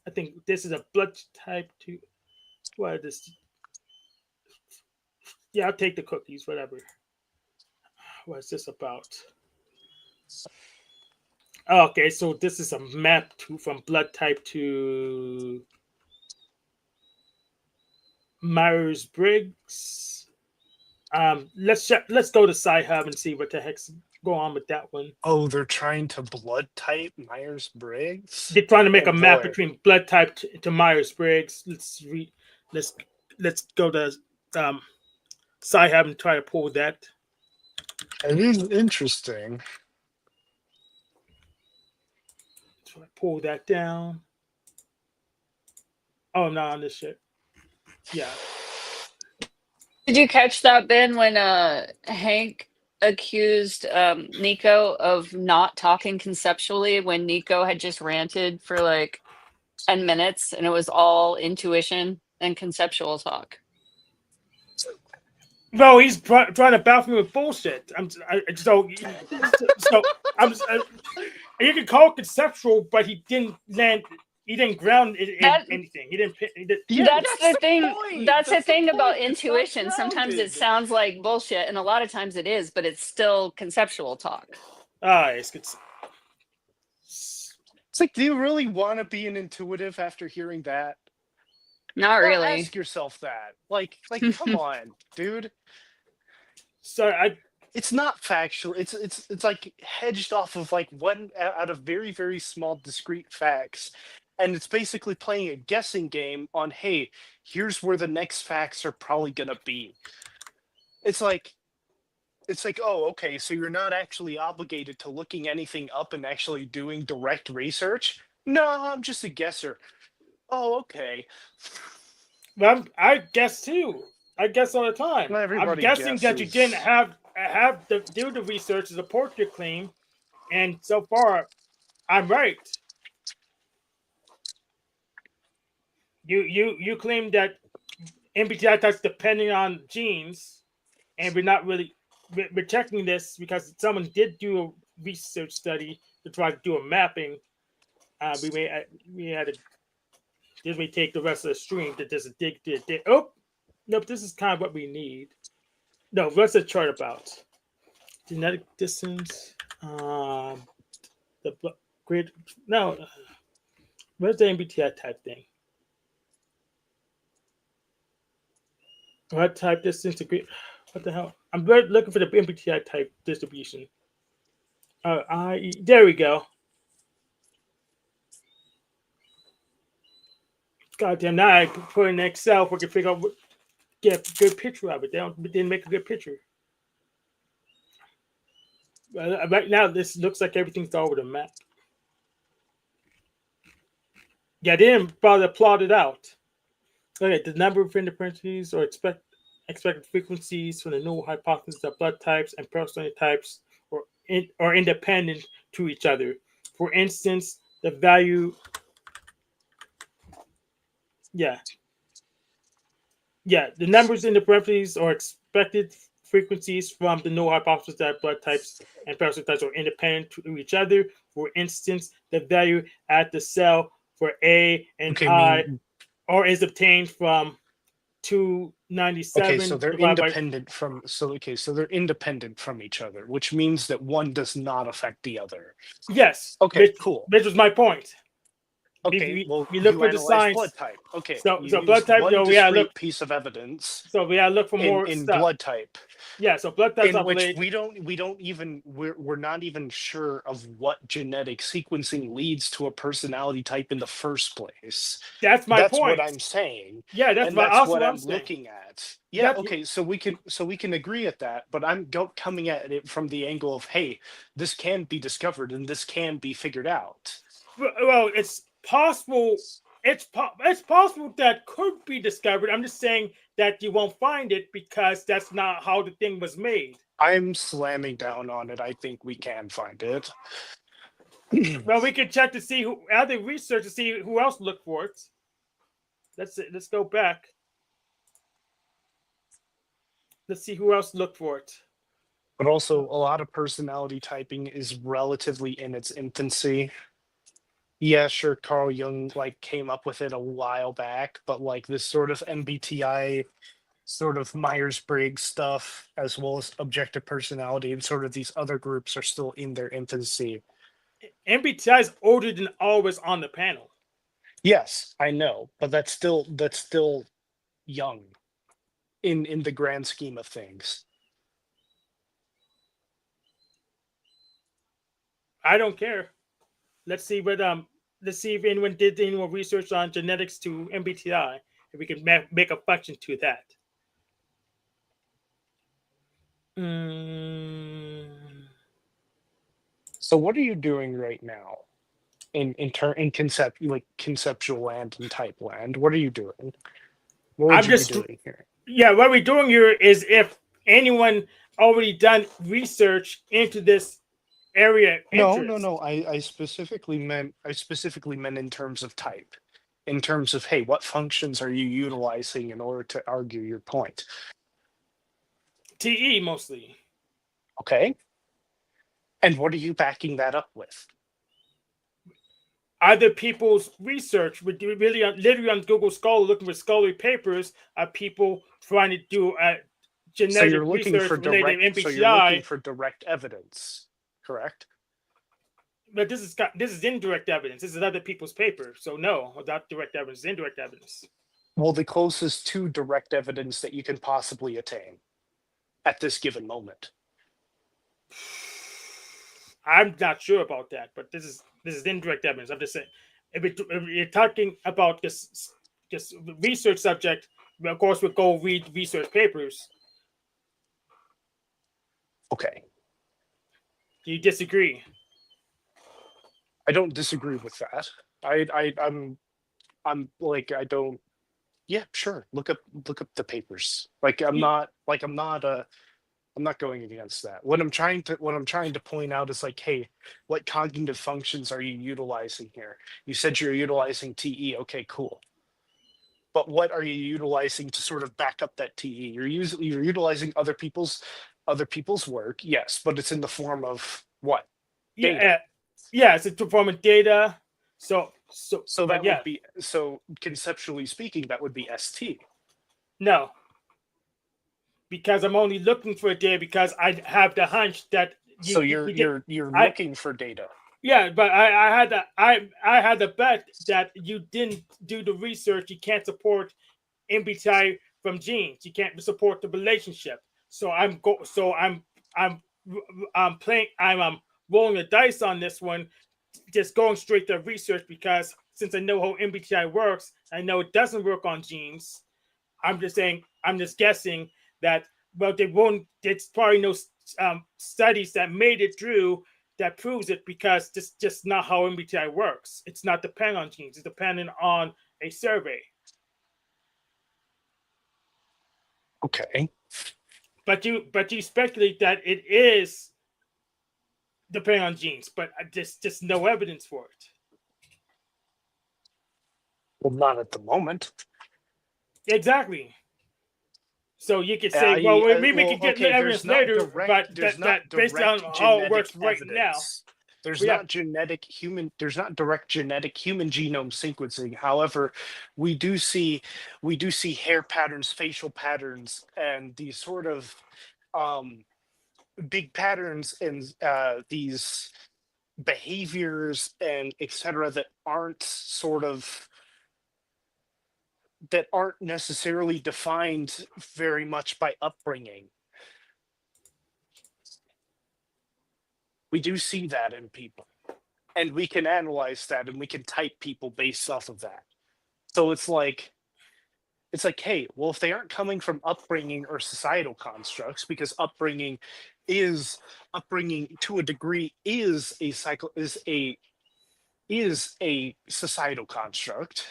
I think this is a blood type 2. What is this? Yeah, I'll take the cookies. Whatever. What is this about? Okay, so this is a map from blood type to Myers-Briggs. Let's go to Sci-Hub and see what the heck's going on with that one.
Oh, they're trying to blood type Myers-Briggs?
They're trying to make
Oh,
a map
boy.
between blood type to Myers-Briggs. Let's go to Sci-Hub and try to pull that.
It is interesting.
Try to pull that down. Oh, I'm not on this shit. Yeah.
Did you catch that, Ben, when Hank accused Nico of not talking conceptually when Nico had just ranted for like 10 minutes and it was all intuition and conceptual talk?
No, he's trying to baffle me with bullshit. You can call it conceptual, but he didn't land. He didn't ground it in anything. He didn't.
That's the thing.
point.
That's the
That's the
thing about
point. It's not
intuition. Sometimes it
grounded.
sounds like bullshit, and a lot of times it is, but it's still conceptual talk.
It's good.
It's like, do you really want to be an intuitive after hearing that?
Not
Well,
really.
ask yourself that. Like, come on, dude.
So
It's not factual. It's like hedged off of like one out of very, very small discrete facts. And it's basically playing a guessing game on, hey, here's where the next facts are probably gonna be. It's like, oh, okay, so you're not actually obligated to looking anything up and actually doing direct research? No, I'm just a guesser. Oh, okay.
Well, I guess too. I guess all the time.
Well, everybody
I'm guessing that you
guesses.
didn't have to do the research to support your claim, and so far, I'm right. You claim that MBTI types depending on genes, and we're checking this because someone did do a research study to try to do a mapping. We had to just we take the rest of the stream to just dig. Oh, nope. This is kind of what we need. No, what's the chart about? Genetic distance. The grid. No. Where's the MBTI type thing? What type distance degree? What the hell? I'm looking for the MBTI type distribution. There we go. Goddamn! Now I put in Excel if we can figure out get a good picture of it. They didn't make a good picture. Right now, this looks like everything's all over the map. Yeah, they didn't bother to plot it out. Okay, the number of fingerprints or expected frequencies from the null hypothesis of blood types and personality types are independent to each other. For instance, the value Yeah. Yeah, the numbers in the parentheses are expected frequencies from the null hypothesis that blood types and parasite types are independent to each other. For instance, the value at the cell for A and
Okay,
I or is obtained from
okay,
297
so they're
divided by
independent from so they're independent from each other, which means that one does not affect the other.
yes,
Okay, cool.
which was my point.
Okay, well,
We look
you
for the
analyze
science.
blood type. Okay,
So
you
blood
used
type.
one
We gotta
discrete
look.
piece of evidence
So we gotta look for more
in
stuff.
blood type,
Yeah. So blood types
in
are
which
related.
we're not even sure of what genetic sequencing leads to a personality type in the first place.
That's my
That's
point.
what I'm saying.
Yeah, that's
And
what,
that's
also
what
what
I'm
saying.
looking at. Yeah,
That's-
okay, so we can agree at that, but I'm coming at it from the angle of, hey, this can be discovered and this can be figured out.
Well, it's possible. It's possible that could be discovered. I'm just saying that you won't find it because that's not how the thing was made.
I'm slamming down on it. I think we can find it.
Well, we can check to see who other research to see who else looked for it. Let's go back. Let's see who else looked for it.
But also, a lot of personality typing is relatively in its infancy. Yeah, sure, Carl Jung like came up with it a while back, but like this sort of MBTI, sort of Myers-Briggs stuff, as well as objective personality, and sort of these other groups are still in their infancy.
MBTI is older than always on the panel.
Yes, I know, but that's still young in the grand scheme of things.
I don't care. Let's see if anyone did any more research on genetics to MBTI. If we can make a function to that.
So what are you doing right now in conceptual land and type land? What are you doing? What would you be doing here?
Yeah, what we're doing here is if anyone already done research into this area.
No. I specifically meant in terms of type. In terms of, hey, what functions are you utilizing in order to argue your point?
TE mostly.
Okay. And what are you backing that up with?
Other people's research, literally on Google Scholar, looking for scholarly papers of people trying to do genetic research related to MBTI.
So you're looking for direct evidence, correct?
But this is indirect evidence. This is other people's paper. So no, without direct evidence, indirect evidence.
Well, the closest to direct evidence that you can possibly attain at this given moment.
I'm not sure about that, but this is indirect evidence. I'm just saying, if you're talking about this research subject, of course we'll go read research papers.
Okay.
Do you disagree?
I don't disagree with that. I'm like, I don't. Yeah, sure. Look up the papers. Like I'm not going against that. What I'm trying to point out is like, hey, what cognitive functions are you utilizing here? You said you're utilizing TE. Okay, cool. But what are you utilizing to sort of back up that TE? You're utilizing other people's work, yes, but it's in the form of what?
Data. Yeah, it's a form of data. So
that would be, so conceptually speaking, that would be ST.
No. Because I'm only looking for data because I have the hunch that
you're looking for data.
Yeah, but I had the bet that you didn't do the research. You can't support MBTI from genes. You can't support the relationship. So I'm rolling the dice on this one, just going straight to research because since I know how MBTI works, I know it doesn't work on genes. I'm just guessing that, well, there's probably no studies that made it through that proves it because this just not how MBTI works. It's not dependent on genes. It's dependent on a survey.
Okay.
But you speculate that it is depending on genes, but just no evidence for it.
Well, not at the moment.
Exactly. So you could say, well, we could get evidence later, but that based on how it works right now.
There's not direct genetic human genome sequencing. However, we do see hair patterns, facial patterns, and these sort of big patterns and these behaviors and etc. that aren't necessarily defined very much by upbringing. We do see that in people, and we can analyze that, and we can type people based off of that. So it's like, hey, well, if they aren't coming from upbringing or societal constructs, because upbringing to a degree is a societal construct,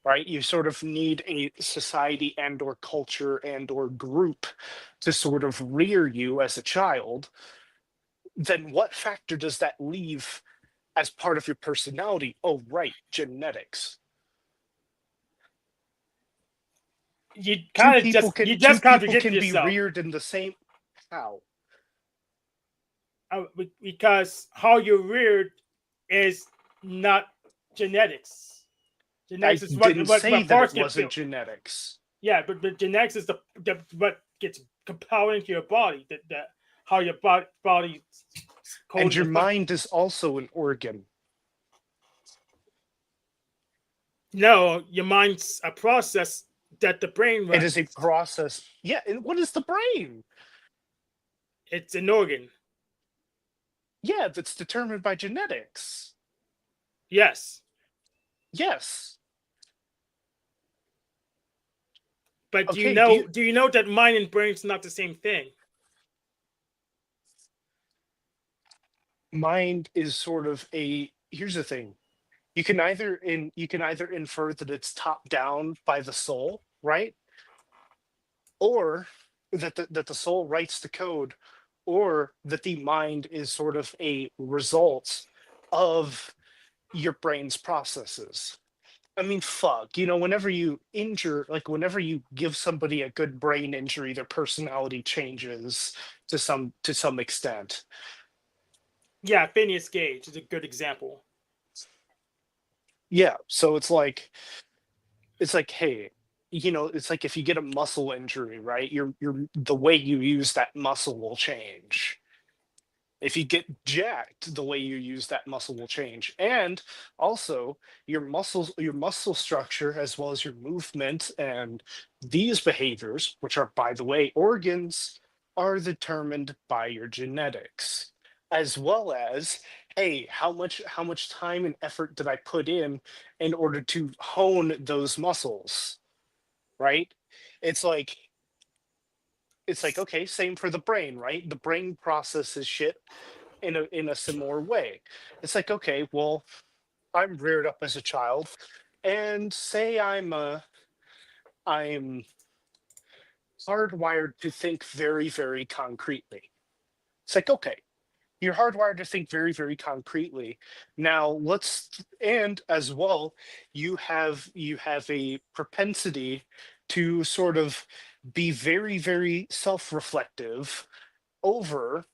right? You sort of need a society and or culture and or group to sort of rear you as a child. Then what factor does that leave as part of your personality? Oh, right, genetics.
You kind of just contradict
can
yourself.
Be reared in the same how?
Because how you're reared is not genetics.
Genetics is what say that it wasn't genetics.
Yeah, but genetics is the what gets compiled into your body. That how your body.
And your mind is also an organ.
No, your mind's a process that the brain runs.
It is a process. Yeah, and what is the brain?
It's an organ.
Yeah, that's determined by genetics.
Yes.
Yes.
But do you know that mind and brain's not the same thing?
Mind is sort of here's the thing. You can either infer that it's top down by the soul, right? Or that the soul writes the code, or that the mind is sort of a result of your brain's processes. I mean, fuck, whenever you whenever you give somebody a good brain injury, their personality changes to some extent.
Yeah, Phineas Gage is a good example.
Yeah, so it's like, hey, it's like if you get a muscle injury, right? The way you use that muscle will change. If you get jacked, the way you use that muscle will change. And also your muscle structure, as well as your movement and these behaviors, which are, by the way, organs, are determined by your genetics, as well as, hey, how much time and effort did I put in order to hone those muscles, right? It's like, okay, same for the brain, right? The brain processes shit in a similar way. It's like, okay, well, I'm reared up as a child, and say I'm hardwired to think very, very concretely. It's like, okay, you're hardwired to think very, very concretely. Now and as well, you have a propensity to sort of be very, very self-reflective over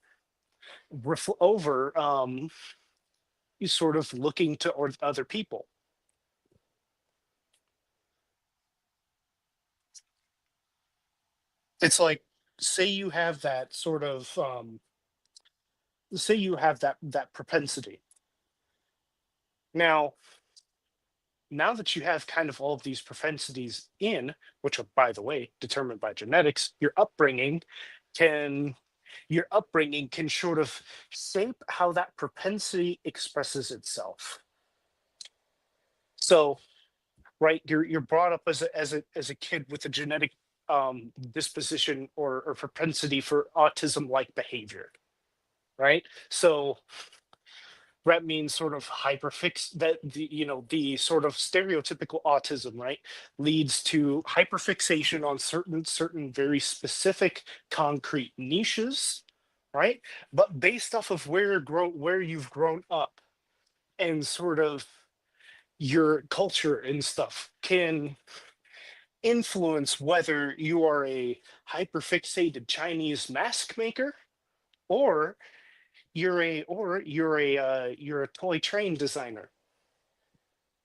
you sort of looking to other people. It's like, say you have that sort of that propensity. Now that you have kind of all of these propensities which are, by the way, determined by genetics, your upbringing can sort of shape how that propensity expresses itself. So, right, you're brought up as a kid with a genetic disposition or propensity for autism-like behavior, right? So that means sort of the sort of stereotypical autism, right, leads to hyperfixation on certain very specific concrete niches, right? But based off of where you've grown up and sort of your culture and stuff can influence whether you are a hyperfixated Chinese mask maker or you're a toy train designer.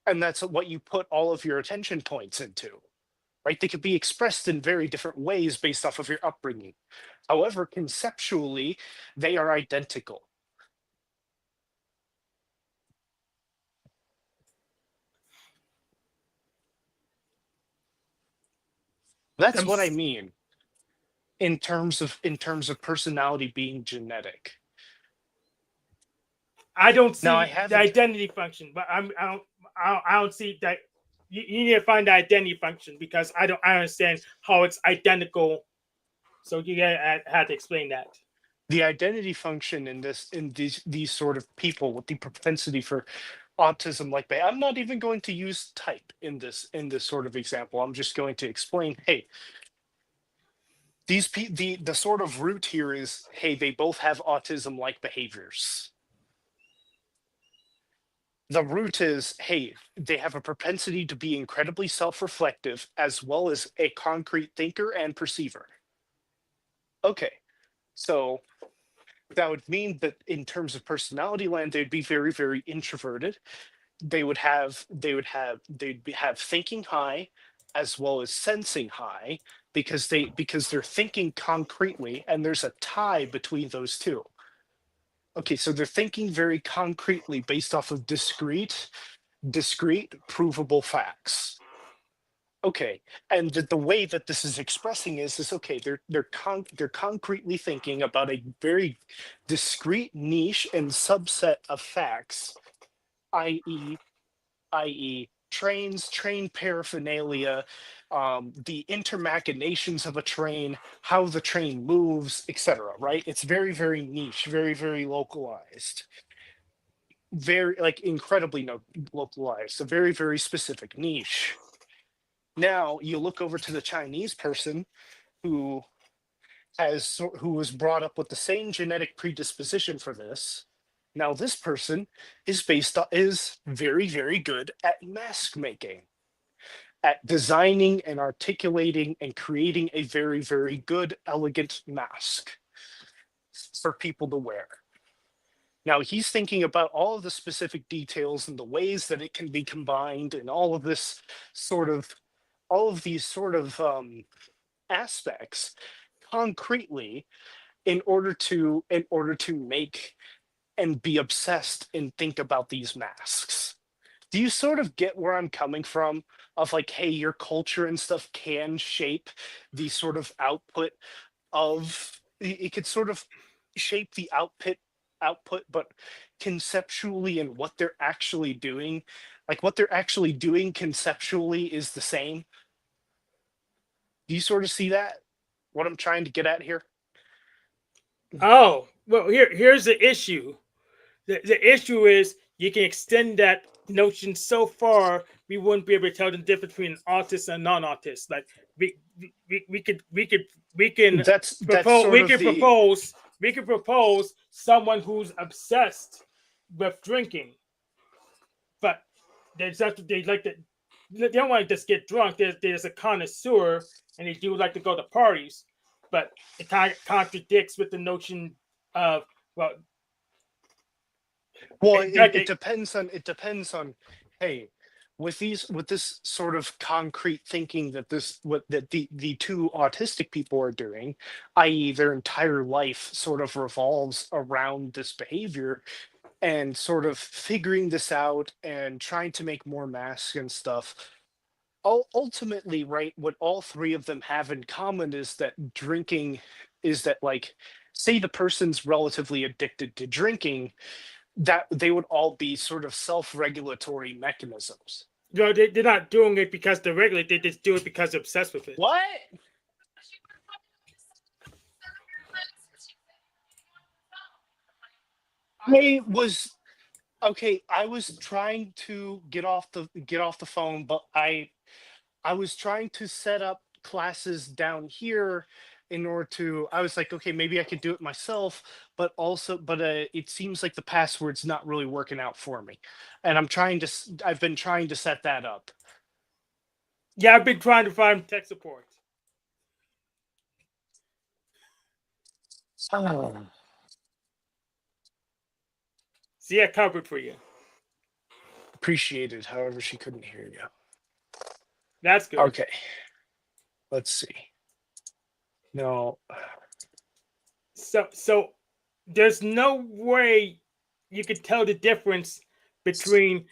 And that's what you put all of your attention points into. Right? They could be expressed in very different ways based off of your upbringing. However, conceptually, they are identical. That's what I mean in terms of personality being genetic.
I don't see
Now, I
the
haven't.
identity function, but I don't see that. You need to find the identity function because I understand how it's identical. So you had to explain that.
The identity function in these sort of people with the propensity for autism, like I'm not even going to use type in this sort of example. I'm just going to explain, hey, the sort of root here is, hey, they both have autism-like behaviors. The root is, hey, they have a propensity to be incredibly self-reflective as well as a concrete thinker and perceiver. Okay, so that would mean that in terms of personality land, they'd be very, very introverted. They'd have thinking high as well as sensing high because they're thinking concretely, and there's a tie between those two. Okay, so they're thinking very concretely based off of discrete provable facts. Okay, and the way that this is expressing is okay, they're concretely thinking about a very discrete niche and subset of facts, i.e. trains, train paraphernalia, the intermachinations of a train, how the train moves, etc. Right? It's very, very niche, very, very localized, very like incredibly localized, a very, very specific niche. Now you look over to the Chinese person who was brought up with the same genetic predisposition for this. Now this person is very, very good at mask making, at designing and articulating and creating a very, very good, elegant mask for people to wear. Now he's thinking about all of the specific details and the ways that it can be combined and all of these sort of aspects concretely in order to make and be obsessed and think about these masks. Do you sort of get where I'm coming from? Of like, hey, your culture and stuff can shape the sort of output of it could sort of shape the output, but conceptually and what they're actually doing, like what they're actually doing conceptually is the same. Do you sort of see that? What I'm trying to get at here?
Oh, well, here's the issue. The issue is you can extend that notion so far we wouldn't be able to tell the difference between an autist and non-autist. Like we can propose someone who's obsessed with drinking, but they don't want to just get drunk. There's a connoisseur, and they do like to go to parties, but it kind of contradicts with the notion of
it depends on hey, with this sort of concrete thinking that the two autistic people are doing, i.e. their entire life sort of revolves around this behavior and sort of figuring this out and trying to make more masks and stuff. Ultimately, right, what all three of them have in common is that drinking is that, like, say the person's relatively addicted to drinking, that they would all be sort of self-regulatory mechanisms.
No, they're not doing it because they're regular. They just do it because they're obsessed with it.
What? I was trying to get off the phone, but I was trying to set up classes down here in order to. I was like, okay, maybe I could do it myself, but it seems like the password's not really working out for me, and I've been trying to set that up.
Yeah, I've been trying to find tech support. See, I covered for you.
Appreciated. However, she couldn't hear you.
That's good.
Okay. Let's see. No.
So there's no way you could tell the difference between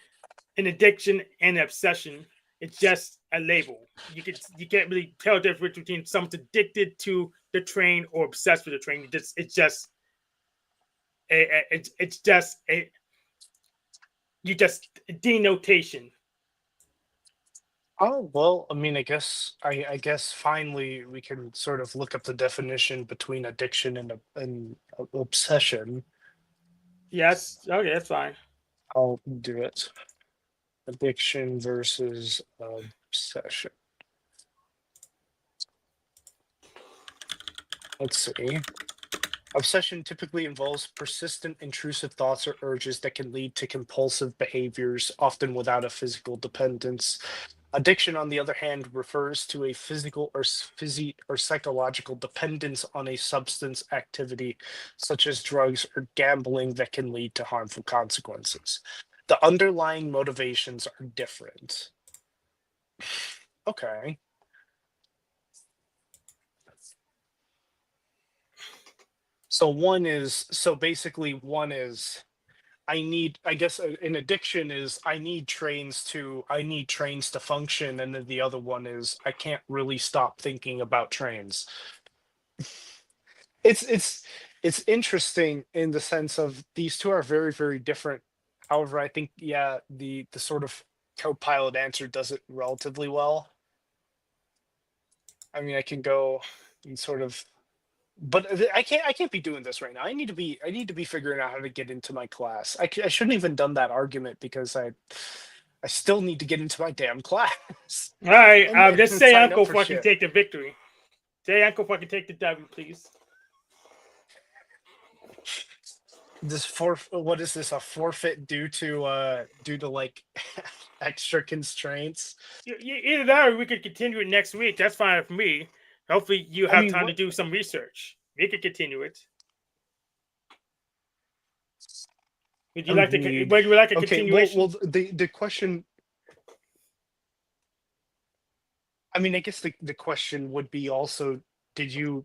an addiction and an obsession. It's just a label. You can't really tell the difference between someone's addicted to the train or obsessed with the train. It's just denotation.
Oh well, I mean, I guess finally we can sort of look up the definition between addiction and obsession.
Yes. Okay, that's fine.
I'll do it. Addiction versus obsession. Let's see. Obsession typically involves persistent, intrusive thoughts or urges that can lead to compulsive behaviors, often without a physical dependence. Addiction, on the other hand, refers to a physical or psychological dependence on a substance activity, such as drugs or gambling, that can lead to harmful consequences. The underlying motivations are different. Okay. So basically one is an addiction is I need trains to function, and then the other one is I can't really stop thinking about trains. It's interesting in the sense of these two are very, very different. However, I think the sort of co-pilot answer does it relatively well. I mean, I can go and sort of, but I can't be doing this right now. I need to be figuring out how to get into my class. I shouldn't even done that argument because I still need to get into my damn class.
All right,
And
just say
sign up
Uncle
for
fucking
shit.
take the victory. Say Uncle fucking take the W, please.
What is this, a forfeit due to like extra constraints?
Either that or we could continue it next week. That's fine with me. Hopefully you have time to do some research. We could continue it. Would you like a continuation?
Well, the question, I mean, I guess the question would be also, did you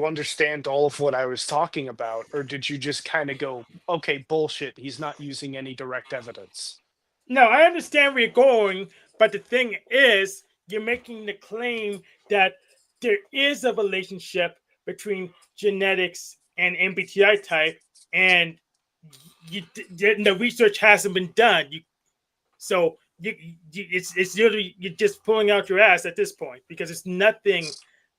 understand all of what I was talking about, or did you just kind of go, okay, bullshit, he's not using any direct evidence?
No, I understand where you're going, but the thing is, you're making the claim that there is a relationship between genetics and MBTI type, and the research hasn't been done. It's literally you're just pulling out your ass at this point because it's nothing,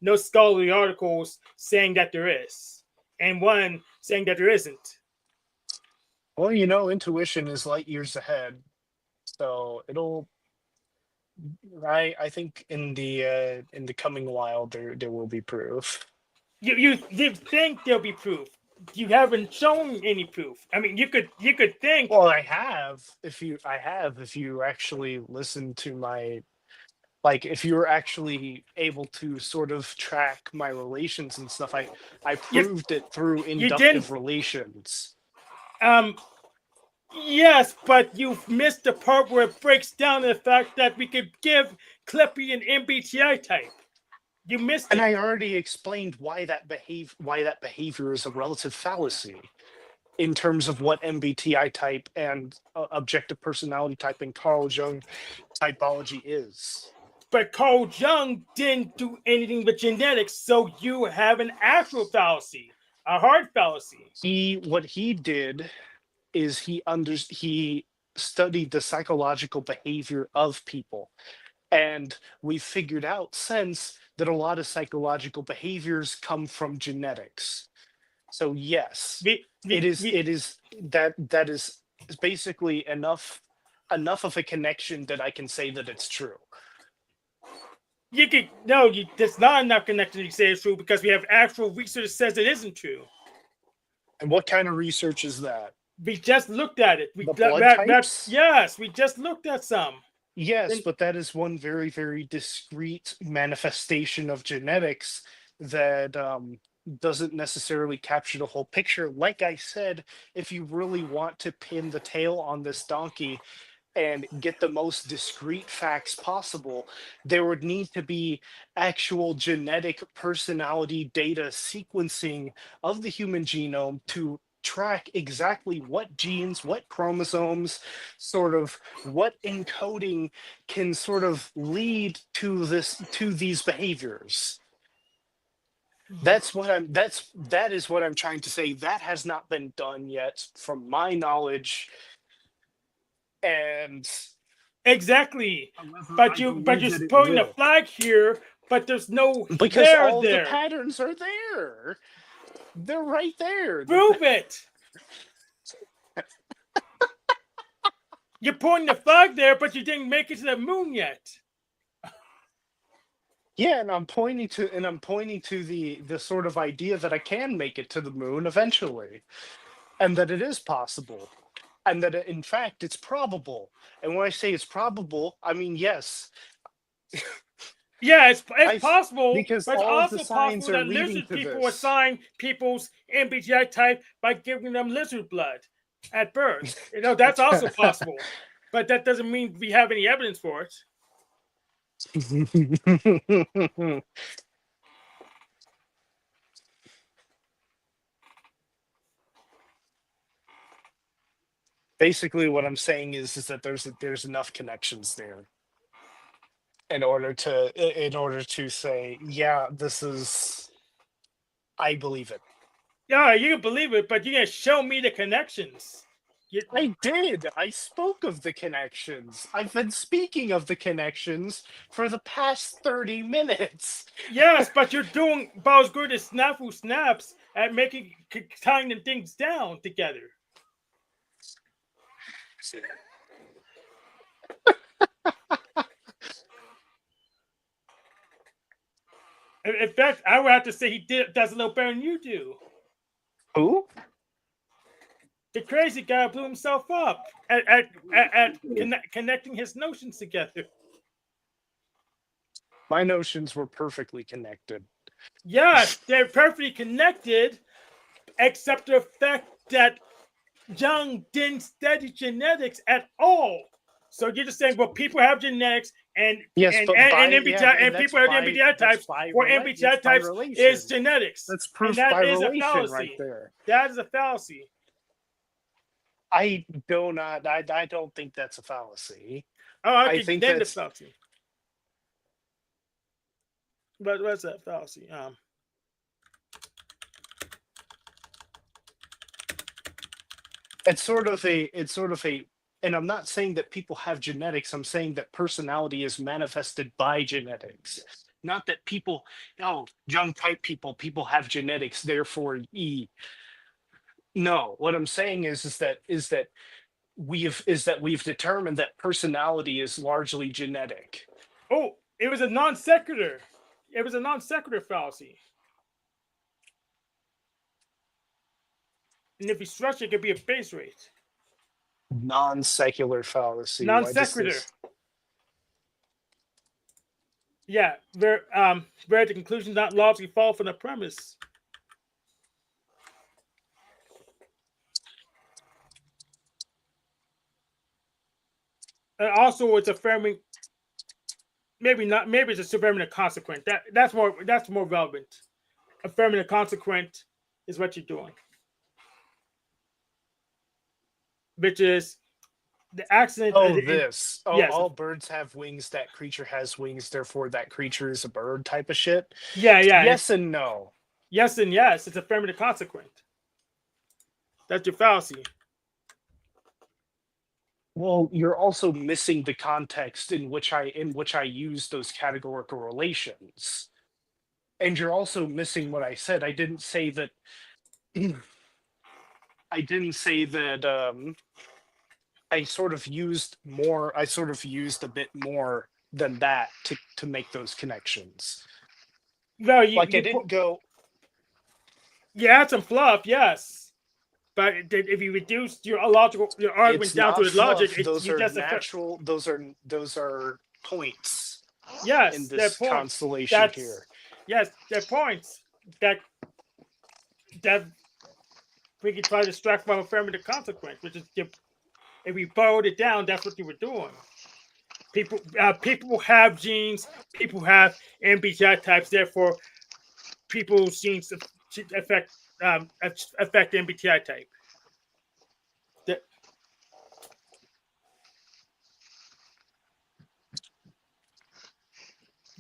no scholarly articles saying that there is, and one saying that there isn't.
Well, intuition is light years ahead, so it'll. I think in the coming while there will be proof.
You think there'll be proof? You haven't shown any proof. I mean, you could think.
Well, I have. If you actually listen to my, like, if you're actually able to sort of track my relations and stuff, I proved it through inductive relations.
Yes, but you've missed the part where it breaks down the fact that we could give Clippy an MBTI type. You missed it.
And I already explained why that behavior is a relative fallacy in terms of what MBTI type and objective personality type and Carl Jung typology is.
But Carl Jung didn't do anything with genetics, so you have an actual fallacy, a hard fallacy.
What he did is he studied the psychological behavior of people, and we figured out since that a lot of psychological behaviors come from genetics. So yes, it is that is basically enough of a connection that I can say that it's true.
There's not enough connection to say it's true because we have actual research that says it isn't true.
And what kind of research is that?
We just looked at it.
The blood types?
Yes, we just looked at some.
Yes,
Then
but that is one very, very discrete manifestation of genetics that doesn't necessarily capture the whole picture. Like I said, if you really want to pin the tail on this donkey and get the most discrete facts possible, there would need to be actual genetic personality data sequencing of the human genome to track exactly what genes, what chromosomes, sort of what encoding can sort of lead to these behaviors. That is what I'm trying to say. That has not been done yet from my knowledge. And
exactly.
however,
But
I
you're
believe that it
putting a
will.
flag here, but there's no
Because
there
all of the
there.
patterns are there. They're right there.
Prove it. You're pointing the flag there, but you didn't make it to the moon yet.
Yeah, and I'm pointing to the sort of idea that I can make it to the moon eventually, and that it is possible, and that in fact it's probable. And when I say it's probable, I mean yes.
Yeah, it's possible,
because
but it's
all of the
also
signs
possible
are
that
leading
lizard
to
people
this.
assign people's MBTI type by giving them lizard blood at birth. That's also possible, but that doesn't mean we have any evidence for it.
Basically, what I'm saying is that there's enough connections there in order to say, yeah, this is. I believe it.
Yeah, you can believe it, but you can show me the connections.
I did. I spoke of the connections. I've been speaking of the connections for the past 30 minutes.
Yes, but you're doing about as good as Snafu Snaps at tying things down together. In fact, I would have to say does a little better than you do.
Who?
The crazy guy blew himself up at connecting his notions together.
My notions were perfectly connected.
Yes, they're perfectly connected, except the fact that Young didn't study genetics at all. So you're just saying, well, people have genetics and
Yes,
and
but
and,
by
MBTI,
yeah,
and people have MBTI types, or MBTI
that's by
types
relation.
is genetics.
That's
And
proof
that
by
is a
relation
fallacy.
right there.
That is a fallacy.
I don't think that's a fallacy.
Oh,
I think
name the
that's
fallacy. But what's that fallacy?
it's sort of a and I'm not saying that people have genetics. I'm saying that personality is manifested by genetics. Not that people, young type people have genetics, therefore E. No, what I'm saying is that we've determined that personality is largely genetic.
Oh, it was a non sequitur. It was a non sequitur fallacy. And if you structure, it could be a base rate.
Non-secular fallacy.
Non sequitur. Yeah, where the conclusion not logically fall from the premise. And also, it's affirming. Maybe not. Maybe it's just affirming a consequent. That's more relevant. Affirming a consequent is what you're doing, which is the accident.
Yes. All birds have wings. That creature has wings. Therefore, that creature is a bird. Type of shit.
Yeah.
Yes and no.
Yes and yes. It's affirming a consequent. That's your fallacy.
Well, you're also missing the context in which I use those categorical relations. And you're also missing what I said. I didn't say that I sort of used a bit more than that to make those connections.
No,
I didn't go.
You add some fluff, yes.
But if you reduce your argument
It's
down
not
to its logic,
fluff. Those
you
are
just
natural. Those are points
yes,
in
they're
this
points.
constellation here.
Yes, they're points that we could try to extract from affirmative consequence, which is if we boiled it down, that's what you were doing. People have genes. People have MBTI types. Therefore, people's genes affect MBTI type.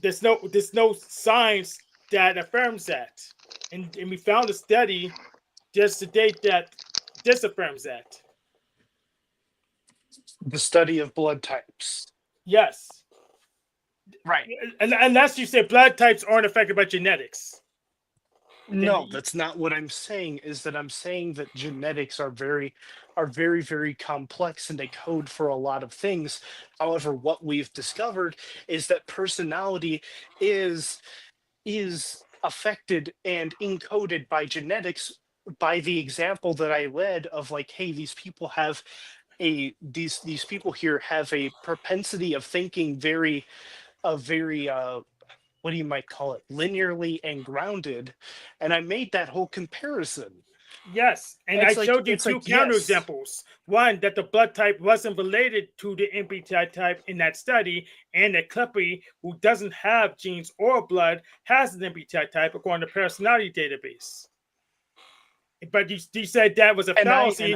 There's no science that affirms that, and we found a study just to date that disaffirms that.
The study of blood types.
Yes.
Right.
Unless you say blood types aren't affected by genetics.
No, that's not what I'm saying. Is that I'm saying that genetics are very, very complex and they code for a lot of things. However, what we've discovered is that personality is affected and encoded by genetics, by the example that I led of like, hey, these people have these people here have a propensity of thinking very what do you might call it, linearly and grounded. And I made that whole comparison.
Yes, and
It's
I showed you two counterexamples. One, that the blood type wasn't related to the MBTI type in that study, and that Clippy, who doesn't have genes or blood, has an MBTI type according to personality database. But you said that was a fallacy.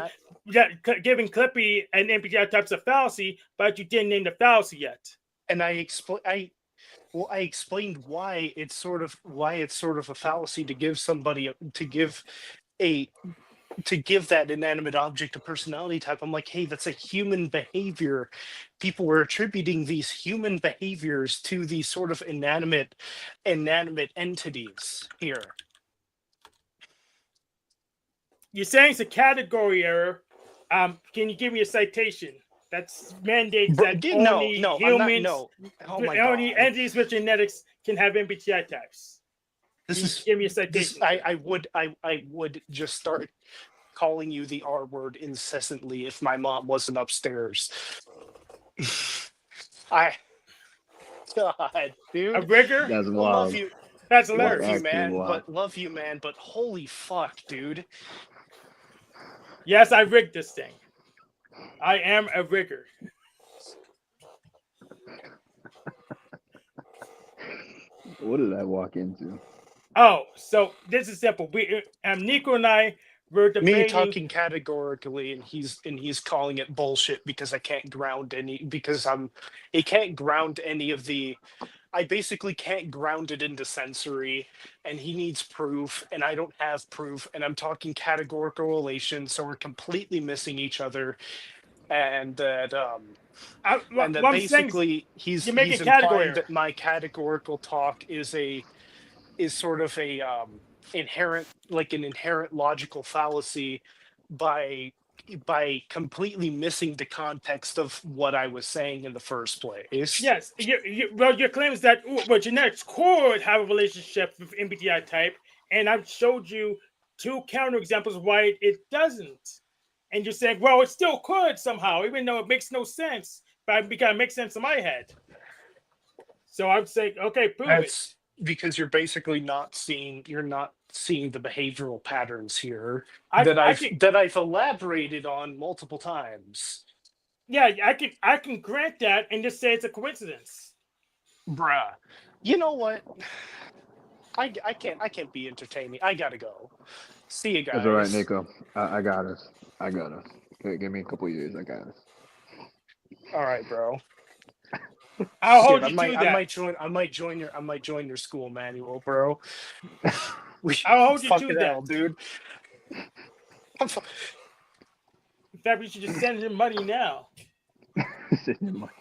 Giving Clippy an MBTI type is a fallacy, but you didn't name the fallacy yet.
And I explained why it's sort of a fallacy to give somebody to give that inanimate object a personality type. I'm like, hey, that's a human behavior. People were attributing these human behaviors to these sort of inanimate entities here.
You're saying it's a category error. Can you give me a citation that's mandates that only humans, only entities with genetics can have MBTI types? Give me a citation.
I would just start calling you the R word incessantly if my mom wasn't upstairs. God, dude.
A rigor?
That's wild.
Love you.
That's hilarious.
Love you, man. But holy fuck, dude.
Yes, I rigged this thing. I am a rigger.
What did I walk into?
Oh, so this is simple. Nico and I were debating.
Me talking categorically, and he's calling it bullshit because I can't ground any. He can't ground any of the. I basically can't ground it into sensory, and he needs proof, and I don't have proof, and I'm talking categorical relations, so we're completely missing each other, and that basically he's implying that my categorical talk is sort of a inherent logical fallacy by completely missing the context of what I was saying in the first place.
Yes, your claim is that genetics could have a relationship with MBTI type, and I've showed you two counterexamples of why it doesn't. And you're saying, well, it still could somehow, even though it makes no sense, but it makes sense in my head. So I'm saying, okay, prove it.
Because you're basically not seeing the behavioral patterns here that I've elaborated on multiple times.
Yeah, I can grant that and just say it's a coincidence.
Bruh. You know what? I can't be entertaining. I gotta go. See you guys.
That's all right, Nico. I got us. Give me a couple years. I got us.
All right, bro.
I'll hold you to that.
I might join your school manual, bro.
I'll hold you to that,
hell, dude.
In fact, we should just send him money now.
Send him money.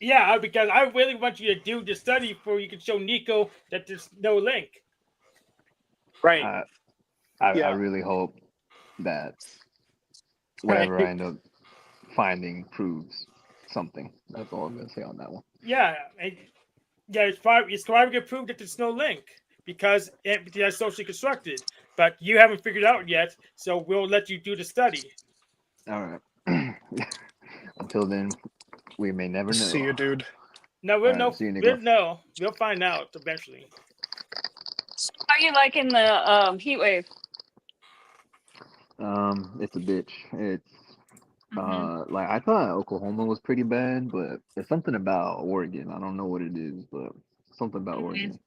Yeah, because I really want you to do the study before you can show Nico that there's no link.
Right.
I really hope that whatever I end up finding proves something. That's all I'm gonna say on that one.
Yeah, it's probably gonna prove that there's no link because MBTI is socially constructed. but you haven't figured out yet, so we'll let you do the study.
All right. Until then, we may never know.
See you, dude.
No, we'll
All
know.
right, see you, Nico.
We'll know. We'll find out eventually.
How are you liking the heat wave?
It's a bitch. It's
Mhm.
like I thought Oklahoma was pretty bad, but it's something about Oregon. I don't know what it is, but something about
Mhm.
Oregon.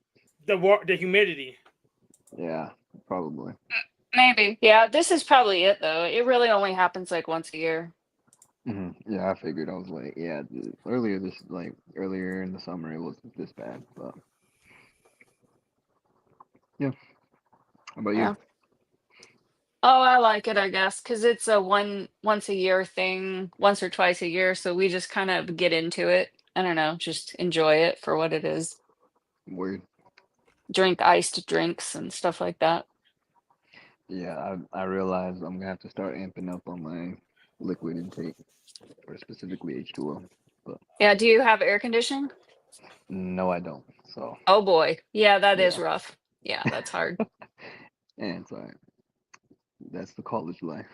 The humidity.
Yeah, probably.
Maybe. Yeah, this is probably it though. It really only happens like once a year.
Yeah, I figured. I was like, yeah, earlier in the summer it wasn't this bad, but yeah. How about
Yeah.
you?
Oh, I like it, I guess, because it's a once a year thing, once or twice a year. So we just kind of get into it. I don't know, just enjoy it for what it is.
Weird.
Drink iced drinks and stuff like that.
Yeah, I realize I'm gonna have to start amping up on my liquid intake, or specifically H2O. But
Yeah, do you have air conditioning?
no, I don't. So
Oh boy. Yeah, that is
yeah,
rough. Yeah, that's hard.
and it's alright. That's the college life.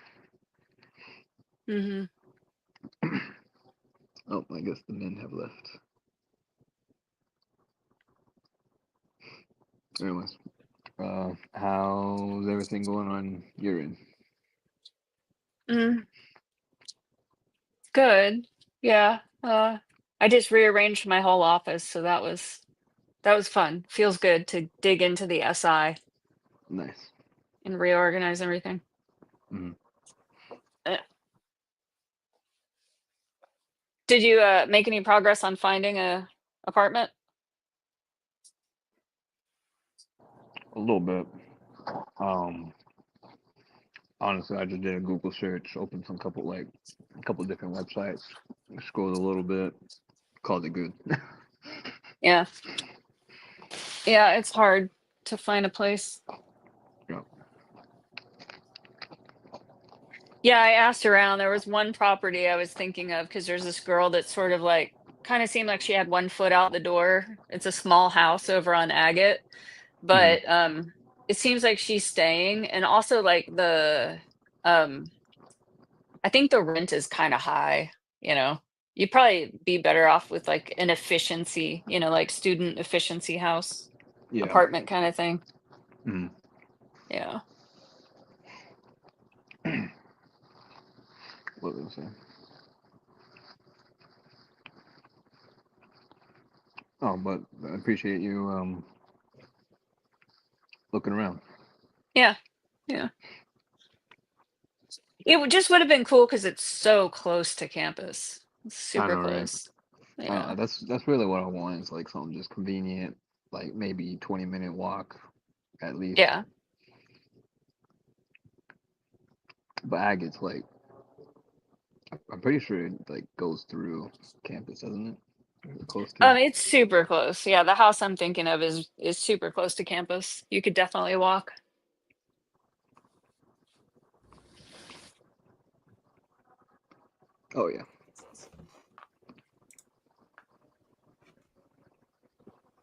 Hmm.
Oh, I guess the men have left. Anyways, how's everything going on your end?
Mm, good. Yeah. I just rearranged my whole office, so that was fun. Feels good to dig into the SI
Nice.
and reorganize everything.
Mhm.
Uh, Did you make any progress on finding a apartment?
A little bit. Um, Honestly, I just did a Google search, opened a couple different websites, scrolled a little bit, called it good.
Yeah. Yeah, it's hard to find a place.
Yeah.
Yeah, I asked around. There was one property I was thinking of because there's this girl that sort of like kind of seemed like she had one foot out the door. It's a small house over on Agate,
Mhm.
but it seems like she's staying, and also like the um I think the rent is kind of high, you know. You'd probably be better off with like an efficiency, like student efficiency house,
Yeah.
apartment kind of thing.
Mhm.
Yeah.
What was I saying? Oh, but I appreciate you looking around.
Yeah. Yeah. Just would have been cool because it's so close to campus. It's
I
super
know, right?
close. Yeah.
That's really what I want. Is like something just convenient, like maybe 20-minute walk at least.
Yeah.
But Agate's like, I'm pretty sure it like goes through campus, doesn't it? Is it close to?
It's super close. Yeah, the house I'm thinking of is super close to campus. You could definitely walk.
Oh yeah.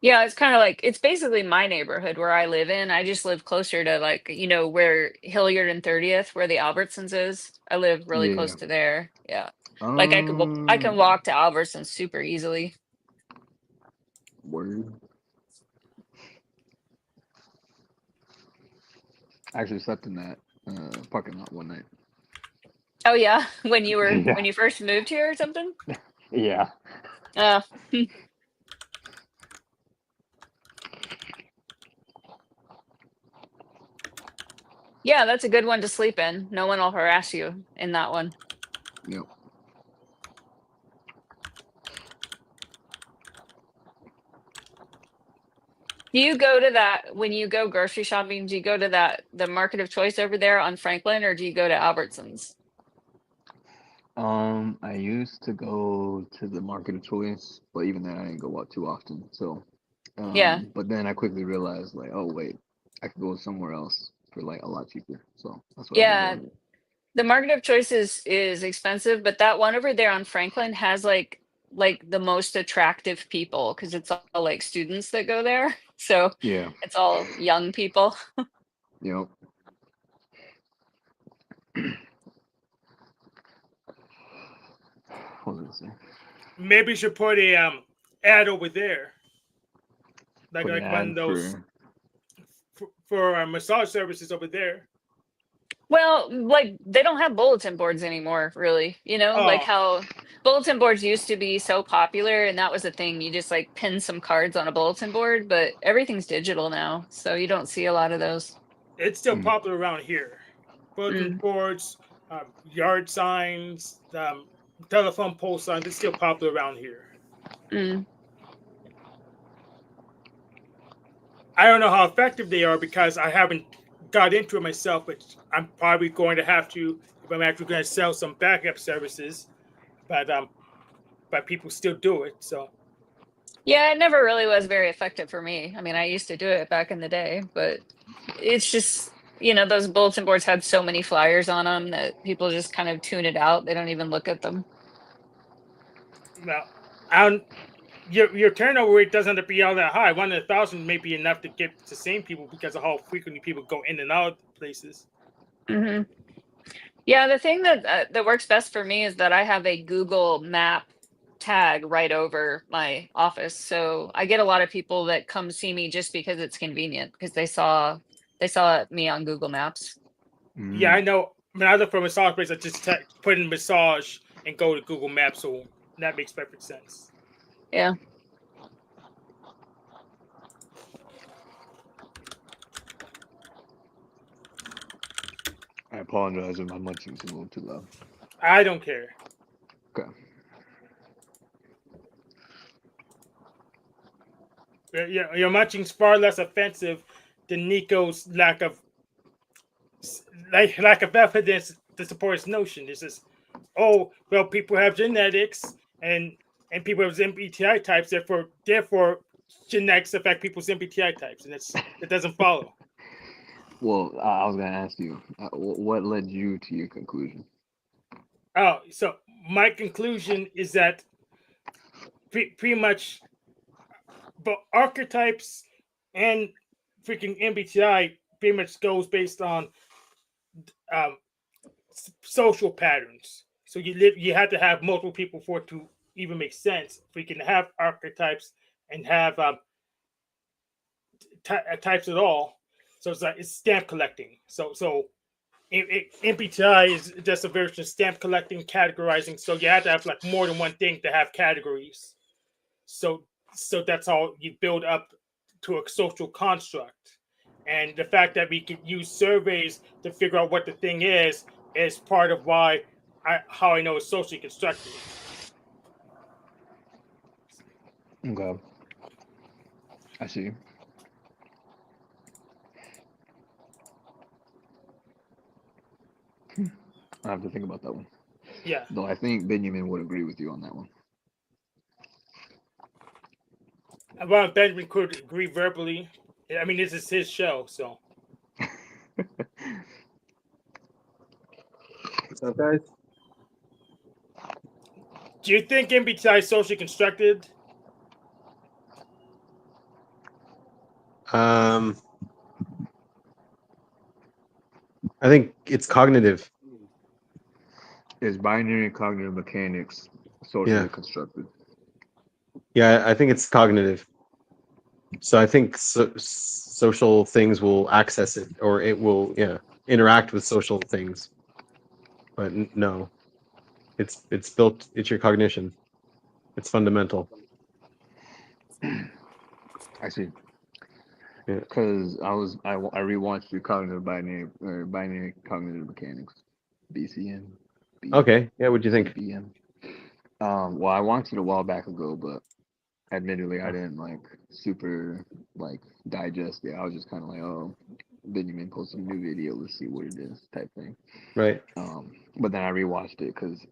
Yeah, it's kind of like it's basically my neighborhood where I live in. I just live closer to like, where Hilliard and 30th, where the Albertsons is. I live really
Yeah,
close
yeah.
to there. Yeah. Like I can walk to Albertsons super easily.
Word. I actually slept in that parking lot one night.
Oh yeah, when
Yeah.
you first moved here or something?
Yeah.
Uh Yeah, that's a good one to sleep in. No one will harass you in that one.
Yep.
Do you go to that when you go grocery shopping? Do you go to the Market of Choice over there on Franklin, or do you go to Albertsons?
I used to go to the Market of Choice, but even then I didn't go out too often. So,
Yeah,
but then I quickly realized like, oh wait, I could go somewhere else for like a lot cheaper. So that's what I've been
yeah.
doing.
The Market of Choice is expensive, but that one over there on Franklin has like the most attractive people because it's all like students that go there. So
Yeah.
it's all young people.
Yep. What was I say?
Maybe you should put a ad over there, like
Put an
one of
ad
those
for.
for massage services over there.
Well, like they don't have bulletin boards anymore, really. You know, like
Oh,
how bulletin boards used to be so popular and that was a thing. You just like pin some cards on a bulletin board, but everything's digital now. So you don't see a lot of those.
it's still
Mm.
popular around here. Bulletin
Mm,
boards, yard signs, telephone pole signs. It's still popular around here.
mm.
I don't know how effective they are because I haven't got into it myself, but I'm probably going to have to if I'm actually going to sell some backup services. But people still do it. So
Yeah, it never really was very effective for me. I mean, I used to do it back in the day, but it's just, you know, those bulletin boards had so many flyers on them that people just kind of tune it out. They don't even look at them.
well, I don't, your turnover rate doesn't have to be all that high. 1 in 1,000 may be enough to get the same people because of how frequently people go in and out of places.
Hmm. Yeah, the thing that works best for me is that I have a Google Map tag right over my office, so I get a lot of people that come see me just because it's convenient because they saw me on Google Maps.
Yeah, I
Mm.
know. When I look for a massage place, I just put in massage and go to Google Maps, so that makes perfect sense.
Yeah.
I apologize if my munching's a little too loud.
I don't care.
Okay.
Your munching's far less offensive than Nico's lack of evidence to support his notion. It's just, oh well, people have genetics and people have MBTI types. Therefore, genetics affect people's MBTI types, and it doesn't follow.
Well, I was gonna ask you, what led you to your conclusion?
Oh, so my conclusion is that pretty much, but archetypes and freaking MBTI pretty much goes based on um, social patterns. So you have to have multiple people for it to even make sense. If we can have archetypes and have types at all, so it's like it's stamp collecting. So MBTI is just a version of stamp collecting, categorizing. So you have to have like more than one thing to have categories. So so that's how you build up to a social construct. And the fact that we could use surveys to figure out what the thing is part of why how I know it's socially constructed.
Okay, I see. I have to think about that one.
Yeah.
Though I think Binyamin would agree with you on that one.
Well, Benjamin could agree verbally. I mean, this is his show, so.
What's up, guys?
Do you think MBTI is socially constructed?
I think it's cognitive.
Is binary cognitive mechanics socially
Yeah.
constructed?
Yeah, I think it's cognitive. So I think social things will access it, or it will, interact with social things. But no, it's built. It's your cognition. It's fundamental.
I see.
Yeah.
Because I rewatched the cognitive binary cognitive mechanics, BCM.
Okay. Yeah. What'd you think?
BM. Well, I watched it a while back ago, but admittedly, I didn't super digest it. I was just kind of like, oh, Benjamin posted a new video. Let's see what it is, type thing.
Right.
But then I rewatched it because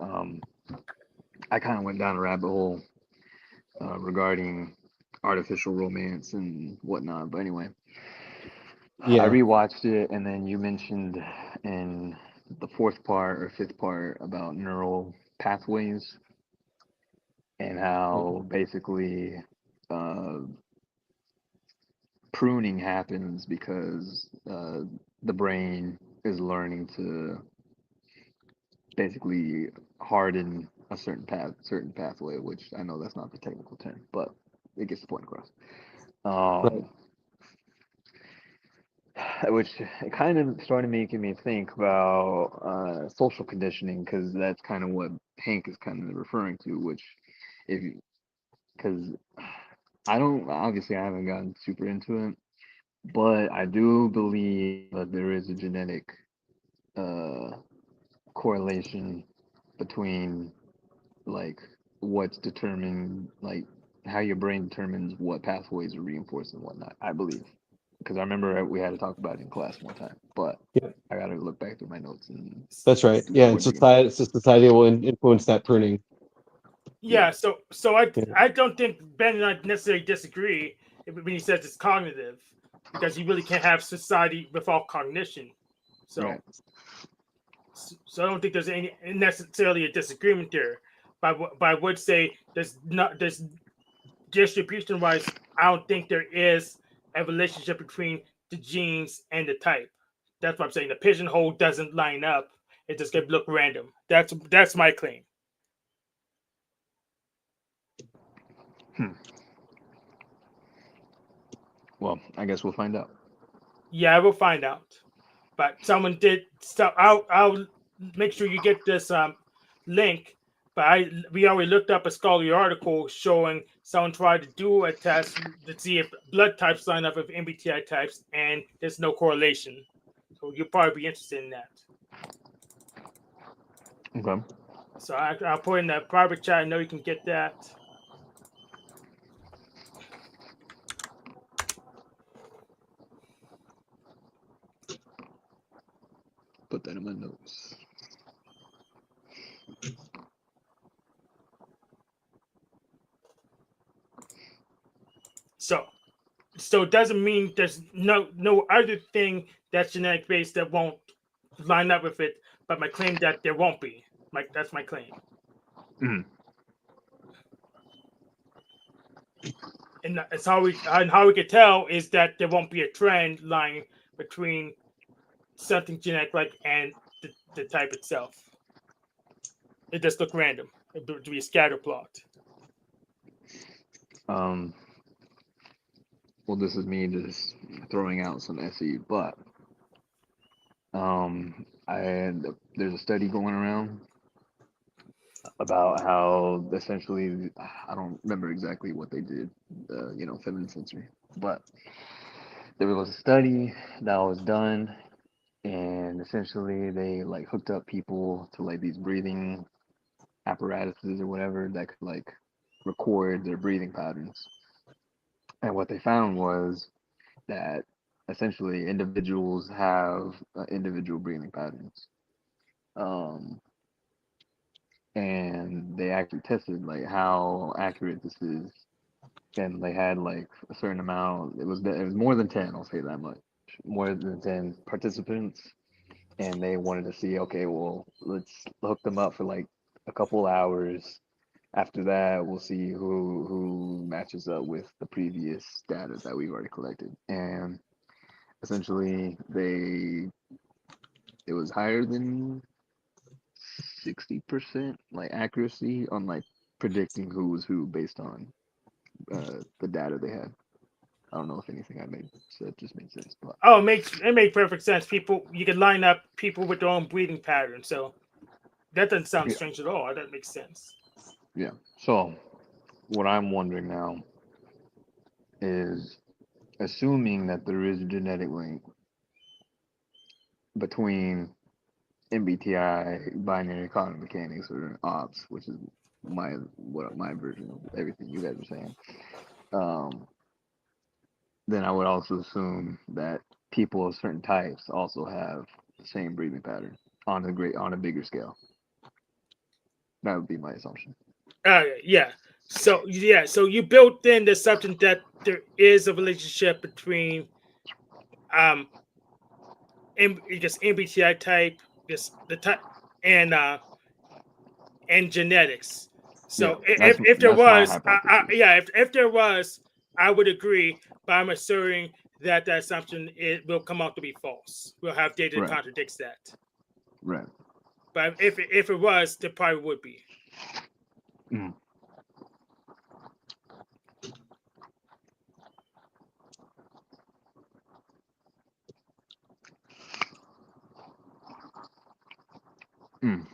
I kind of went down a rabbit hole regarding artificial romance and whatnot. But anyway, I
Yeah.
rewatched it, and then you mentioned in the fourth part or fifth part about neural pathways and how basically pruning happens because the brain is learning to basically harden a certain pathway, which I know that's not the technical term, but it gets the point across. Which kind of started making me think about social conditioning, because that's kind of what Hank is kind of referring to. Which, because I haven't gotten super into it, but I do believe that there is a genetic correlation between like what's determined, like how your brain determines what pathways are reinforced and whatnot. I believe, because I remember we had to talk about it in class one time, but
Yeah.
I got to look back through my notes and.
That's right. Yeah, and society will influence that pruning.
Yeah, so I
Yeah.
I don't think Ben and I necessarily disagree when he says it's cognitive, because you really can't have society without cognition. So
Right.
so I don't think there's any necessarily a disagreement there. But I would say there's distribution wise, I don't think there is a relationship between the genes and the type. That's what I'm saying. The pigeonhole doesn't line up. It just gonna look random. That's my claim.
Well, I guess we'll find out.
Yeah, I will find out. But someone did. So I'll make sure you get this link. But we already looked up a scholarly article showing someone tried to do a test to see if blood types line up with MBTI types, and there's no correlation. So you'll probably be interested in that.
Okay.
So I'll put in the private chat. I know you can get that.
Put that in my notes.
So it doesn't mean there's no other thing that's genetic based that won't line up with it. But my claim that there won't be. That's my claim.
Mm.
And it's how we could tell is that there won't be a trend line between something genetic like and the type itself. It just look random. It would be a scatter plot.
Well, this is me just throwing out some SE, but there's a study going around about how essentially, I don't remember exactly what they did, feminine sensory, but there was a study that was done, and essentially they like hooked up people to like these breathing apparatuses or whatever that could like record their breathing patterns. And what they found was that essentially individuals have individual breathing patterns. And they actually tested like how accurate this is, and they had like a certain amount. It was more than 10. I'll say that much. More than 10 participants, and they wanted to see. Okay, well, let's hook them up for like a couple hours. After that, we'll see who matches up with the previous data that we've already collected. And essentially, it was higher than 60% like accuracy on like predicting who was who based on the data they had. I don't know if anything I said just made sense, but
Oh, it makes perfect sense. You can line up people with their own breathing pattern, so that doesn't sound strange at all. That makes sense.
Yeah. So what I'm wondering now is, assuming that there is a genetic link between MBTI, binary quantum mechanics, or ops, which is my version of everything you guys are saying. Then I would also assume that people of certain types also have the same breathing pattern on a bigger scale. That would be my assumption.
Yeah. So you built in the assumption that there is a relationship between MBTI type, the type, and genetics. So
yeah,
if there was, if there was, I would agree. But I'm assuming that assumption will come out to be false. We'll have data that contradicts that.
Right.
But if it was, there probably would be.
Mm. Mm.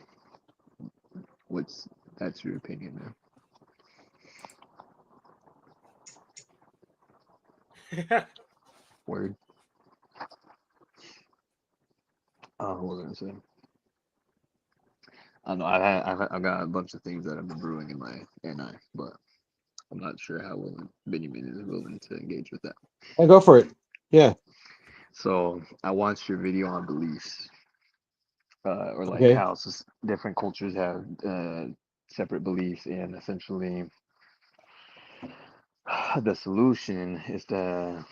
That's your opinion, man? Word. What was I gonna say? I don't know. I've got a bunch of things that have been brewing in my NI, but I'm not sure how willing Binyamin is willing to engage with that.
I'll go for it. Yeah.
So I watched your video on beliefs, or like
Okay.
how different cultures have separate beliefs, and essentially the solution is to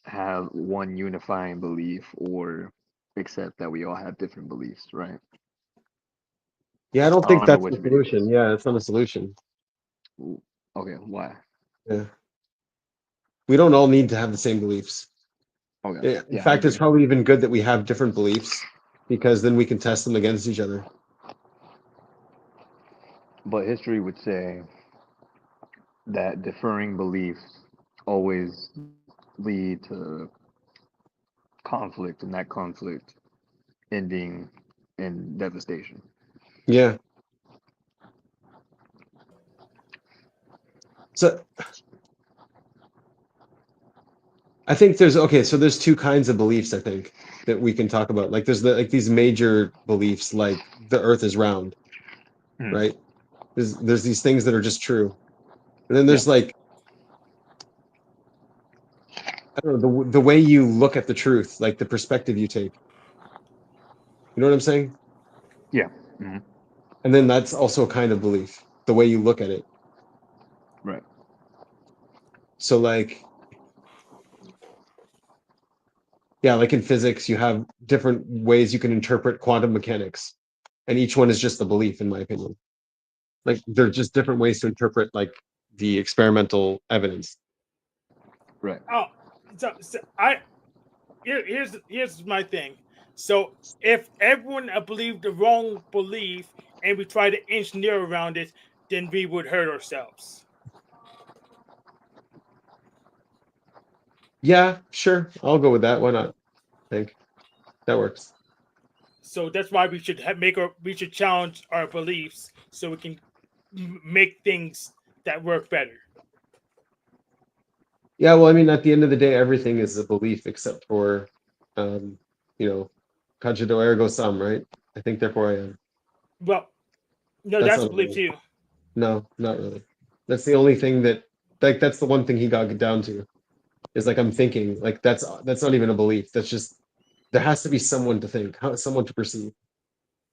have one unifying belief or accept that we all have different beliefs, right?
Yeah, I
I
don't
don't
think
remember
that's
which
the
video it
solution.
was.
Yeah, it's not a solution.
Okay, why?
Yeah. We don't all need to have the same beliefs.
Okay,
Yeah. In
yeah, I
fact, it's
agree.
probably even good that we have different beliefs because then we can test them against each other.
But history would say that differing beliefs always lead to conflict, and that conflict ending in devastation.
Yeah. So I think there's two kinds of beliefs I think that we can talk about. Like there's these major beliefs like the earth is round,
Mm.
right? There's these things that are just true. And then
Yeah.
there's like I don't know, the way you look at the truth, like the perspective you take. You know what I'm saying?
Yeah. Hmm.
And then that's also a kind of belief, the way you look at it.
Right.
So like yeah, like in physics, you have different ways you can interpret quantum mechanics, and each one is just a belief, in my opinion. Like they're just different ways to interpret like the experimental evidence.
Right.
Oh, so here's my thing. So if everyone believed the wrong belief and we try to engineer around it, then we would hurt ourselves.
Yeah, sure, I'll go with that. Why not? I think that works.
So that's why we should we should challenge our beliefs so we can make things that work better.
Yeah, well, I mean, at the end of the day, everything is a belief except for, um, you know, cogito ergo sum, right? I think therefore I am.
Well, no,
That's
that's a
not a
belief
belief.
too.
No, not really. That's the only thing that, like, that's the one thing he got down to is like I'm thinking. Like that's not even a belief. That's just there has to be someone to think, someone to perceive.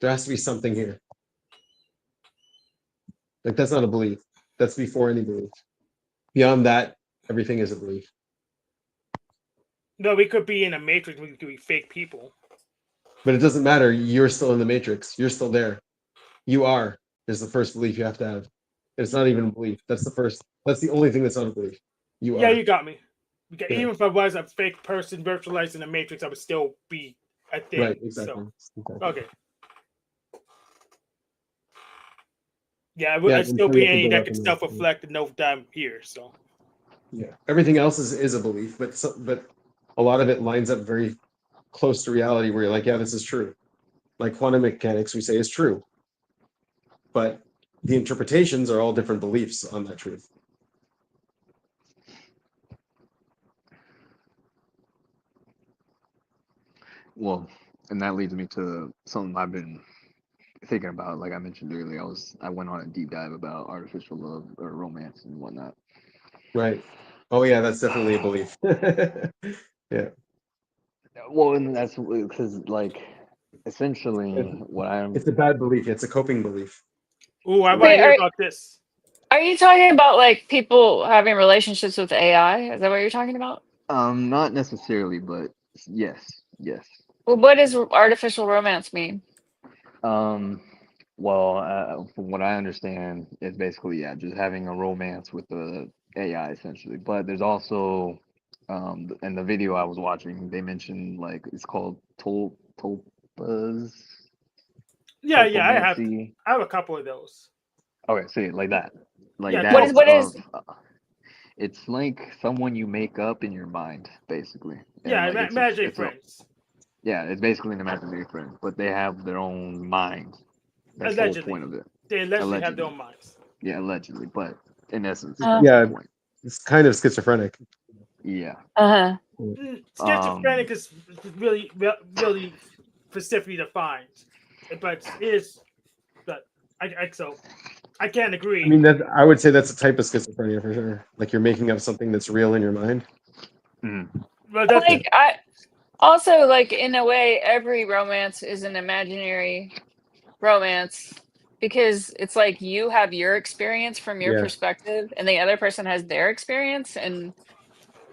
There has to be something here. Like that's not a belief. That's before any belief. Beyond that, everything is a belief.
No, we could be in a matrix. We could be fake people.
But it doesn't matter. You're still in the matrix. You're still there. You are is the first belief you have to have. It's not even a belief. That's the first. That's the only thing that's not a belief. You
Yeah,
are.
you got me. Because
Yeah.
even if I was a fake person virtualized in a matrix, I would still be a thing.
Right. Exactly.
So,
Exactly.
okay. Yeah,
Yeah.
I'd
I'm
still
sure you
be
have to
any
build
that
up
could
in there.
self-reflect and know that I'm here. So
Yeah. Everything else is a belief, but a lot of it lines up very close to reality where you're like, yeah, this is true. Like quantum mechanics, we say is true, but the interpretations are all different beliefs on that truth.
Well, and that leads me to something I've been thinking about. Like I mentioned earlier, I went on a deep dive about artificial love or romance and whatnot.
Right. Oh yeah, that's definitely a belief. Yeah.
Well, and that's because like essentially
It's,
what I'm
it's a bad belief. It's a coping belief.
ooh, I want to
Wait,
hear about this.
are you talking about like people having relationships with AI? Is that what you're talking about?
not necessarily, but yes, yes.
Well, what does artificial romance mean?
Um, well, from what I understand, it's basically yeah, just having a romance with the AI essentially. But there's also, in the video I was watching, they mentioned like it's called tulpas.
Yeah, yeah,
Topomancy.
I have a couple of those.
Okay, see, like that, like
Yeah,
that.
What is
It's like someone you make up in your mind, basically.
Yeah,
And like
imaginary
it's a
friends.
yeah, it's basically an imaginary friend, but they have their own mind. That's the whole
Allegedly.
point of it.
They allegedly have their
Allegedly.
own minds.
Yeah, allegedly, but in essence,
Uh,
that's
Yeah,
the point.
it's kind of schizophrenic.
Yeah.
uh-huh.
Schizophrenic is really, really specifically defined, but it is. But so I can't agree.
I mean, that I would say that's a type of schizophrenia for sure. Like you're making up something that's real in your mind.
Well, that's
Like I also like in a way every romance is an imaginary romance because it's like you have your experience from your
Yeah.
perspective and the other person has their experience and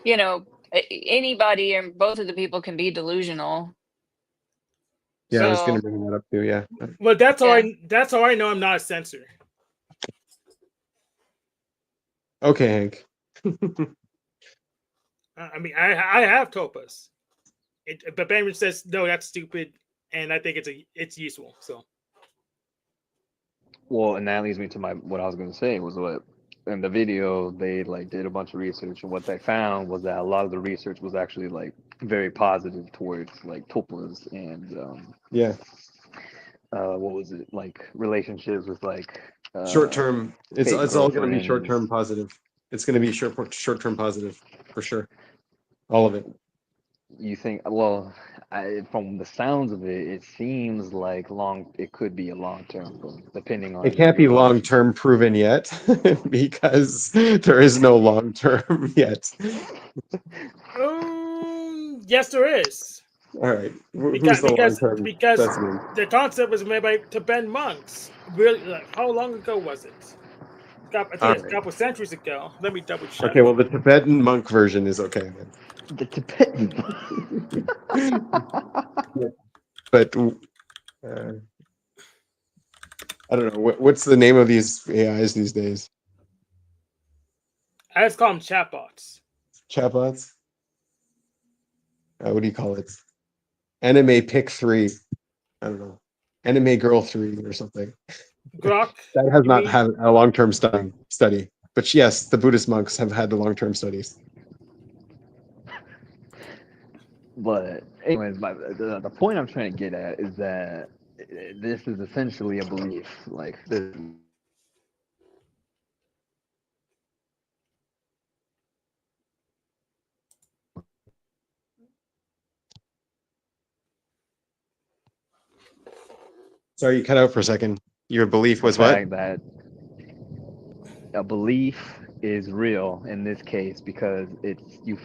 you know anybody and both of the people can be delusional.
Yeah, I was
So
gonna bring that up too. Yeah.
well, that's how
yeah.
that's how I know I'm not a censor.
Okay, Hank.
I mean, I have copas. But Benjamin says no, that's stupid, and I think it's useful. So
Well, and that leads me to what I was going to say was what in the video they like did a bunch of research, and what they found was that a lot of the research was actually like very positive towards like tulpas and
Yeah.
what was it, like relationships with like
Short term. It's
fake
all gonna be short term
girlfriends.
positive. It's gonna be short term positive for sure. All of it.
You think? Well, from the sounds of it, it seems like it could be a long term thing, depending on
It can't be
your
long term proven yet because there is no long term yet.
yes, there is.
All right. Who's
Because
the long
because
term
because
specimen?
the concept was made by Tibetan monks. Really, like, how long ago was it? I think
All
it's a
right.
couple centuries ago. Let me double check.
Okay, well the Tibetan monk version is okay then.
The Tibetan.
But I don't know what's the name of these AIs these days.
I just call them chatbots.
Chatbots. What do you call it? Anime pick 3. I don't know. Anime girl 3 or something.
Grok.
That has
You
not
mean?
had a long term study. But yes, the Buddhist monks have had the long term studies.
But anyways, the point I'm trying to get at is that this is essentially a belief. Like this.
Sorry, you cut out for a second. Your belief was
The
what?
fact that a belief is real in this case because you're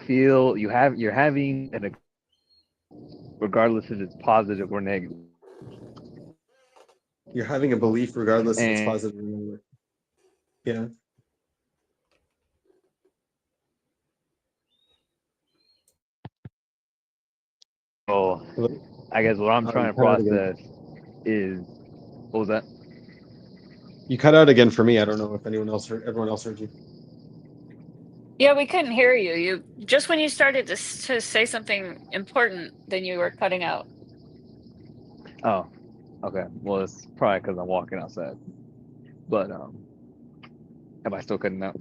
having an, regardless if it's positive or negative.
You're having a belief regardless if it's
And
positive or negative. Yeah.
so I guess what I'm
You
trying to
cut out again.
process is what was that?
You cut out again for me. I don't know if everyone else heard you.
Yeah, we couldn't hear you. You just when you started to say something important, then you were cutting out.
Oh, okay. Well, it's probably because I'm walking outside. But am I still cutting out?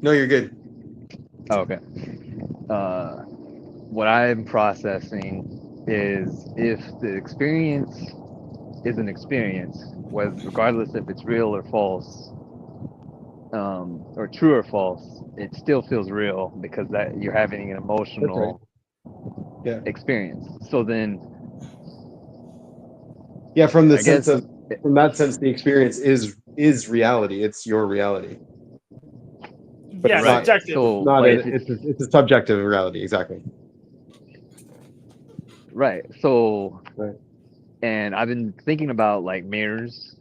No, you're good.
Oh, okay. What I'm processing is if the experience is an experience, regardless if it's real or false, or true or false, it still feels real because that you're having an
That's right.
emotional
Yeah.
experience. So then,
Yeah, from
that sense,
the experience is reality. It's your reality. But
Yeah,
it's not.
subjective.
So,
Not.
but if
It's a subjective reality. Exactly.
right, so,
Right.
and I've been thinking about like mirrors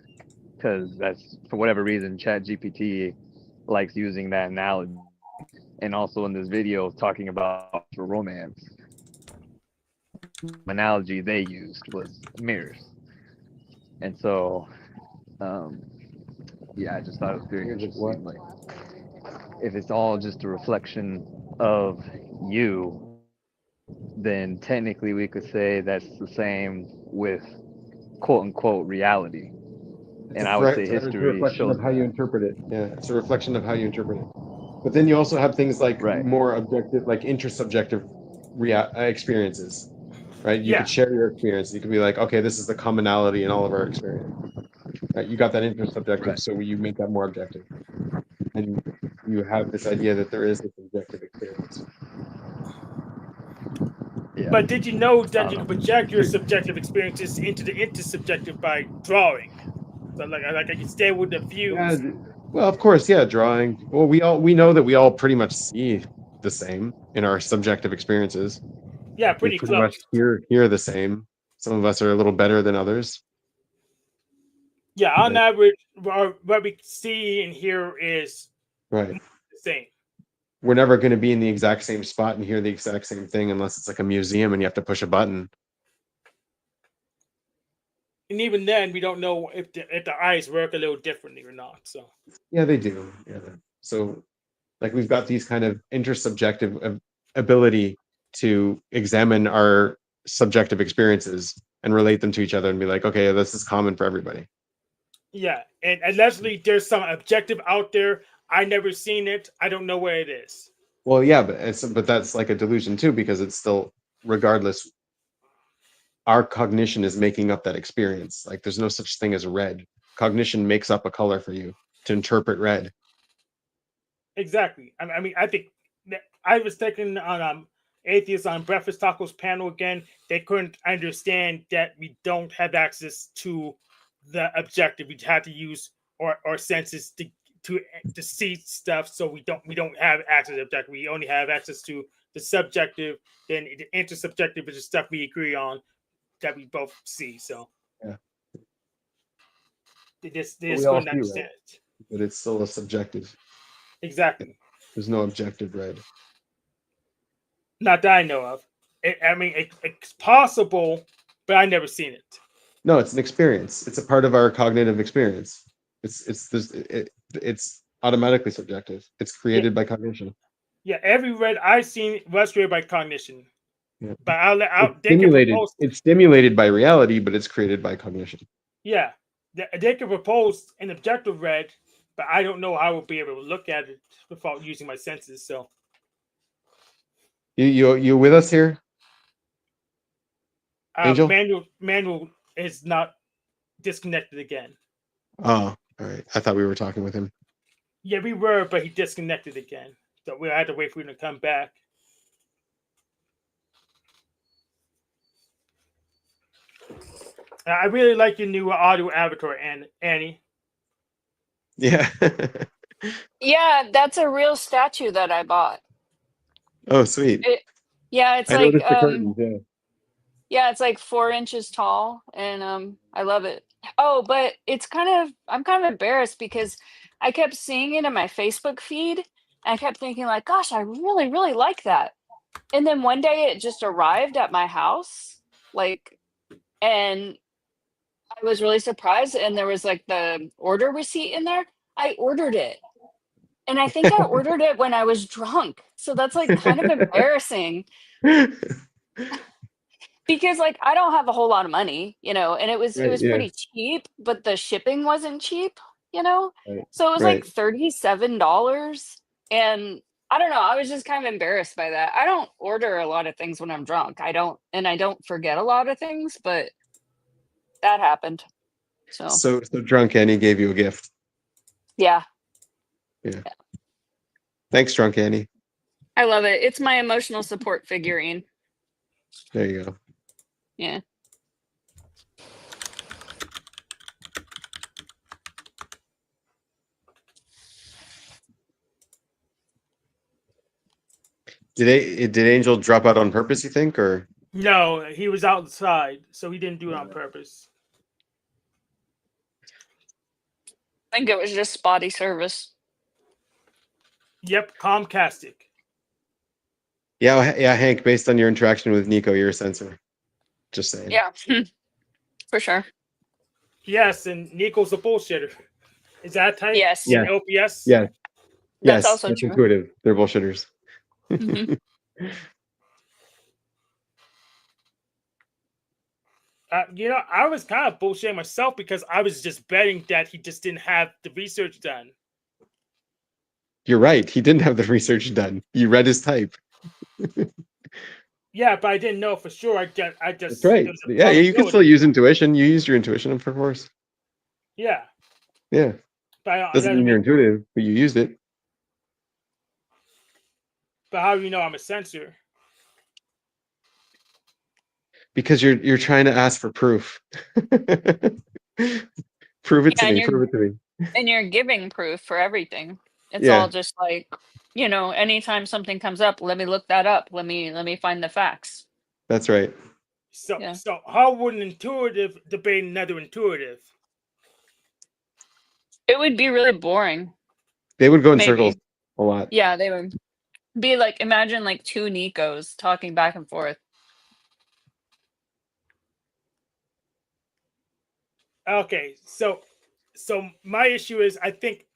because that's for whatever reason, ChatGPT likes using that analogy, and also in this video talking about for romance, analogy they used was mirrors, and so, yeah, I just thought it was very
Here's what?
interesting. Like, if it's all just a reflection of you, then technically we could say that's the same with quote unquote reality. And I would say history
reflection
shows
of how you interpret it. Yeah, it's a reflection of how you interpret it. But then you also have things like
Right.
more objective, like intersubjective experiences, right? You
Yeah.
could share your experience. You could be like, okay, this is the commonality in all of our experience. Right? You got that intersubjective,
Right.
so you make that more objective, and you have this idea that there is this objective experience.
Yeah.
But did you know that you can project your subjective experiences into the intersubjective by drawing? So like I can stay with the views.
Yeah, well, of course, yeah, drawing. Well, we know that we all pretty much see the same in our subjective experiences.
Yeah,
We
pretty
pretty
close.
much hear the same. Some of us are a little better than others.
Yeah, on
Right.
average, what we see and hear is
Right.
the same.
We're never going to be in the exact same spot and hear the exact same thing unless it's like a museum and you have to push a button.
And even then, we don't know if the eyes work a little differently or not. So
Yeah, they do. Yeah. So, like, we've got these kind of intersubjective ability to examine our subjective experiences and relate them to each other and be like, okay, this is common for everybody.
yeah, and allegedly there's some objective out there. I never seen it. I don't know where it is.
Well, yeah, but that's like a delusion too, because it's still, regardless, our cognition is making up that experience. Like, there's no such thing as red. Cognition makes up a color for you to interpret red.
Exactly. I mean, I think I was taking on atheists on Breakfast Tacos panel again. They couldn't understand that we don't have access to the objective. We had to use our senses to see stuff. So we don't have access to objective. We only have access to the subjective. Then the intersubjective is the stuff we agree on that we both see. So
Yeah.
they just
we all
couldn't
see
understand
red.
it.
But it's still a subjective.
Exactly.
There's no objective red.
Not that I know of. It's possible, but I never seen it.
No, it's an experience. It's a part of our cognitive experience. It's automatically subjective. It's created by cognition.
Yeah, every red I've seen was created by cognition.
Yeah.
But
It's stimulated by reality, but it's created by cognition.
Yeah, they can propose an objective red, but I don't know how I will be able to look at it without using my senses. So
You with us here, Angel?
Manuel is not disconnected again.
Oh, all right. I thought we were talking with him.
Yeah, we were, but he disconnected again. So we had to wait for him to come back. I really like your new audio avatar, Annie.
Yeah.
Yeah, that's a real statue that I bought.
Oh, sweet.
Yeah, it's
I
like
noticed the curtains. Yeah.
yeah, it's like 4 inches tall, and I love it. Oh, but I'm kind of embarrassed because I kept seeing it in my Facebook feed. And I kept thinking like, gosh, I really, really like that. And then one day it just arrived at my house, like, and I was really surprised. And there was like the order receipt in there. I ordered it. And I think I ordered it when I was drunk. So that's like kind of embarrassing. Because like I don't have a whole lot of money, and it was
Right, yeah.
pretty cheap, but the shipping wasn't cheap,
Right,
So it was
right.
like $37. And I don't know, I was just kind of embarrassed by that. I don't order a lot of things when I'm drunk. I don't forget a lot of things, but that happened.
So Drunk Annie gave you a gift.
Yeah.
Yeah. Thanks, Drunk Annie.
I love it. It's my emotional support figurine.
There you go.
Yeah.
Did Angel drop out on purpose, you think, or?
No, he was outside, so he didn't do it on purpose.
I think it was just spotty service.
Yep, Comcastic.
Yeah, Hank, based on your interaction with Nico, you're a censor. Just saying.
Yeah. For sure.
Yes, and Nico's a bullshitter. Is that type?
Yes.
Yeah.
LPS?
Yeah.
That's
Yes,
also
that's
true.
intuitive. They're bullshitters.
Mhm.
I was kind of bullshitting myself because I was just betting that he just didn't have the research done.
You're right. He didn't have the research done. You read his type.
Yeah, but I didn't know for sure. I just
That's right.
it was a
Yeah, you can still
probability.
use intuition. You used your intuition, of course.
Yeah,
Yeah. Doesn't mean you're intuitive, but you used it.
But how do you know I'm a censor?
Because you're trying to ask for proof. Prove it to
and
me.
you're
Prove it to me.
and you're giving proof for everything. It's
Yeah,
all just like, anytime something comes up, let me look that up. Let me find the facts.
that's right.
So
Yeah.
so how would an intuitive debate another intuitive?
It would be really boring.
They would go in
Maybe.
circles a lot.
Yeah, they would be like, imagine like two Nikos talking back and forth.
Okay, so my issue is I think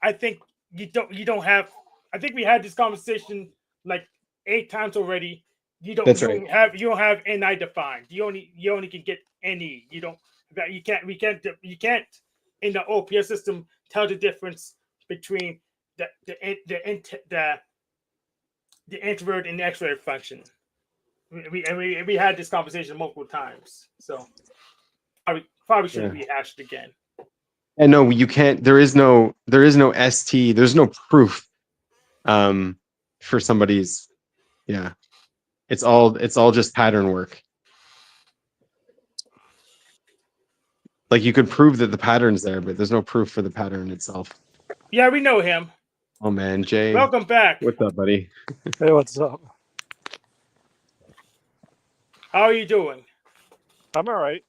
you don't have. I think we had this conversation like 8 times already.
That's right.
You don't have NI defined. You only can get NE. You can't in the OPS system tell the difference between the introvert and the extrovert function. We had this conversation multiple times, so probably shouldn't rehash it again.
And no, you can't. There is no ST. There's no proof. For somebody's. Yeah, it's all just pattern work. Like you could prove that the pattern's there, but there's no proof for the pattern itself.
Yeah, we know him.
Oh man, Jay.
Welcome back.
What's up, buddy?
Hey, what's up?
How are you doing?
I'm all right.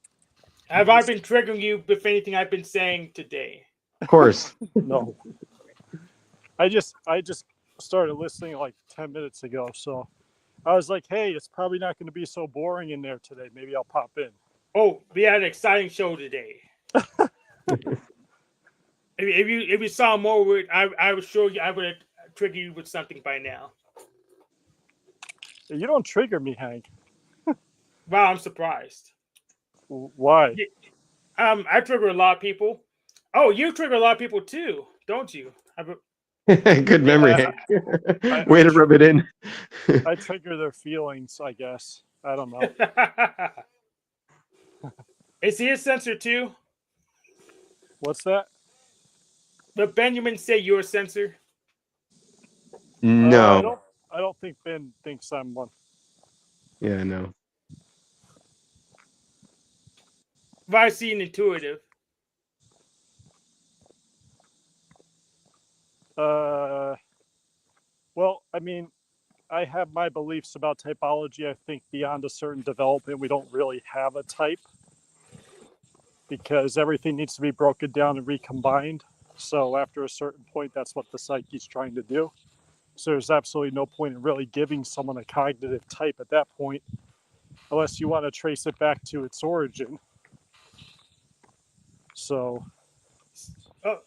Have I been triggering you with anything I've been saying today?
Of course.
No. I just started listening like 10 minutes ago, so I was like, hey, it's probably not going to be so boring in there today. Maybe I'll pop in.
Oh, we had an exciting show today. if you saw more, I was sure I would have triggered you with something by now.
You don't trigger me, Hank.
Wow, I'm surprised.
Why?
I trigger a lot of people. Oh, you trigger a lot of people too, don't you?
Good memory. Way to rub it in.
I trigger their feelings, I guess. I don't know.
Is he a censor too?
What's that?
Did Binyamin say you're a censor?
No.
I don't think Ben thinks I'm one.
Yeah, no.
If I see an intuitive.
Well, I mean, I have my beliefs about typology. I think beyond a certain development, we don't really have a type because everything needs to be broken down and recombined. So after a certain point, that's what the psyche's trying to do. So there's absolutely no point in really giving someone a cognitive type at that point, unless you want to trace it back to its origin. So,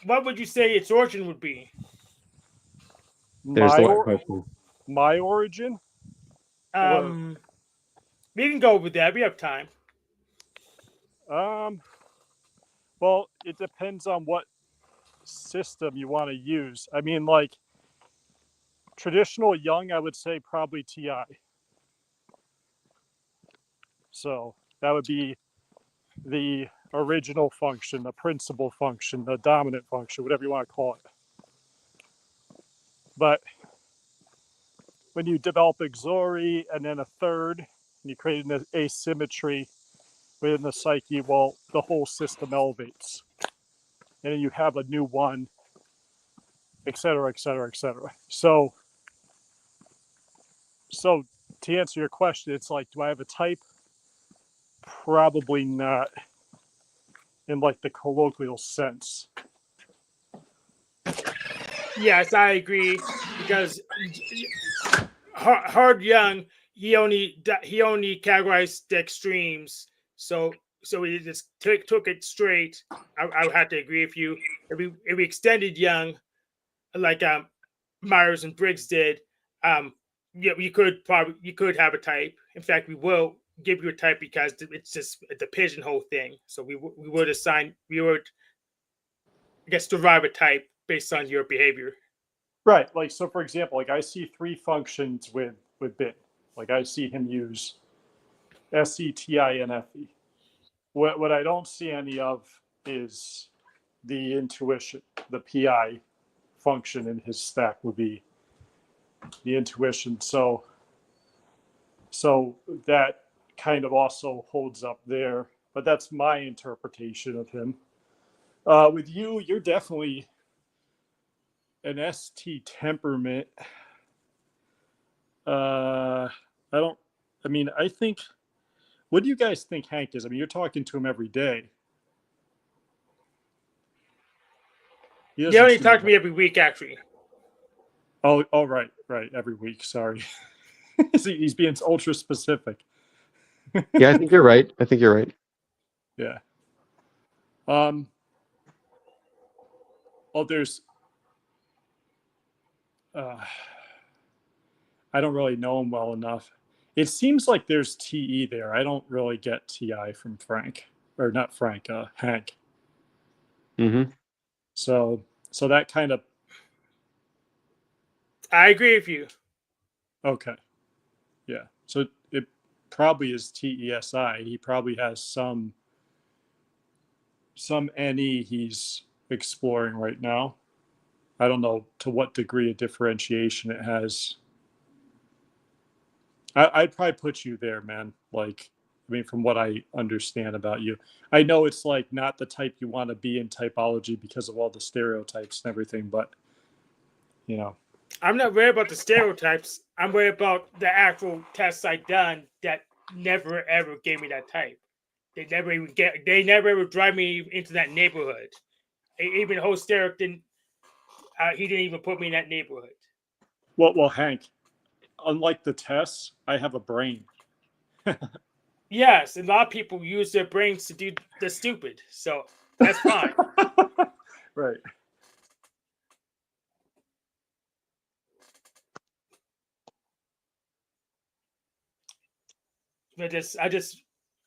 what would you say its origin would be?
There's the one question.
My origin?
We can go with that. We have time.
Well, it depends on what system you want to use. I mean, like traditional Jung, I would say probably TI. So that would be the original function, the principal function, the dominant function, whatever you want to call it. But when you develop auxiliary and then a third, and you create an asymmetry within the psyche, well, the whole system elevates. And then you have a new one, et cetera, et cetera, et cetera. So to answer your question, it's like, do I have a type? Probably not in like the colloquial sense.
Yes, I agree, because Hard Young, he only categorized the extremes, so he just took it straight. I would have to agree with you. If we extended Young, like Myers and Briggs did, yeah, you could have a type. In fact, we will give you a type because it's just the pigeonhole thing. So we would assign, we would, I guess, derive a type based on your behavior.
Right. Like, so for example, like I see 3 functions with Bin. Like I see him use SETINFE. What I don't see any of is the intuition. The PI function in his stack would be the intuition. So that kind of also holds up there. But that's my interpretation of him. With you, you're definitely an ST temperament. I think, what do you guys think Hank is? I mean, you're talking to him every day. He
You
doesn't
only
seem
talk
like-
to me every week, actually.
Oh, right, every week. Sorry. He's being ultra specific.
Yeah, I think you're right.
Yeah. There's. I don't really know him well enough. It seems like there's TE there. I don't really get TI from Frank, or not Frank, Hank.
Mm-hmm.
So that kind of.
I agree with you.
Okay. Yeah. So it probably is TESI. He probably has some NE he's exploring right now. I don't know to what degree of differentiation it has. I'd probably put you there, man. Like, I mean, from what I understand about you, I know it's like not the type you want to be in typology because of all the stereotypes and everything, but you know.
I'm not worried about the stereotypes. I'm worried about the actual tests I done that never ever gave me that type. They never ever drive me into that neighborhood. Even the whole stereo didn't. He didn't even put me in that neighborhood.
Well, Hank, unlike the tests, I have a brain.
Yes, a lot of people use their brains to do the stupid, so that's fine.
Right.
But I just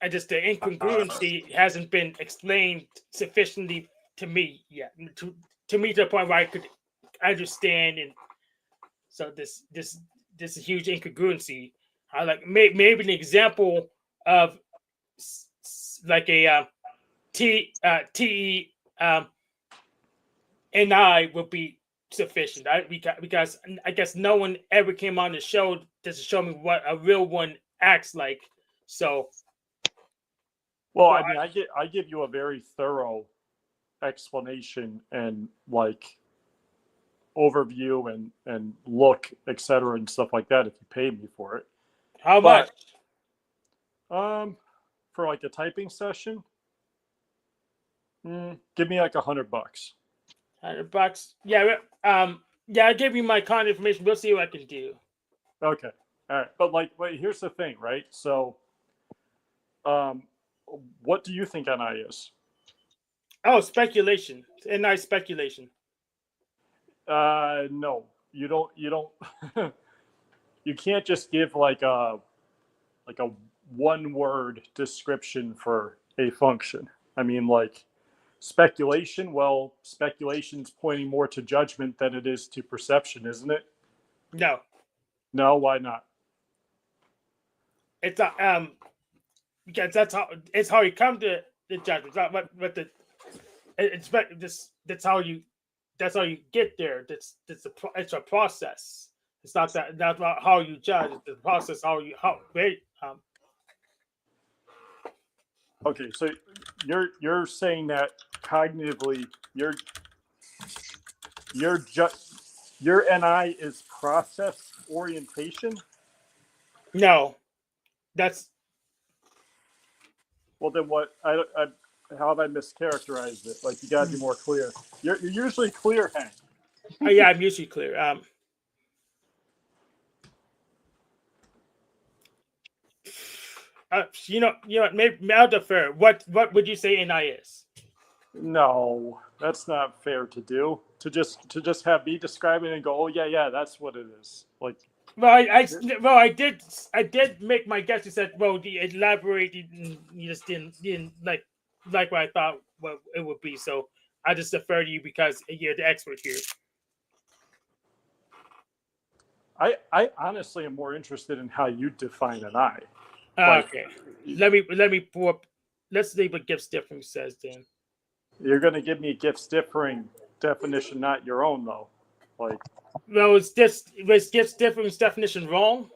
the incongruency hasn't been explained sufficiently to me yet. To me, to the point where I could understand, and so this is a huge incongruency. I like maybe an example of like a TE NI would be sufficient. Because I guess no one ever came on the show to show me what a real one acts like. So,
well, I mean, I give you a very thorough explanation and like overview and look, etc. and stuff like that if you paid me for it.
How much?
For like a typing session, give me like $100.
$100. Yeah. Yeah. I gave you my contact information. We'll see what I can do.
Okay. All right. But like, wait, here's the thing, right? So, what do you think NI is?
Oh, speculation. NI speculation.
No, you don't. You can't just give like a one-word description for a function. I mean, like speculation. Well, speculation's pointing more to judgment than it is to perception, isn't it?
No.
No, why not?
It's because that's how you come to the judgment. But that's how you get there. It's a process. It's not that's not how you judge. It's the process
Okay, so you're saying that cognitively your NI is process orientation?
No, that's
well. Then what? How have I mischaracterized it? Like you gotta be more clear. You're usually clear, Hank.
Yeah, I'm usually clear. You know what? Maybe I'll defer. What would you say NI is?
No, that's not fair to do. To just have me describe it and go, oh yeah, that's what it is. Like,
Well, I did make my guess. You said, well, elaborate. You just didn't like what I thought what it would be. So I just defer to you because you're the expert here.
I honestly am more interested in how you define an eye. Like,
Okay, let me pull up. Let's see what Gibbs difference says then.
you're going to give me a Gibbs differing definition, not your own, though. Like,
Well, was Gibbs difference definition wrong?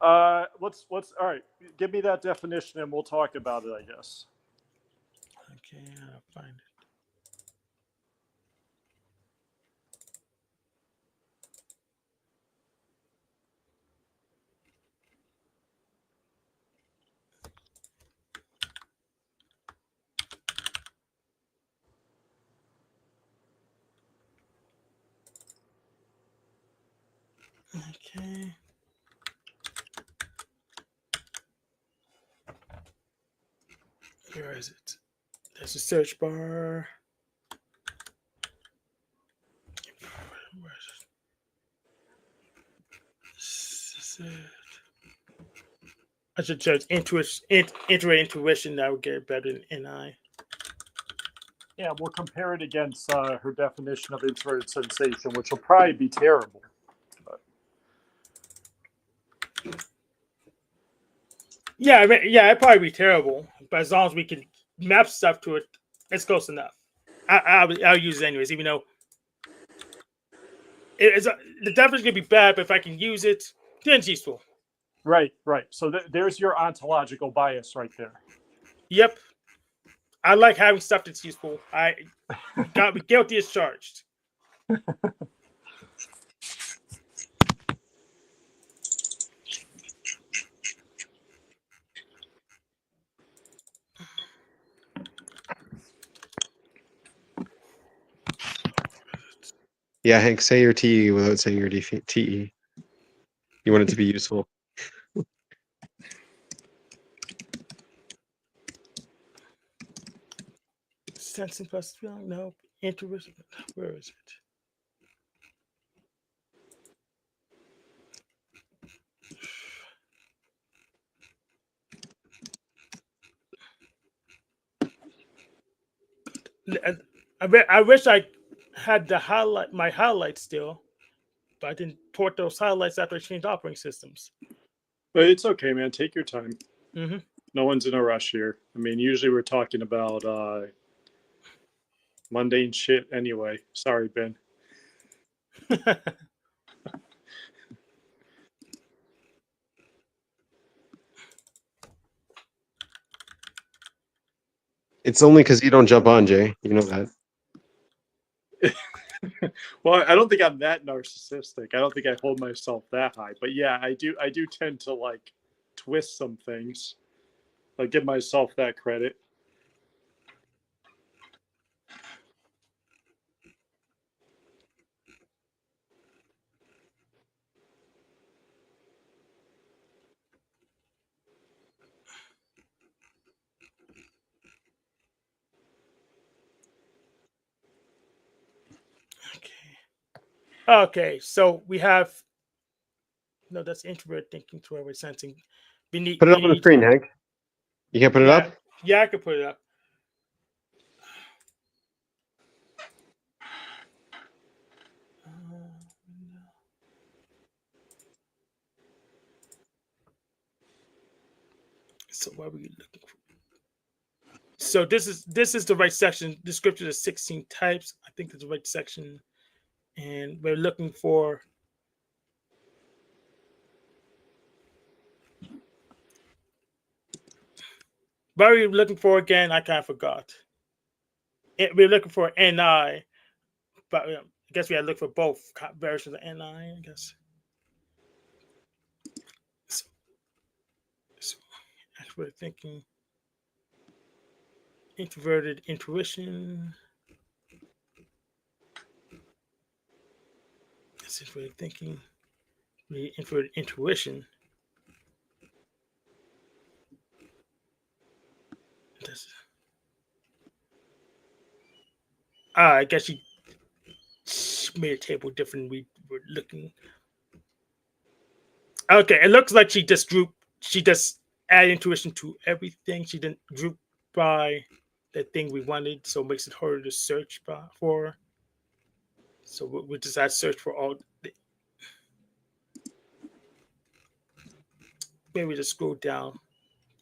let's all right. Give me that definition, and we'll talk about it. I guess.
Okay, I'll find it. Okay. Where is it? There's a search bar. Where is it? I should search intuition. That would get better than NI.
Yeah, we'll compare it against her definition of introverted sensation, which will probably be terrible. But.
Yeah, I mean, yeah, it'd probably be terrible, but as long as we can map stuff to it, it's close enough. I'll use it anyways, even though the definition gonna be bad, but if I can use it, then it's useful.
Right. So there's your ontological bias right there.
Yep. I like having stuff that's useful. I got me guilty as charged.
Yeah, Hank, say your TE without saying your TE. You want it to be useful.
Sensing plus feeling? No. Intuition. Where is it? I wish I had my highlights still, but I didn't port those highlights after I changed operating systems.
But it's okay, man. Take your time.
Mm-hmm.
No one's in a rush here. I mean, usually we're talking about mundane shit anyway. Sorry, Ben.
It's only because you don't jump on, Jay. You know that.
Well, I don't think I'm that narcissistic. I don't think I hold myself that high. But yeah, I do tend to like twist some things. Like give myself that credit.
Okay, so we have that's introvert thinking, introverted sensing.
Put it up on the screen, Hank. You can't put it up?
Yeah, I can put it up. So what are we looking for? So this is the right section. Description of 16 types. I think it's the right section. And we're looking for what are we looking for again? I kind of forgot. We're looking for NI, but I guess we had to look for both versions of NI, I guess. So we're thinking introverted intuition. This is we're thinking introverted intuition. I guess you made a table different. We were looking. Okay, it looks like she just added intuition to everything. She didn't group by the thing we wanted, so it makes it harder to search for. So we just add search for all. Maybe we just scroll down.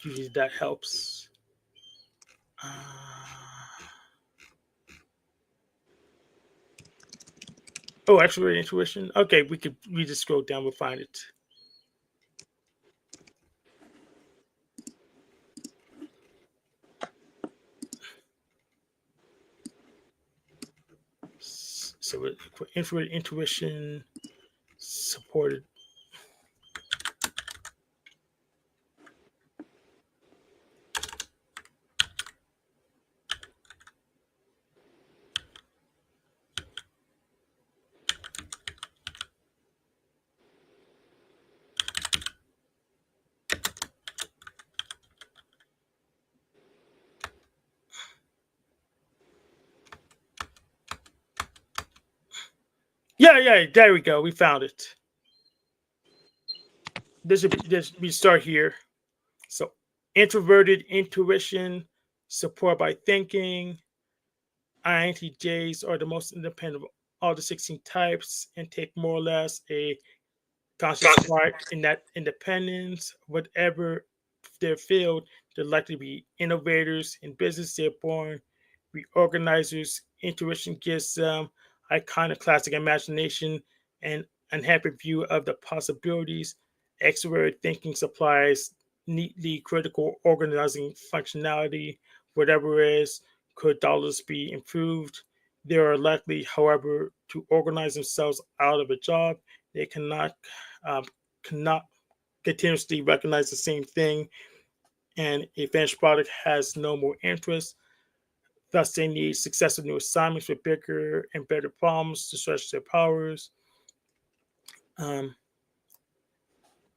Usually that helps. Oh, actually, intuition. Okay, we just scroll down. We'll find it. So for infrared intuition supported. Yeah, there we go. We found it. We start here. So introverted intuition, support by thinking. INTJs are the most independent of all the 16 types and take more or less a conscious part in that independence. Whatever their field, they're likely to be innovators in business. They're born reorganizers. Intuition gives them iconoclastic imagination and unhappy view of the possibilities. Extrovert thinking supplies neatly critical organizing functionality. Whatever is, could dollars be improved? They are likely, however, to organize themselves out of a job. They cannot continuously recognize the same thing, and a finished product has no more interest. Thus, they need successive new assignments with bigger and better problems to stretch their powers.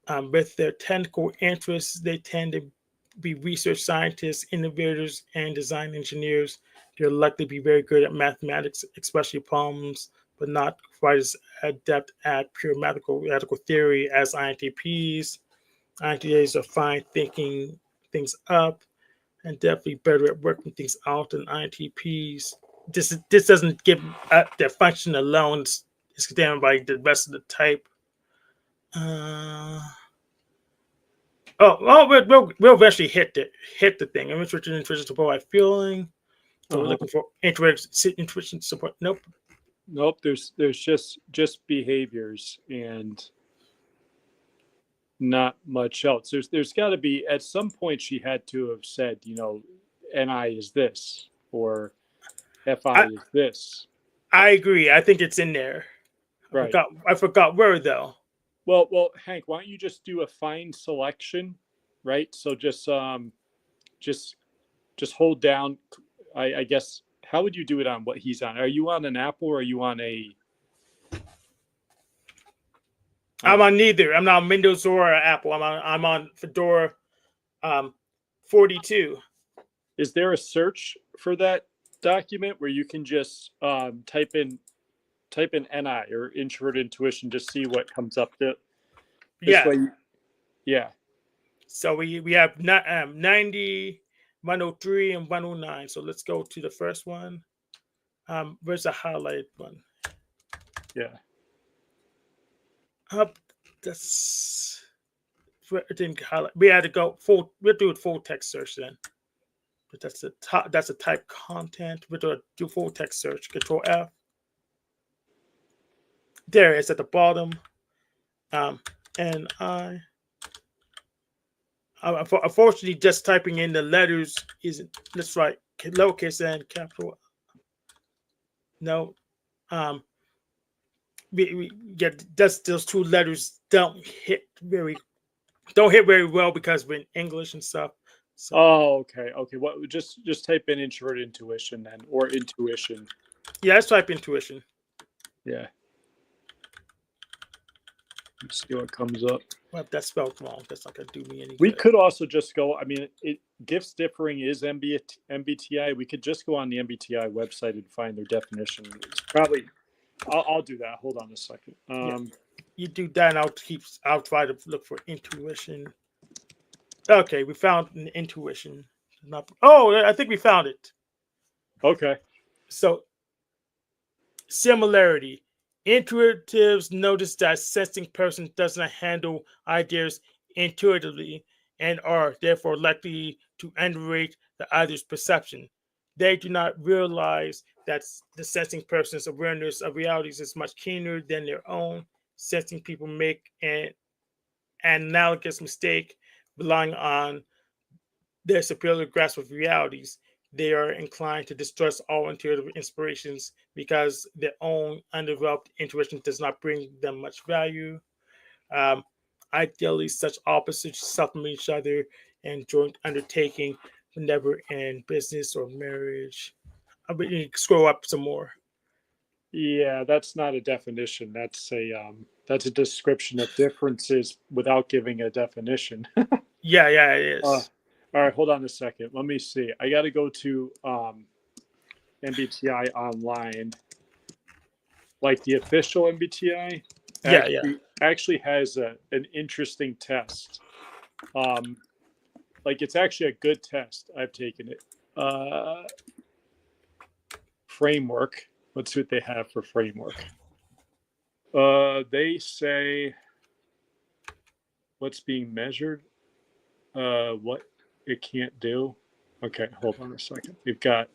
With their technical interests, they tend to be research scientists, innovators, and design engineers. They're likely to be very good at mathematics, especially problems, but not quite as adept at pure mathematical theory as INTPs. INTJs are fine thinking things up and definitely better at working things out than INTPs. This doesn't give their function alone. It's determined by the rest of the type. We'll eventually hit the thing. I'm interested in intuition support by feeling. So we're looking for intuition support. Nope.
There's just behaviors and not much else. There's got to be at some point she had to have said, NI is this or FI is this.
I agree. I think it's in there.
Right.
I forgot where though.
Well, Hank, why don't you just do a fine selection, right? So just hold down. I guess how would you do it on what he's on? Are you on an Apple or are you on a?
I'm on neither. I'm not on Windows or Apple. I'm on Fedora 42.
Is there a search for that document where you can just type in NI or introvert intuition, just see what comes up? Yeah.
So we have 90, 103, and 109. So let's go to the first one. Where's the highlighted one?
Yeah.
That's it didn't highlight. We had to go full. We'll do a full text search then. But that's the top. That's the type content. We'll do full text search. Control F. There it is at the bottom. And unfortunately, just typing in the letters isn't. Let's write lowercase n capital. No. We get those two letters don't hit very well because we're in English and stuff. So.
Oh, okay. What? Just type in introvert intuition then, or intuition.
Yeah, let's type intuition.
Yeah. Let's see what comes up.
Well, if that's spelled wrong, that's not going to do me any good.
We could also just go. I mean, gifts differing is MBTI. We could just go on the MBTI website and find their definition. It's probably. I'll do that. Hold on a second.
You do that, and I'll try to look for intuition. Okay, we found an intuition. I think we found it.
Okay.
So similarity. Intuitives notice that sensing person does not handle ideas intuitively and are therefore likely to underrate the other's perception. They do not realize that the sensing person's awareness of realities is much keener than their own. Sensing people make an analogous mistake relying on their superior grasp of realities. They are inclined to distrust all intuitive inspirations because their own undeveloped intuition does not bring them much value. Um, Ideally, such opposites supplement each other, and joint undertaking, never in business or marriage. You can scroll up some more.
Yeah, that's not a definition. That's a description of differences without giving a definition.
Yeah, it is.
All right, hold on a second. Let me see. I got to go to MBTI online. Like the official MBTI actually has an interesting test. Like it's actually a good test. I've taken it. Framework. Let's see what they have for framework. They say what's being measured, what it can't do. Okay, hold on a second. We've got.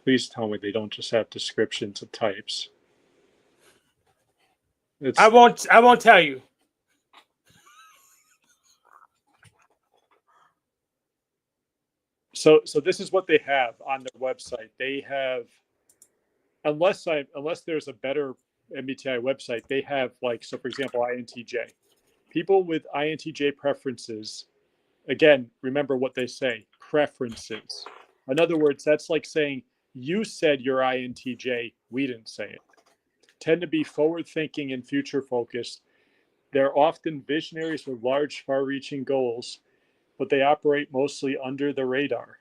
Please tell me they don't just have descriptions of types.
I won't tell you.
So this is what they have on their website. They have, unless there's a better MBTI website, they have like, so for example, INTJ. People with INTJ preferences, again, remember what they say, preferences. In other words, that's like saying, you said you're INTJ, we didn't say it. Tend to be forward-thinking and future-focused. They're often visionaries with large, far-reaching goals, but they operate mostly under the radar.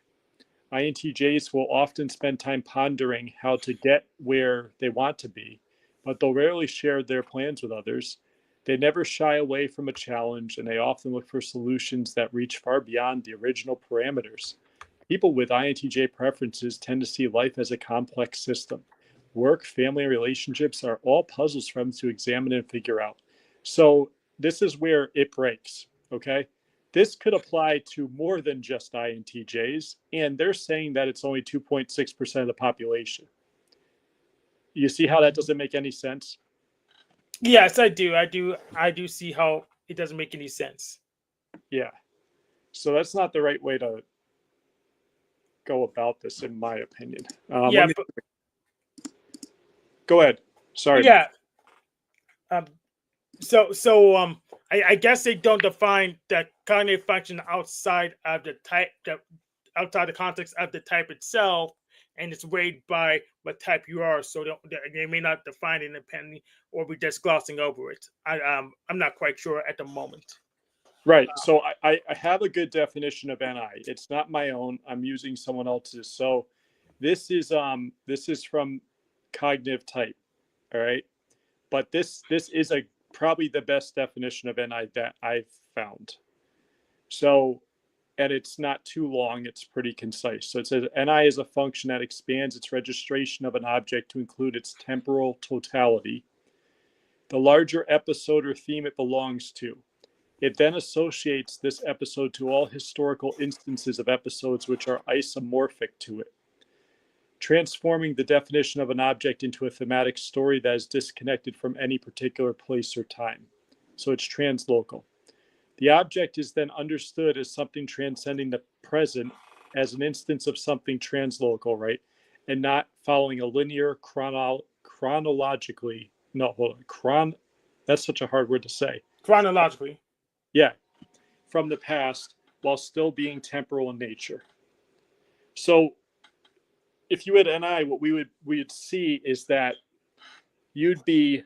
INTJs will often spend time pondering how to get where they want to be, but they'll rarely share their plans with others. They never shy away from a challenge, and they often look for solutions that reach far beyond the original parameters. People with INTJ preferences tend to see life as a complex system. Work, family, and relationships are all puzzles for them to examine and figure out. So this is where it breaks, okay? This could apply to more than just INTJs, and they're saying that it's only 2.6% of the population. You see how that doesn't make any sense?
Yes, I do. I do see how it doesn't make any sense.
Yeah. So that's not the right way to go about this, in my opinion. Go ahead. Sorry.
Yeah. I guess they don't define the cognitive function outside of the type, outside the context of the type itself, and it's weighed by what type you are. So they may not define it independently, or be just glossing over it. I'm not quite sure at the moment.
Right. So I have a good definition of NI. It's not my own. I'm using someone else's. So this is from Cognitive Type. All right. But this is probably the best definition of NI that I've found. So, and it's not too long. It's pretty concise. So it says NI is a function that expands its registration of an object to include its temporal totality, the larger episode or theme it belongs to. It then associates this episode to all historical instances of episodes which are isomorphic to it, transforming the definition of an object into a thematic story that is disconnected from any particular place or time. So it's translocal. The object is then understood as something transcending the present, as an instance of something translocal, right? And not following a linear chronologically. No, hold on. That's such a hard word to say.
Chronologically.
Yeah, from the past, while still being temporal in nature. So if you had NI, what we'd see is that you'd be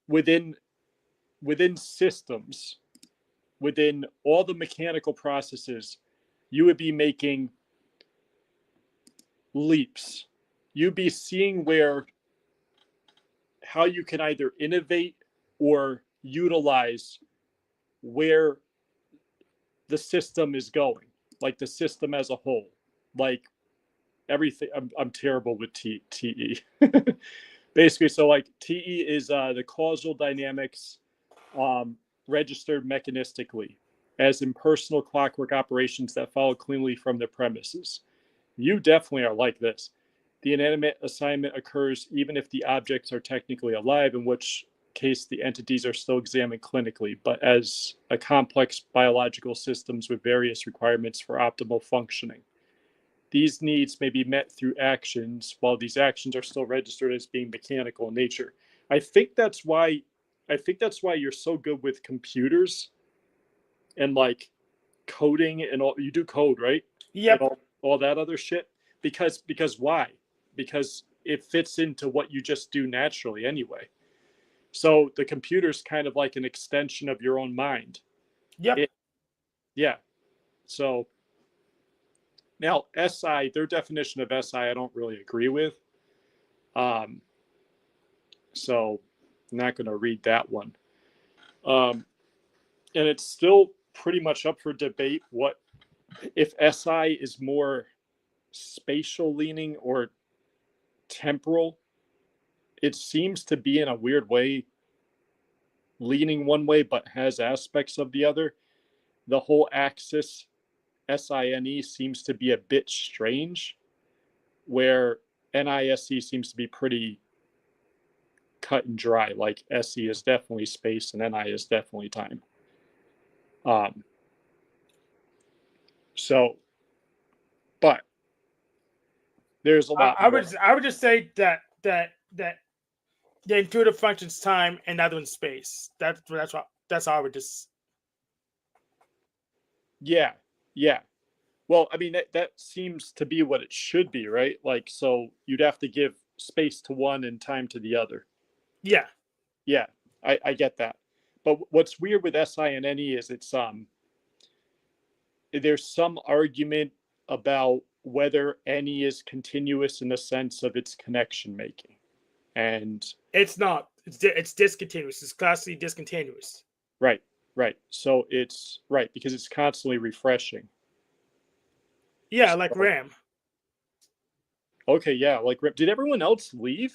within systems, within all the mechanical processes, you would be making leaps. You'd be seeing where how you can either innovate or utilize where the system is going, like the system as a whole, like everything. I'm terrible with TE. Basically, so like TE is the causal dynamics registered mechanistically as impersonal clockwork operations that follow cleanly from the premises. You definitely are like this. The inanimate assignment occurs even if the objects are technically alive, in which case the entities are still examined clinically, but as a complex biological systems with various requirements for optimal functioning. These needs may be met through actions, while these actions are still registered as being mechanical in nature. I think that's why you're so good with computers and like coding and all. You do code, right?
Yep.
And all that other shit. Because why? Because it fits into what you just do naturally anyway. So the computer's kind of like an extension of your own mind.
Yep.
Yeah. So now SI, their definition of SI, I don't really agree with. So I'm not going to read that one. And it's still pretty much up for debate what if SI is more spatial leaning or temporal. It seems to be in a weird way leaning one way but has aspects of the other. The whole axis SINE seems to be a bit strange, where NISE seems to be pretty cut and dry. Like SE is definitely space and NI is definitely time. So, but there's a lot.
I would just say that the intuitive function's time and the other one's space. That's how I would just.
Yeah. Well, I mean that seems to be what it should be, right? Like, so you'd have to give space to one and time to the other.
Yeah.
Yeah, I get that. But what's weird with SI and NE is it's there's some argument about whether NE is continuous in the sense of its connection making, and
it's not. It's discontinuous. It's classically discontinuous.
Right. So it's right because it's constantly refreshing.
Yeah, like RAM.
Okay, yeah, like RAM. Did everyone else leave?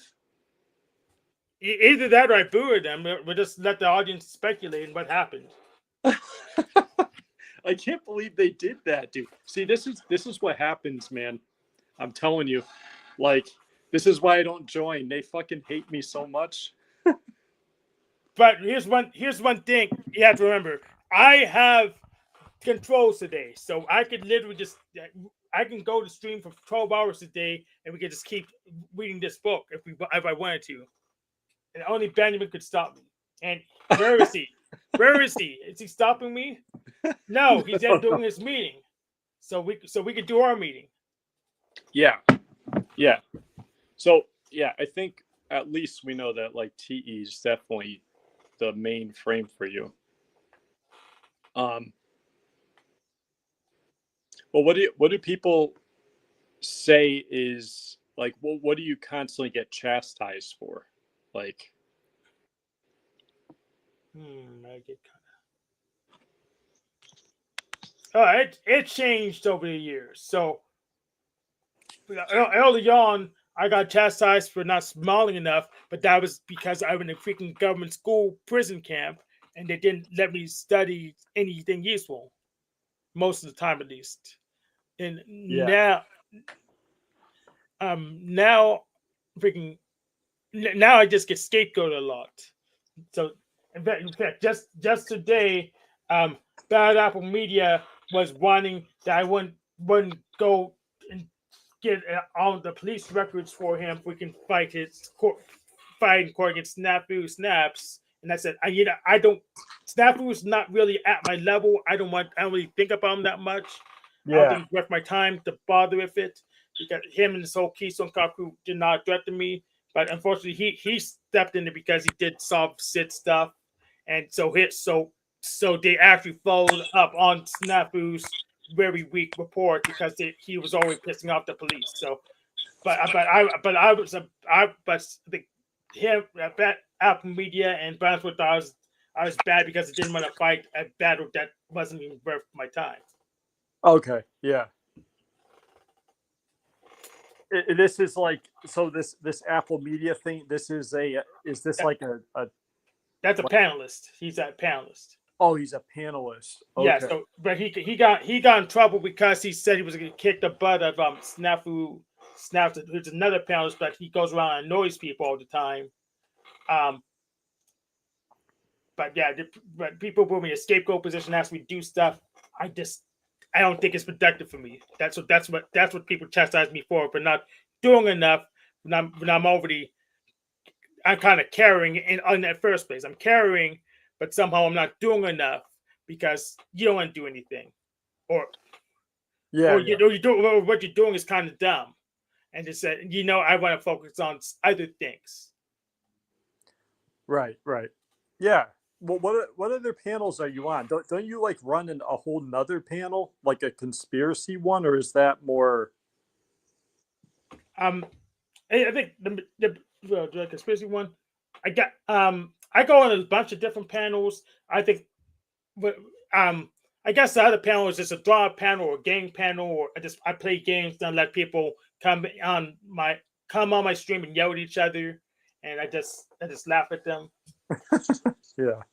Either that or I booed them. We'll just let the audience speculate what happened.
I can't believe they did that, dude. See, this is what happens, man. I'm telling you. Like, this is why I don't join. They fucking hate me so much.
But here's one thing you have to remember. I have controls today, so I could literally I can go to stream for 12 hours a day, and we could just keep reading this book if I wanted to. And only Binyamin could stop me. And where is he? Where is he? Is he stopping me? No, he's doing his meeting. So we could do our meeting.
Yeah. So yeah, I think at least we know that like TE is definitely the main frame for you. Well, what do people say is like? Well, what do you constantly get chastised for? Like,
I get kind of. It changed over the years. So early on, I got chastised for not smiling enough, but that was because I was in a freaking government school prison camp, and they didn't let me study anything useful, most of the time at least. And now I just get scapegoated a lot. So in fact, just today, Bad Apple Media was wanting that I wouldn't go and get all the police records for him. We can fight in court against Snaps. And I said, I don't. Snafu is not really at my level. I don't really think about him that much. Yeah. I don't think it's worth my time to bother with it, because him and his whole Keystone Cop crew did not threaten me. But unfortunately, he stepped in it because he did solve Sid stuff, and so they actually followed up on Snafu's very weak report because he was always pissing off the police. So, but him bad Apple Media and Brunswick thought I was bad because I didn't want to fight a battle that wasn't even worth my time.
Okay, yeah. This is like, so this Apple Media thing. This is is this like a
That's a
what?
panelist. He's a panelist.
Oh, he's a panelist. Okay.
Yeah. So, but he got in trouble because he said he was going to kick the butt of Snafu, who's another panelist, but he goes around and annoys people all the time. But yeah, but people put me in a scapegoat position, ask me to do stuff. I don't think it's productive for me. That's what people chastise me for not doing enough. When I'm kind of carrying in that first place. I'm carrying, but somehow I'm not doing enough because you don't want to do anything, or what you're doing is kind of dumb, and just said, I want to focus on other things.
Right. Yeah. Well, what other panels are you on? Don't you like run a whole nother panel, like a conspiracy one, or is that more?
I think the conspiracy one. I go on a bunch of different panels. I think, I guess the other panel is just a draw panel or a game panel, or I play games and let people come on my stream and yell at each other, and I just laugh at them.
Yeah.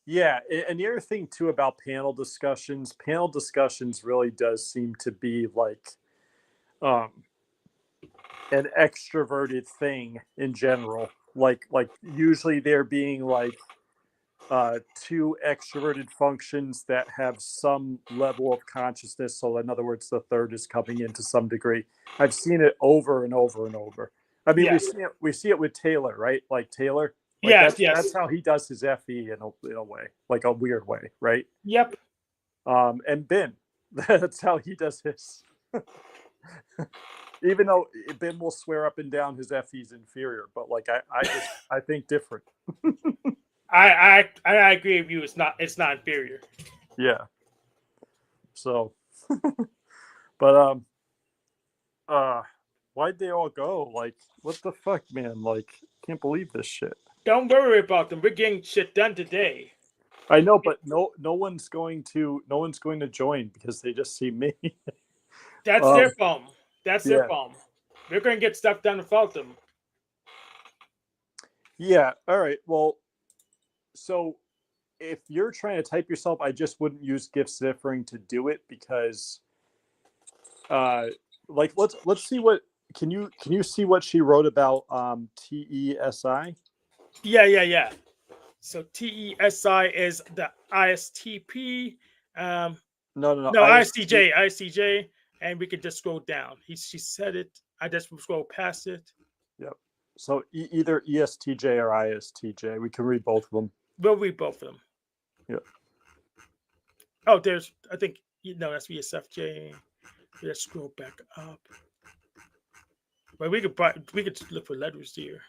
Yeah, and the other thing too about panel discussions really does seem to be like an extroverted thing in general. Like usually there being like two extroverted functions that have some level of consciousness. So in other words, the third is coming in to some degree. I've seen it over and over and over. I mean, we see it with Taylor, right? Like Taylor. Like that's how he does his FE in a way, like a weird way, right?
Yep.
And Ben, that's how he does his. Even though Ben will swear up and down his FE is inferior, but like I think different.
I agree with you. It's not inferior.
Yeah. So, but why'd they all go? Like, what the fuck, man? Like, can't believe this shit.
Don't worry about them. We're getting shit done today.
I know, but no one's going to join because they just see me.
That's their problem. That's their problem. We're going to get stuff done without them.
Yeah. All right. Well, so if you're trying to type yourself, I just wouldn't use GIF ciphering to do it because, like, let's see what can you see what she wrote about TESI?
Yeah. So TESI is the ISTP. No, ISTJ, and we can just scroll down. She said it. I just scroll past it.
Yep. So either ESTJ or ISTJ. We can read both of them.
We'll read both of them.
Yep.
Oh, I think that's ESFJ. Let's scroll back up. But we could look for letters here.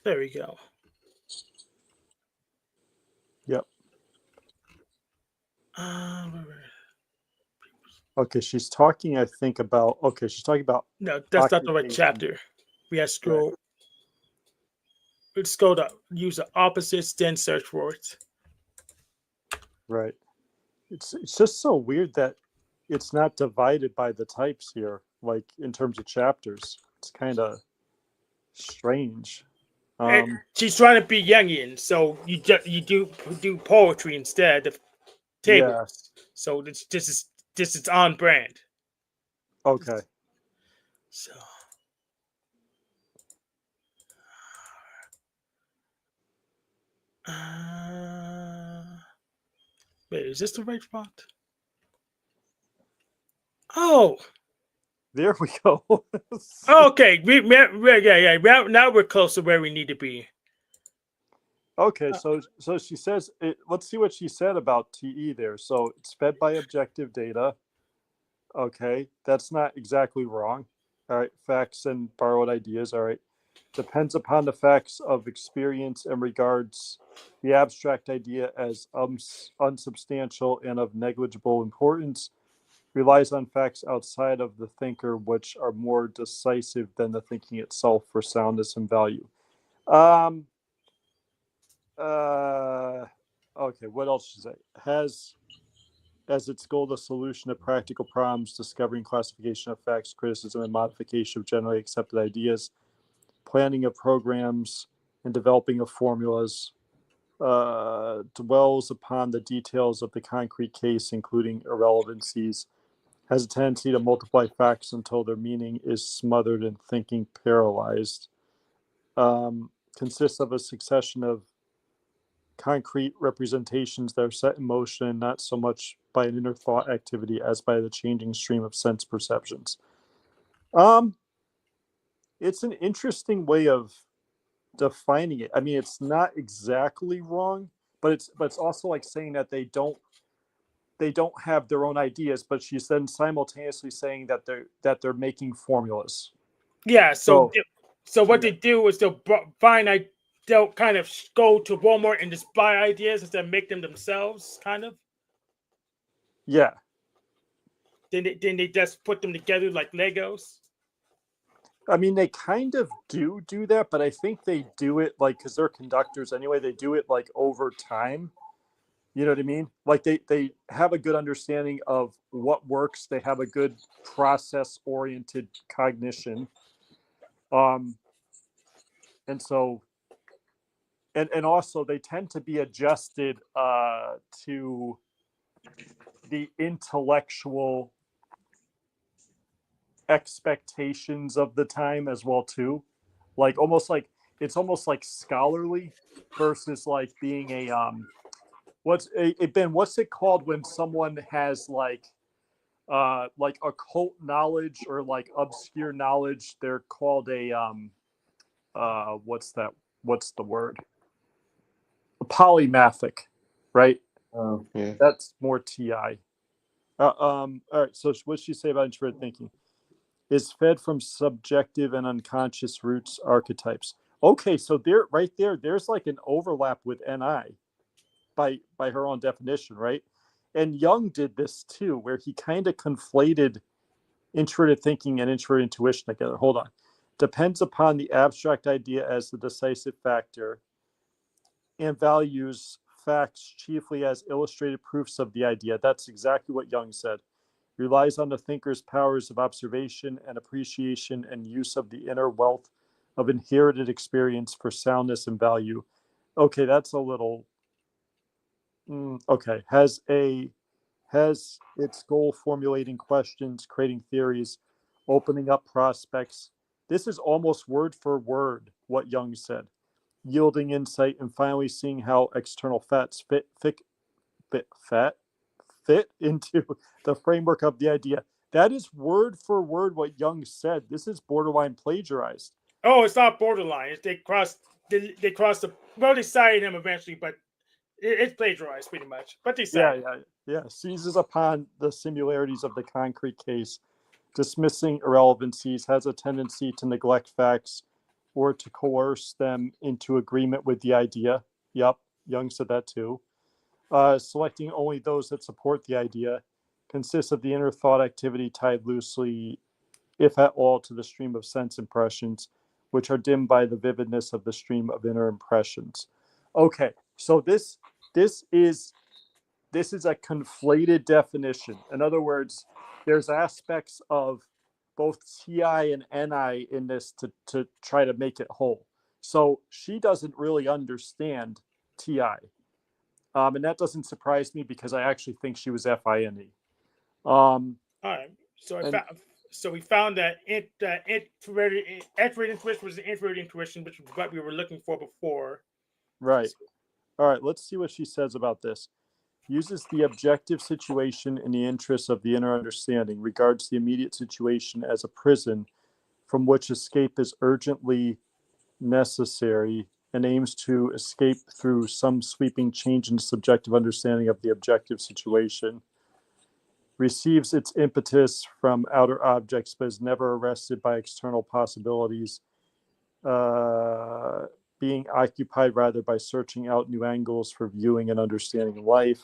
There we go.
Yep. Okay, she's talking. I think about. Okay, she's talking about.
No, that's not the right chapter. We have to scroll. Right. Let's go to use the opposites, then search for it.
Right. It's just so weird that it's not divided by the types here, like in terms of chapters. It's kind of strange.
She's trying to be Jungian, so you do poetry instead of tables. Yeah. So this is on brand.
Okay.
So. Wait, is this the right spot? Oh.
There we go.
Okay, yeah. Now we're close to where we need to be.
Okay, so she says, let's see what she said about TE there. So it's fed by objective data. Okay, that's not exactly wrong. All right, facts and borrowed ideas. All right. depends upon the facts of experience and regards the abstract idea as unsubstantial and of negligible importance, relies on facts outside of the thinker which are more decisive than the thinking itself for soundness and value. Okay, what else should I say? Has as its goal the solution of practical problems, discovering classification of facts, criticism, and modification of generally accepted ideas, planning of programs, and developing of formulas, dwells upon the details of the concrete case, including irrelevancies, has a tendency to multiply facts until their meaning is smothered and thinking paralyzed, consists of a succession of concrete representations that are set in motion, not so much by an inner thought activity as by the changing stream of sense perceptions. It's an interesting way of defining it. I mean, it's not exactly wrong, but it's also like saying that they don't have their own ideas, but she's then simultaneously saying that they're making formulas.
Yeah. So what
yeah.
they do is they'll kind of go to Walmart and just buy ideas instead of make them themselves, kind of.
Yeah.
Then they just put them together like Legos.
I mean, they kind of do that, but I think they do it like, because they're conductors anyway, they do it like over time. You know what I mean? Like they have a good understanding of what works. They have a good process-oriented cognition. And so, and also they tend to be adjusted to the intellectual expectations of the time as well too. Like it's almost like scholarly versus like being a what's it called when someone has like occult knowledge or like obscure knowledge? They're called a what's the word? A polymathic, right?
Oh, yeah.
That's more TI. All right. So what's she say about introverted thinking? Is fed from subjective and unconscious roots archetypes. Okay, so there's like an overlap with NI by her own definition, right? And Jung did this too, where he kind of conflated introverted thinking and introverted intuition together. Hold on. Depends upon the abstract idea as the decisive factor and values facts chiefly as illustrated proofs of the idea. That's exactly what Jung said. Relies on the thinker's powers of observation and appreciation and use of the inner wealth of inherited experience for soundness and value. Okay, that's a little okay. Has its goal formulating questions, creating theories, opening up prospects. This is almost word for word what Jung said. Yielding insight and finally seeing how external facts fit into the framework of the idea. That is word for word what Jung said. This is borderline plagiarized.
Oh, it's not borderline. They crossed the well, they cited him eventually, but it's plagiarized pretty much. But they said
Seizes upon the similarities of the concrete case, dismissing irrelevancies, has a tendency to neglect facts or to coerce them into agreement with the idea. Yep, Jung said that too. Selecting only those that support the idea, consists of the inner thought activity tied loosely, if at all, to the stream of sense impressions, which are dimmed by the vividness of the stream of inner impressions. Okay, so this is a conflated definition. In other words, there's aspects of both TI and NI in this to try to make it whole. So she doesn't really understand TI. And that doesn't surprise me because I actually think she was FINE.
all right. So we found that introverted intuition was the introverted intuition, which is what we were looking for before.
Right. All right. Let's see what she says about this. Uses the objective situation in the interests of the inner understanding, regards the immediate situation as a prison from which escape is urgently necessary, and aims to escape through some sweeping change in subjective understanding of the objective situation. Receives its impetus from outer objects, but is never arrested by external possibilities, being occupied rather by searching out new angles for viewing and understanding life.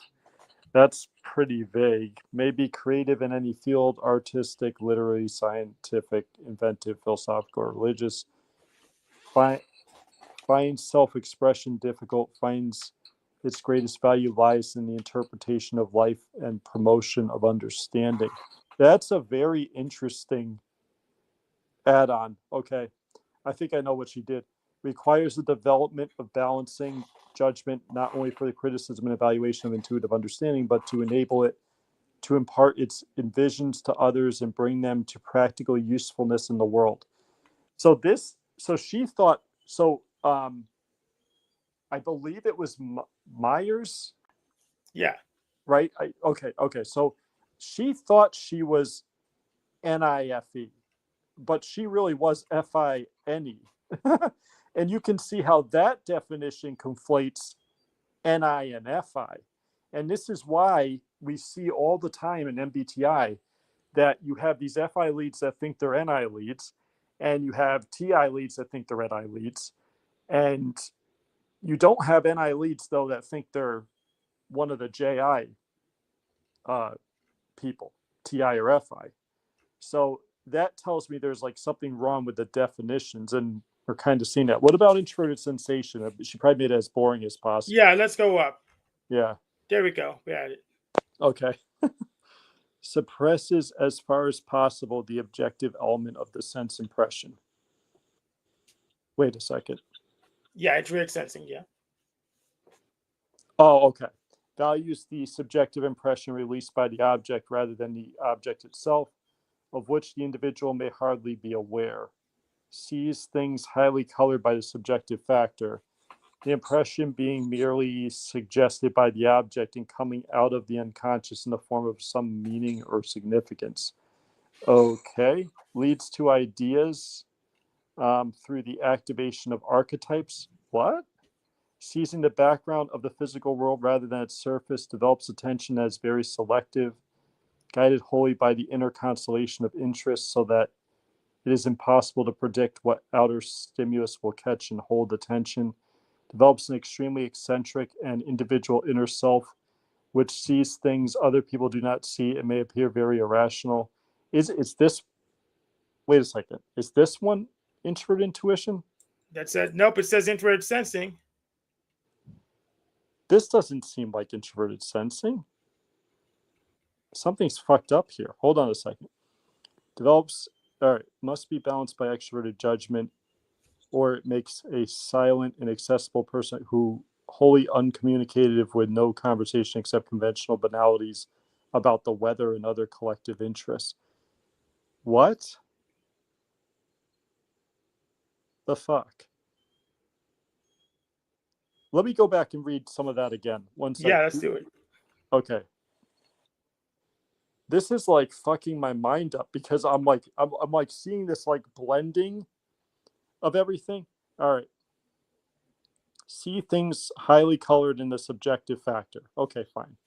That's pretty vague. Maybe creative in any field, artistic, literary, scientific, inventive, philosophical, or religious. Finds self-expression difficult, finds its greatest value lies in the interpretation of life and promotion of understanding. That's a very interesting add-on. Okay, I think I know what she did. Requires the development of balancing judgment, not only for the criticism and evaluation of intuitive understanding, but to enable it to impart its envisions to others and bring them to practical usefulness in the world. So she thought, I believe it was Myers.
Yeah.
Right? Okay. So she thought she was NIFE, but she really was FINE. And you can see how that definition conflates NI and FI. And this is why we see all the time in MBTI that you have these FI leads that think they're NI leads, and you have TI leads that think they're NI leads. And you don't have NI leads, though, that think they're one of the JI people, TI or FI. So that tells me there's like something wrong with the definitions, and we're kind of seeing that. What about introverted sensation? She probably made it as boring as possible.
Yeah, let's go up.
Yeah.
There we go. We had it.
Okay. Suppresses as far as possible the objective element of the sense impression. Wait a second.
Yeah, introverted sensing, yeah.
Oh, okay. Values the subjective impression released by the object rather than the object itself, of which the individual may hardly be aware. Sees things highly colored by the subjective factor, the impression being merely suggested by the object and coming out of the unconscious in the form of some meaning or significance. Okay. Leads to ideas through the activation of archetypes. What? Seizing the background of the physical world rather than its surface, develops attention that is very selective, guided wholly by the inner constellation of interest, so that it is impossible to predict what outer stimulus will catch and hold attention. Develops an extremely eccentric and individual inner self, which sees things other people do not see and may appear very irrational. Is this? Wait a second. Is this one introvert intuition?
That says nope. It says introverted sensing.
This doesn't seem like introverted sensing. Something's fucked up here. Hold on a second. Develops. All right. Must be balanced by extroverted judgment, or it makes a silent and accessible person who wholly uncommunicative with no conversation except conventional banalities about the weather and other collective interests. What the fuck? Let me go back and read some of that again. One second.
Yeah, let's do it.
Okay. This is like fucking my mind up because I'm like seeing this like blending of everything. All right. See things highly colored in the subjective factor. Okay, fine.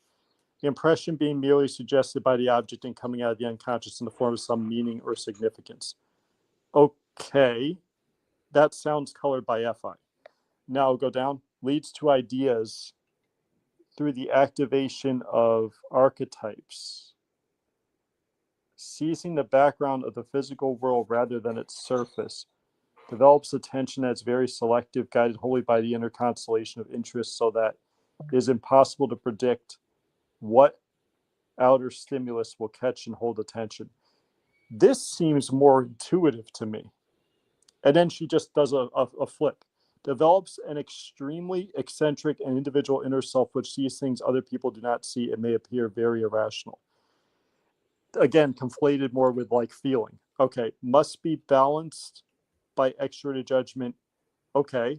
The impression being merely suggested by the object and coming out of the unconscious in the form of some meaning or significance. Okay, that sounds colored by FI. Now go down. Leads to ideas through the activation of archetypes. Seizing the background of the physical world rather than its surface. Develops attention that's very selective, guided wholly by the inner constellation of interest, so that it is impossible to predict what outer stimulus will catch and hold attention. This seems more intuitive to me. And then she just does a flip. Develops an extremely eccentric and individual inner self which sees things other people do not see and may appear very irrational. Again, conflated more with like feeling. Okay, must be balanced by extroverted judgment. Okay.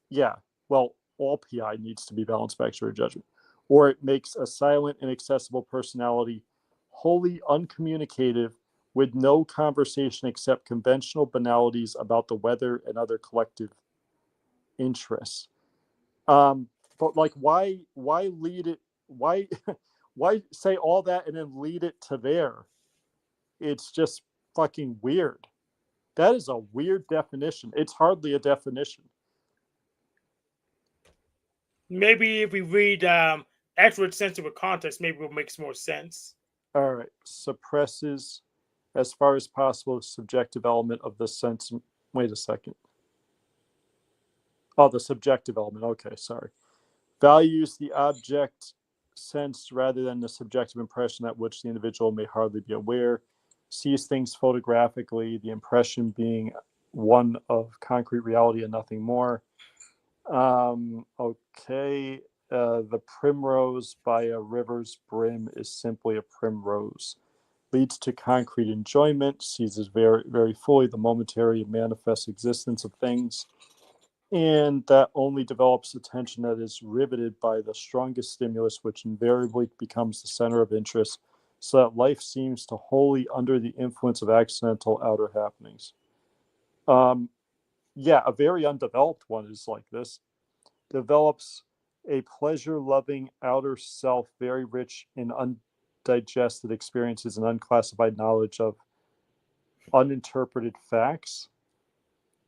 Yeah. Well, all PI needs to be balanced by extroverted judgment. Or it makes a silent and accessible personality wholly uncommunicative with no conversation except conventional banalities about the weather and other collective interests. But like, why lead it? Why say all that and then lead it to there? It's just fucking weird. That is a weird definition. It's hardly a definition.
Maybe if we read actual sensitive context, maybe it makes more sense.
All right. Suppresses, as far as possible, the subjective element of the sense. Wait a second. Oh, the subjective element. Okay, sorry. Values the object sensed rather than the subjective impression at which the individual may hardly be aware. Sees things photographically, the impression being one of concrete reality and nothing more. Okay. The primrose by a river's brim is simply a primrose. Leads to concrete enjoyment, seizes very, very fully the momentary and manifest existence of things, and that only develops attention that is riveted by the strongest stimulus, which invariably becomes the center of interest, so that life seems to wholly under the influence of accidental outer happenings. Yeah, a very undeveloped one is like this. Develops a pleasure-loving outer self, very rich in undigested experiences and unclassified knowledge of uninterpreted facts.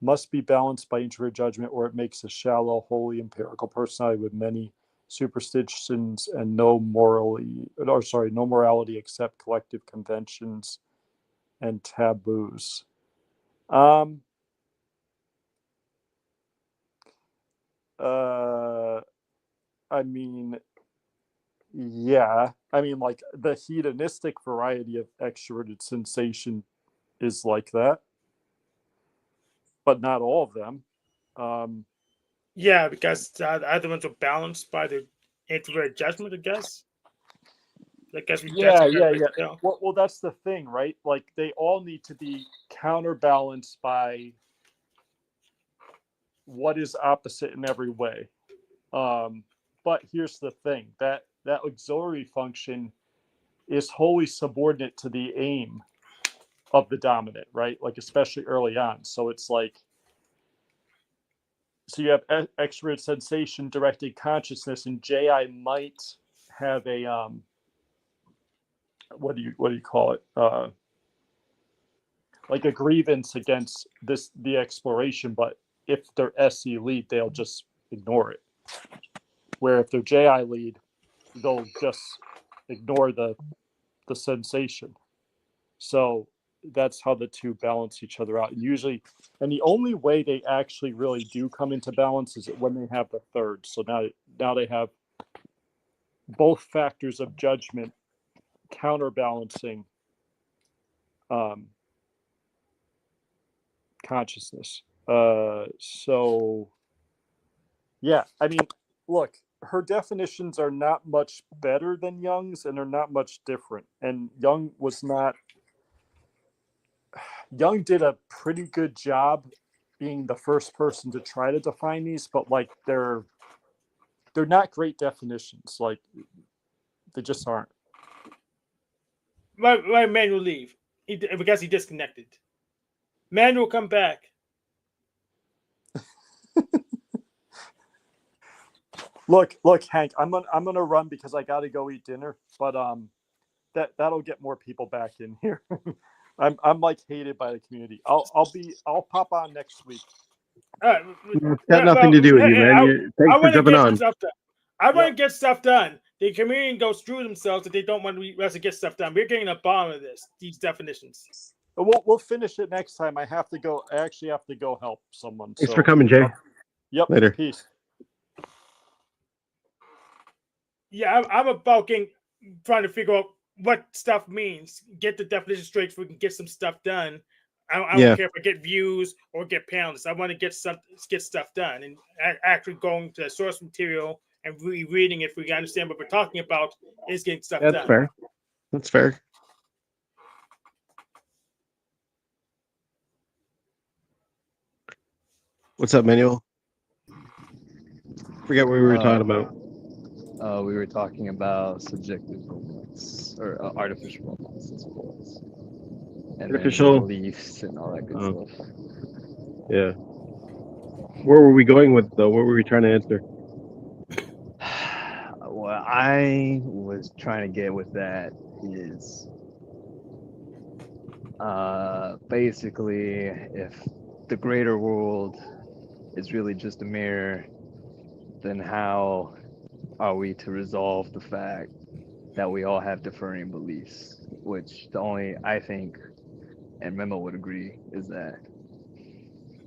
Must be balanced by introverted judgment, or it makes a shallow, wholly empirical personality with many superstitions and no morality except collective conventions and taboos. I mean, yeah. I mean, like, the hedonistic variety of extroverted sensation is like that, but not all of them.
Yeah, because the other ones are balanced by the introverted judgment, I guess. I guess
Yeah. Well, that's the thing, right? Like, they all need to be counterbalanced by what is opposite in every way. But here's the thing, that auxiliary function is wholly subordinate to the aim of the dominant, right? Like, especially early on. So it's like, so you have extroverted sensation, directed consciousness, and JI might have a what do you call it? Like a grievance against the exploration, but if they're SE lead, they'll just ignore it. Where if they're JI lead, they'll just ignore the sensation. So that's how the two balance each other out. And usually, and the only way they actually really do come into balance is when they have the third. So now they have both factors of judgment counterbalancing consciousness. So yeah, I mean, look, her definitions are not much better than Jung's, and they're not much different. And Jung did a pretty good job being the first person to try to define these, but like they're not great definitions. Like, they just aren't.
Why man will leave? Because he disconnected. Man will come back.
Look, Hank, I'm gonna run because I gotta go eat dinner. But that'll get more people back in here. I'm like hated by the community. I'll pop on next week.
It's got nothing to do with you, man. Thanks for jumping on.
I want to get stuff done. The community go screw themselves if they don't want to get stuff done. We're getting to the bottom of these definitions.
We'll finish it next time. I actually have to go help someone.
Thanks for coming, Jay.
Yep.
Later.
Peace.
Yeah, I'm about trying to figure out what stuff means. Get the definition straight so we can get some stuff done. I don't care if I get views or get panelists. I want to get stuff done, and actually going to the source material and reading it if we understand what we're talking about is getting stuff done.
That's fair. That's fair. What's up, Manuel? Forget what we were talking about.
We were talking about subjective romance or artificial romance, I suppose. And
Artificial
beliefs and all that good stuff.
Yeah. Where were we going with though? What were we trying to answer?
What I was trying to get with that is Basically, if the greater world is really just a mirror, then how are we to resolve the fact that we all have differing beliefs? Which the only, I think, and Memo would agree, is that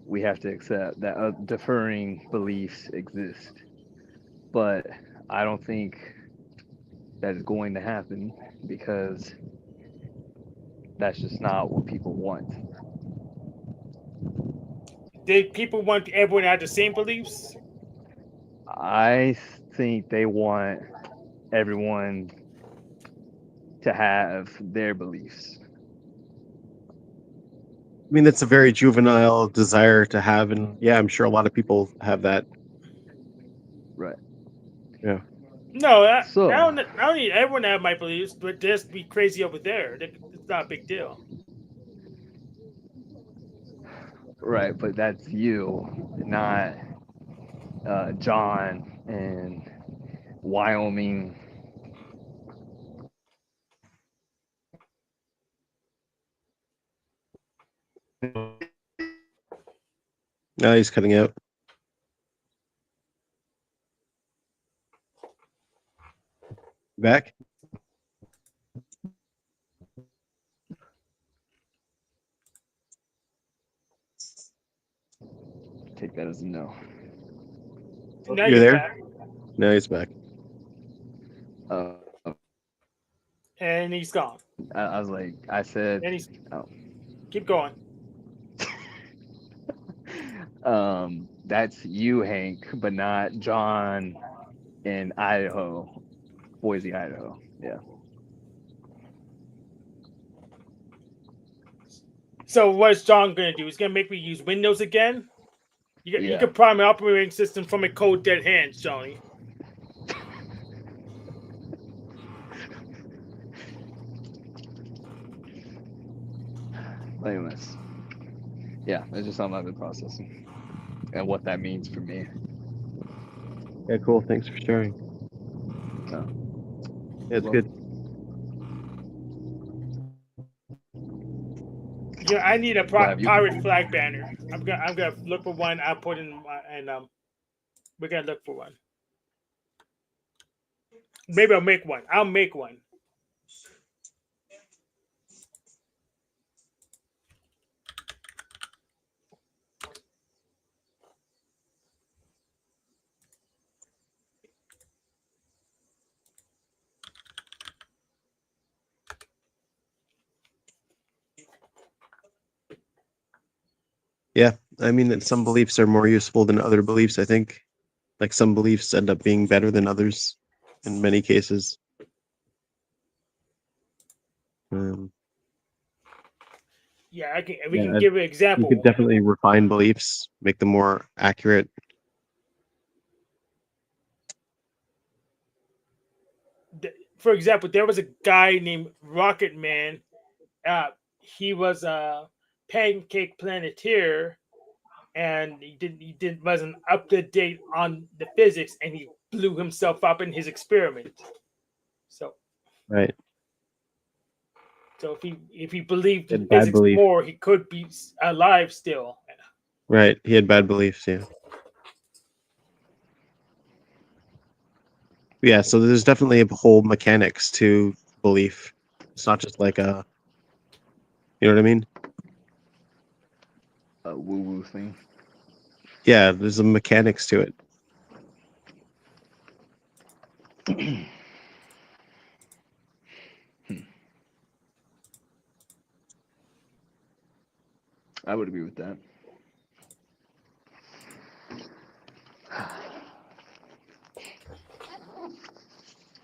we have to accept that differing beliefs exist. But I don't think that is going to happen because that's just not what people want.
Did people want everyone to have the same beliefs?
I think they want everyone to have their beliefs.
I mean, that's a very juvenile desire to have, and yeah, I'm sure a lot of people have that.
Right.
Yeah.
No,
So,
I don't need everyone to have my beliefs, but just be crazy over there. It's not a big deal.
right, but that's you, not John in Wyoming.
Now he's cutting out. Back?
Take that as a no.
Now
You're
you're
there?
back,
Now he's back.
Uh,
and he's gone.
I was like, I said,
And he's
oh.
keep going.
That's you, Hank, but not John in Idaho, Boise, Idaho. Yeah.
So what's John gonna do? He's gonna make me use Windows again? You
Yeah.
can prime my operating system from a cold dead hands, Johnny.
Anyways, yeah, it's just something I've been processing and what that means for me.
Yeah, cool. Thanks for sharing.
So,
Yeah, it's good.
Yeah, I need a
Well, have you-
pirate flag banner. I'm gonna look for one. I'll put in and we're gonna look for one. Maybe I'll make one. I'll make one.
Yeah, I mean, that some beliefs are more useful than other beliefs, I think. Like some beliefs end up being better than others in many cases.
Yeah, we
Yeah,
can give an
you
example.
could definitely refine beliefs, make them more accurate.
For example, there was a guy named Rocket Man. He was a pancake planeteer, and he wasn't up to date on the physics, and he blew himself up in his experiment. So
Right.
So if he believed
He
in
had bad
physics
belief.
more, he could be alive still.
Right. He had bad beliefs, yeah. Yeah, so there's definitely a whole mechanics to belief. It's not just like a, you know what I mean?
A woo-woo thing.
Yeah, there's a mechanics to it.
I would agree with that.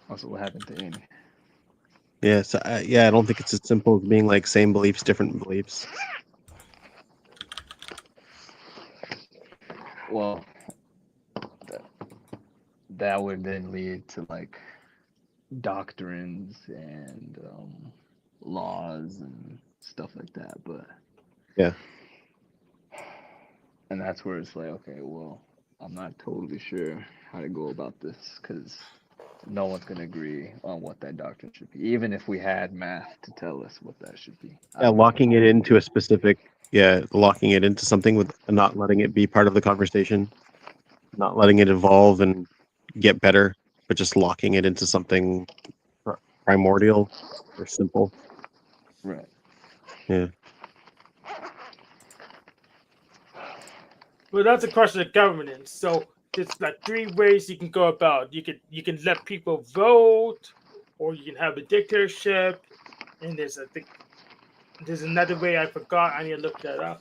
Also, what happened to Amy?
Yeah, so yeah, I don't think it's as simple as being like same beliefs, different beliefs.
Well, that would then lead to like doctrines and laws and stuff like that. But
Yeah.
and that's where it's like, okay, well, I'm not totally sure how to go about this because no one's gonna agree on what that doctrine should be, even if we had math to tell us what that should be.
Yeah, locking it into a specific, locking it into something with not letting it be part of the conversation, not letting it evolve and get better, but just locking it into something primordial or simple.
Right.
Yeah.
Well, that's a question of governance. So there's like 3 ways you can go about. You can let people vote, or you can have a dictatorship, and there's another way I forgot. I need to look that up.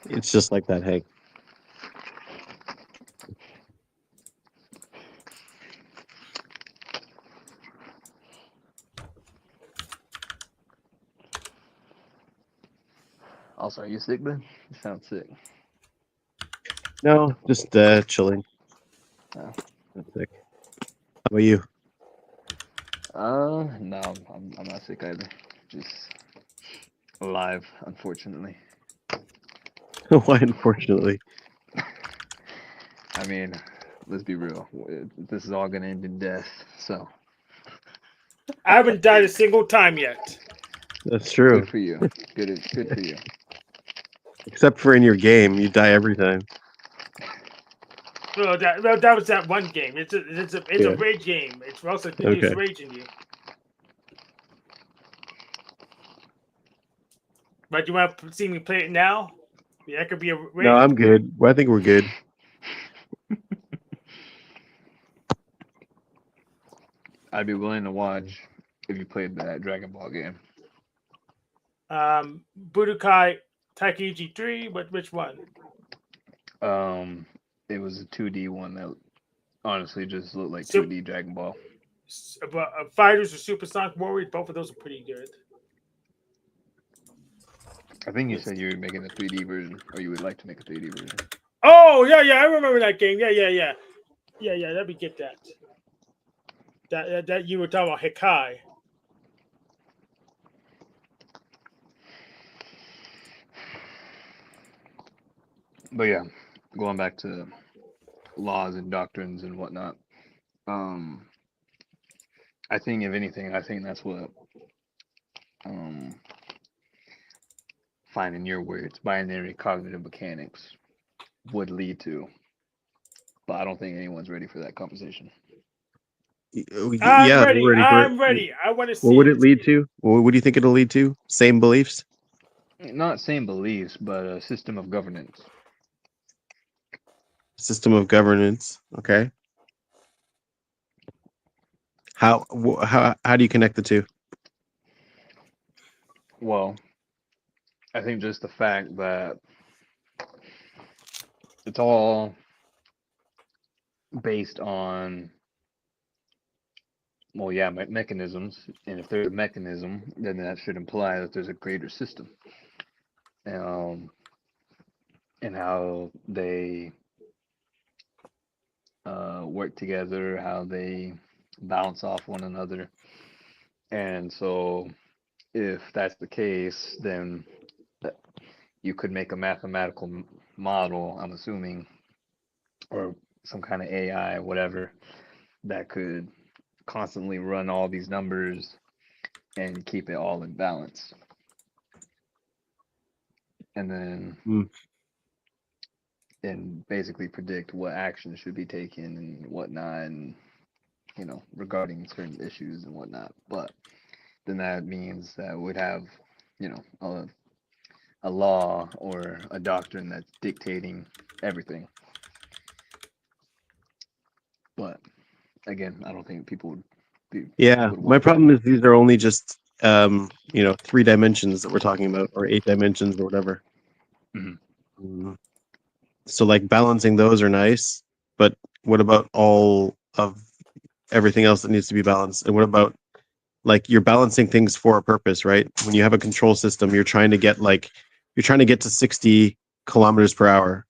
It's just like that, Hank.
Also, are you sick, Ben? You sound sick.
No, just chilling.
Oh.
Not sick. How about you?
No, I'm not sick either. Just alive, unfortunately.
Why, unfortunately?
I mean, let's be real. This is all gonna end in death. So
I haven't died a single time yet.
That's true.
good for you. Good for you.
Except for in your game, you die every time.
Well, that was that one game. It's a rage game. It's also
Okay.
rage in you. But you want to see me play it now? Yeah, that could be a rage.
No, I'm good. Well, I think we're good.
I'd be willing to watch if you played that Dragon Ball game.
Budokai Taikeiji 3. Which one?
It was a 2D one that honestly just looked like
Sup-
2D Dragon Ball.
Fighters or Super Sonic Warriors. Both of those are pretty good.
I think you said you were making a 3D version, or you would like to make a 3D version.
Oh yeah, I remember that game. Yeah. Let me get that. That you were talking about Hikai.
But yeah, going back to laws and doctrines and whatnot. I think if anything, I think that's what finding your words, binary cognitive mechanics would lead to. But I don't think anyone's ready for that conversation.
Yeah,
ready.
we're ready for it.
I'm ready. I want to see.
What would it lead to? What do you think it'll lead to? Same beliefs?
Not same beliefs, but a system of governance.
System of governance. Okay. How do you connect the two?
Well, I think just the fact that it's all based on, well, yeah, mechanisms. And if there's a mechanism, then that should imply that there's a greater system. And how they work together, how they bounce off one another. And so if that's the case, then you could make a mathematical model, I'm assuming, or some kind of AI, whatever, that could constantly run all these numbers and keep it all in balance. And then and basically predict what action should be taken and whatnot, and regarding certain issues and whatnot. But then that means that we'd have a law or a doctrine that's dictating everything. But again, I don't think people would be.
Yeah, my problem is these are only just 3 dimensions that we're talking about, or 8 dimensions or whatever. So like balancing those are nice, but what about all of everything else that needs to be balanced? And what about, like, you're balancing things for a purpose, right? When you have a control system, you're trying to get to 60 kilometers per hour.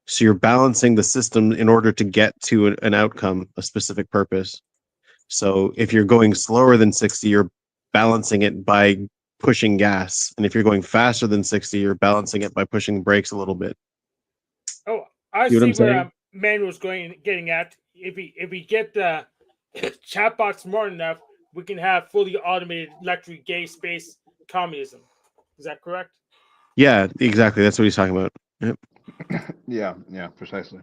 So you're balancing the system in order to get to an outcome, a specific purpose. So if you're going slower than 60, you're balancing it by pushing gas. And if you're going faster than 60, you're balancing it by pushing brakes a little bit.
Oh, I
See what
see
I'm
where
saying?
Manuel's getting at. If we get the chatbot smart enough, we can have fully automated electric gay space communism. Is that correct?
Yeah, exactly. That's what he's talking about. Yep.
Yeah, precisely.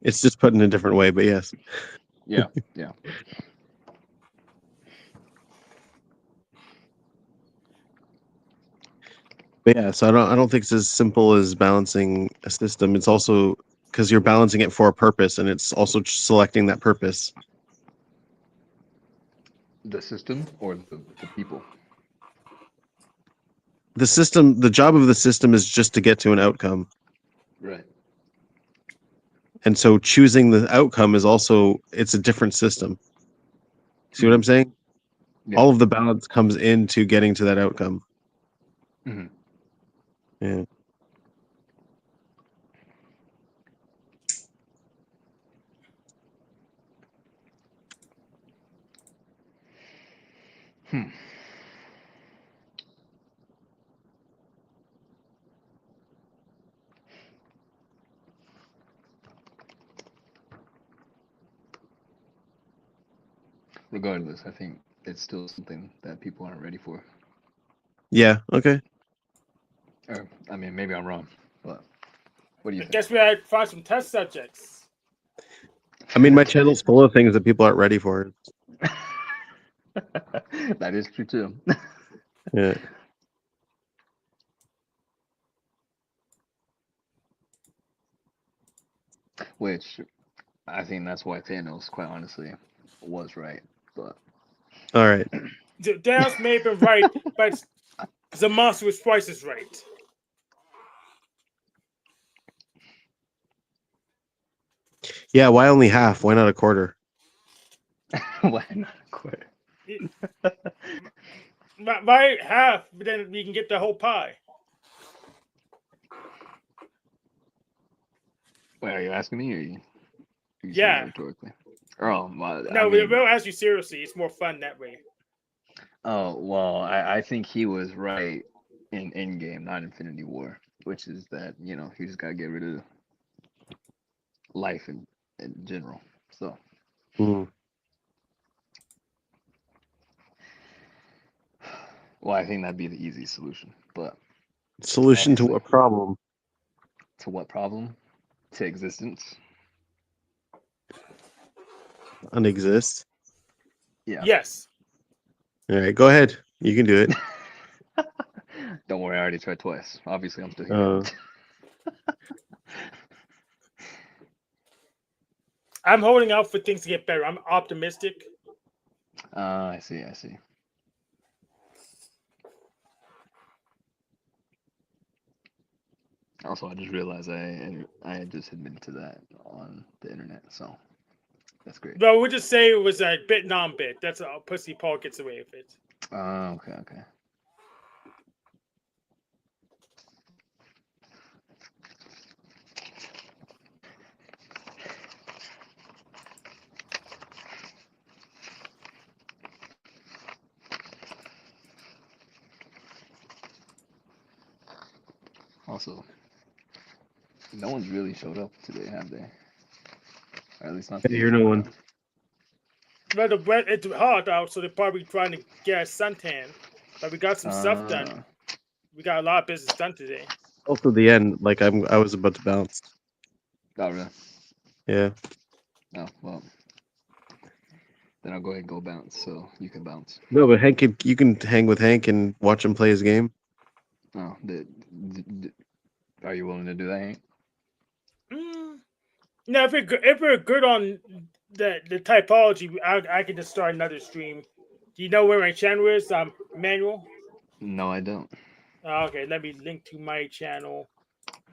It's just put in a different way, but yes.
Yeah.
But yeah, so I don't think it's as simple as balancing a system. It's also because you're balancing it for a purpose, and it's also selecting that purpose.
The system or the people?
The system, the job of the system is just to get to an outcome.
Right.
And so choosing the outcome is also, it's a different system. See what I'm saying?
Yeah.
All of the balance comes into getting to that outcome.
Mhm.
Yeah.
Regardless, I think it's still something that people aren't ready for.
Yeah. Okay.
Or, I mean, maybe I'm wrong, but what do you
I
think?
guess we had to find some test subjects.
I mean, my channel's full of things that people aren't ready for.
That is true too.
Yeah.
Which I think that's why Thanos, quite honestly, was right. But
All right.
Thanos may have been right, but the monster was twice as right.
Yeah. Why only half? Why not a quarter?
why not quit?
Right half, but then we can get the whole pie.
Wait, are you asking me or you saying
Yeah.
that rhetorically? Oh, well,
No,
I mean,
we'll ask you seriously. It's more fun that way.
oh, well, I think he was right in Endgame, not Infinity War, which is that, he just gotta get rid of life in general. So,
Mm.
well, I think that'd be the easy solution. But
Solution to
obviously,
what problem?
to what problem? To existence.
Unexist.
Yeah.
Yes.
All right. Go ahead. You can do it.
Don't worry, I already tried twice. Obviously, I'm still here.
Uh,
I'm holding out for things to get better. I'm optimistic.
I see. Also, I just realized I had just admitted to that on the internet, so that's great.
Well, we'll just say it was a bit non-bit. That's how Pussy Paul gets away with it.
Okay. Also, no one's really showed up today, have they? Or at least not
I
the
hear no
usual
one.
crowd.
Well, it's hot out, so they're probably trying to get a suntan. But we got some stuff done. We got a lot of business done today.
Also, the end. Like I was about to bounce.
Oh, really?
Yeah.
Oh, well. Then I'll go ahead and go bounce, so you can bounce.
No, but you can hang with Hank and watch him play his game.
Oh, are you willing to do that, Hank?
No, if we're good on the typology, I can just start another stream. Do you know where my channel is, Manuel?
No, I don't.
Okay, let me link to my channel.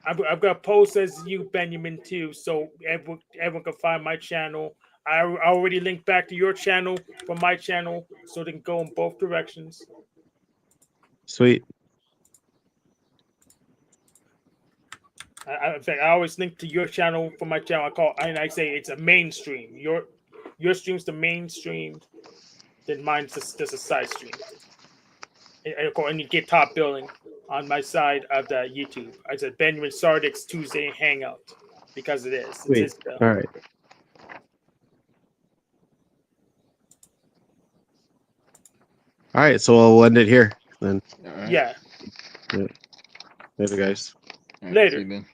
I've got posts as you, Binyamin, too, so everyone can find my channel. I already linked back to your channel from my channel, so they can go in both directions.
Sweet.
In fact, I always link to your channel from my channel. I say it's a mainstream. Your stream's the mainstream. Then mine's just a side stream. And you get top billing on my side of the YouTube. I said Benjamin Tsardik's Tuesday Hangout because it is. It's
Sweet.
his
All right. All right. So we'll end it here then.
All right.
Yeah.
Later, guys.
All right,
Later.
see you, Ben.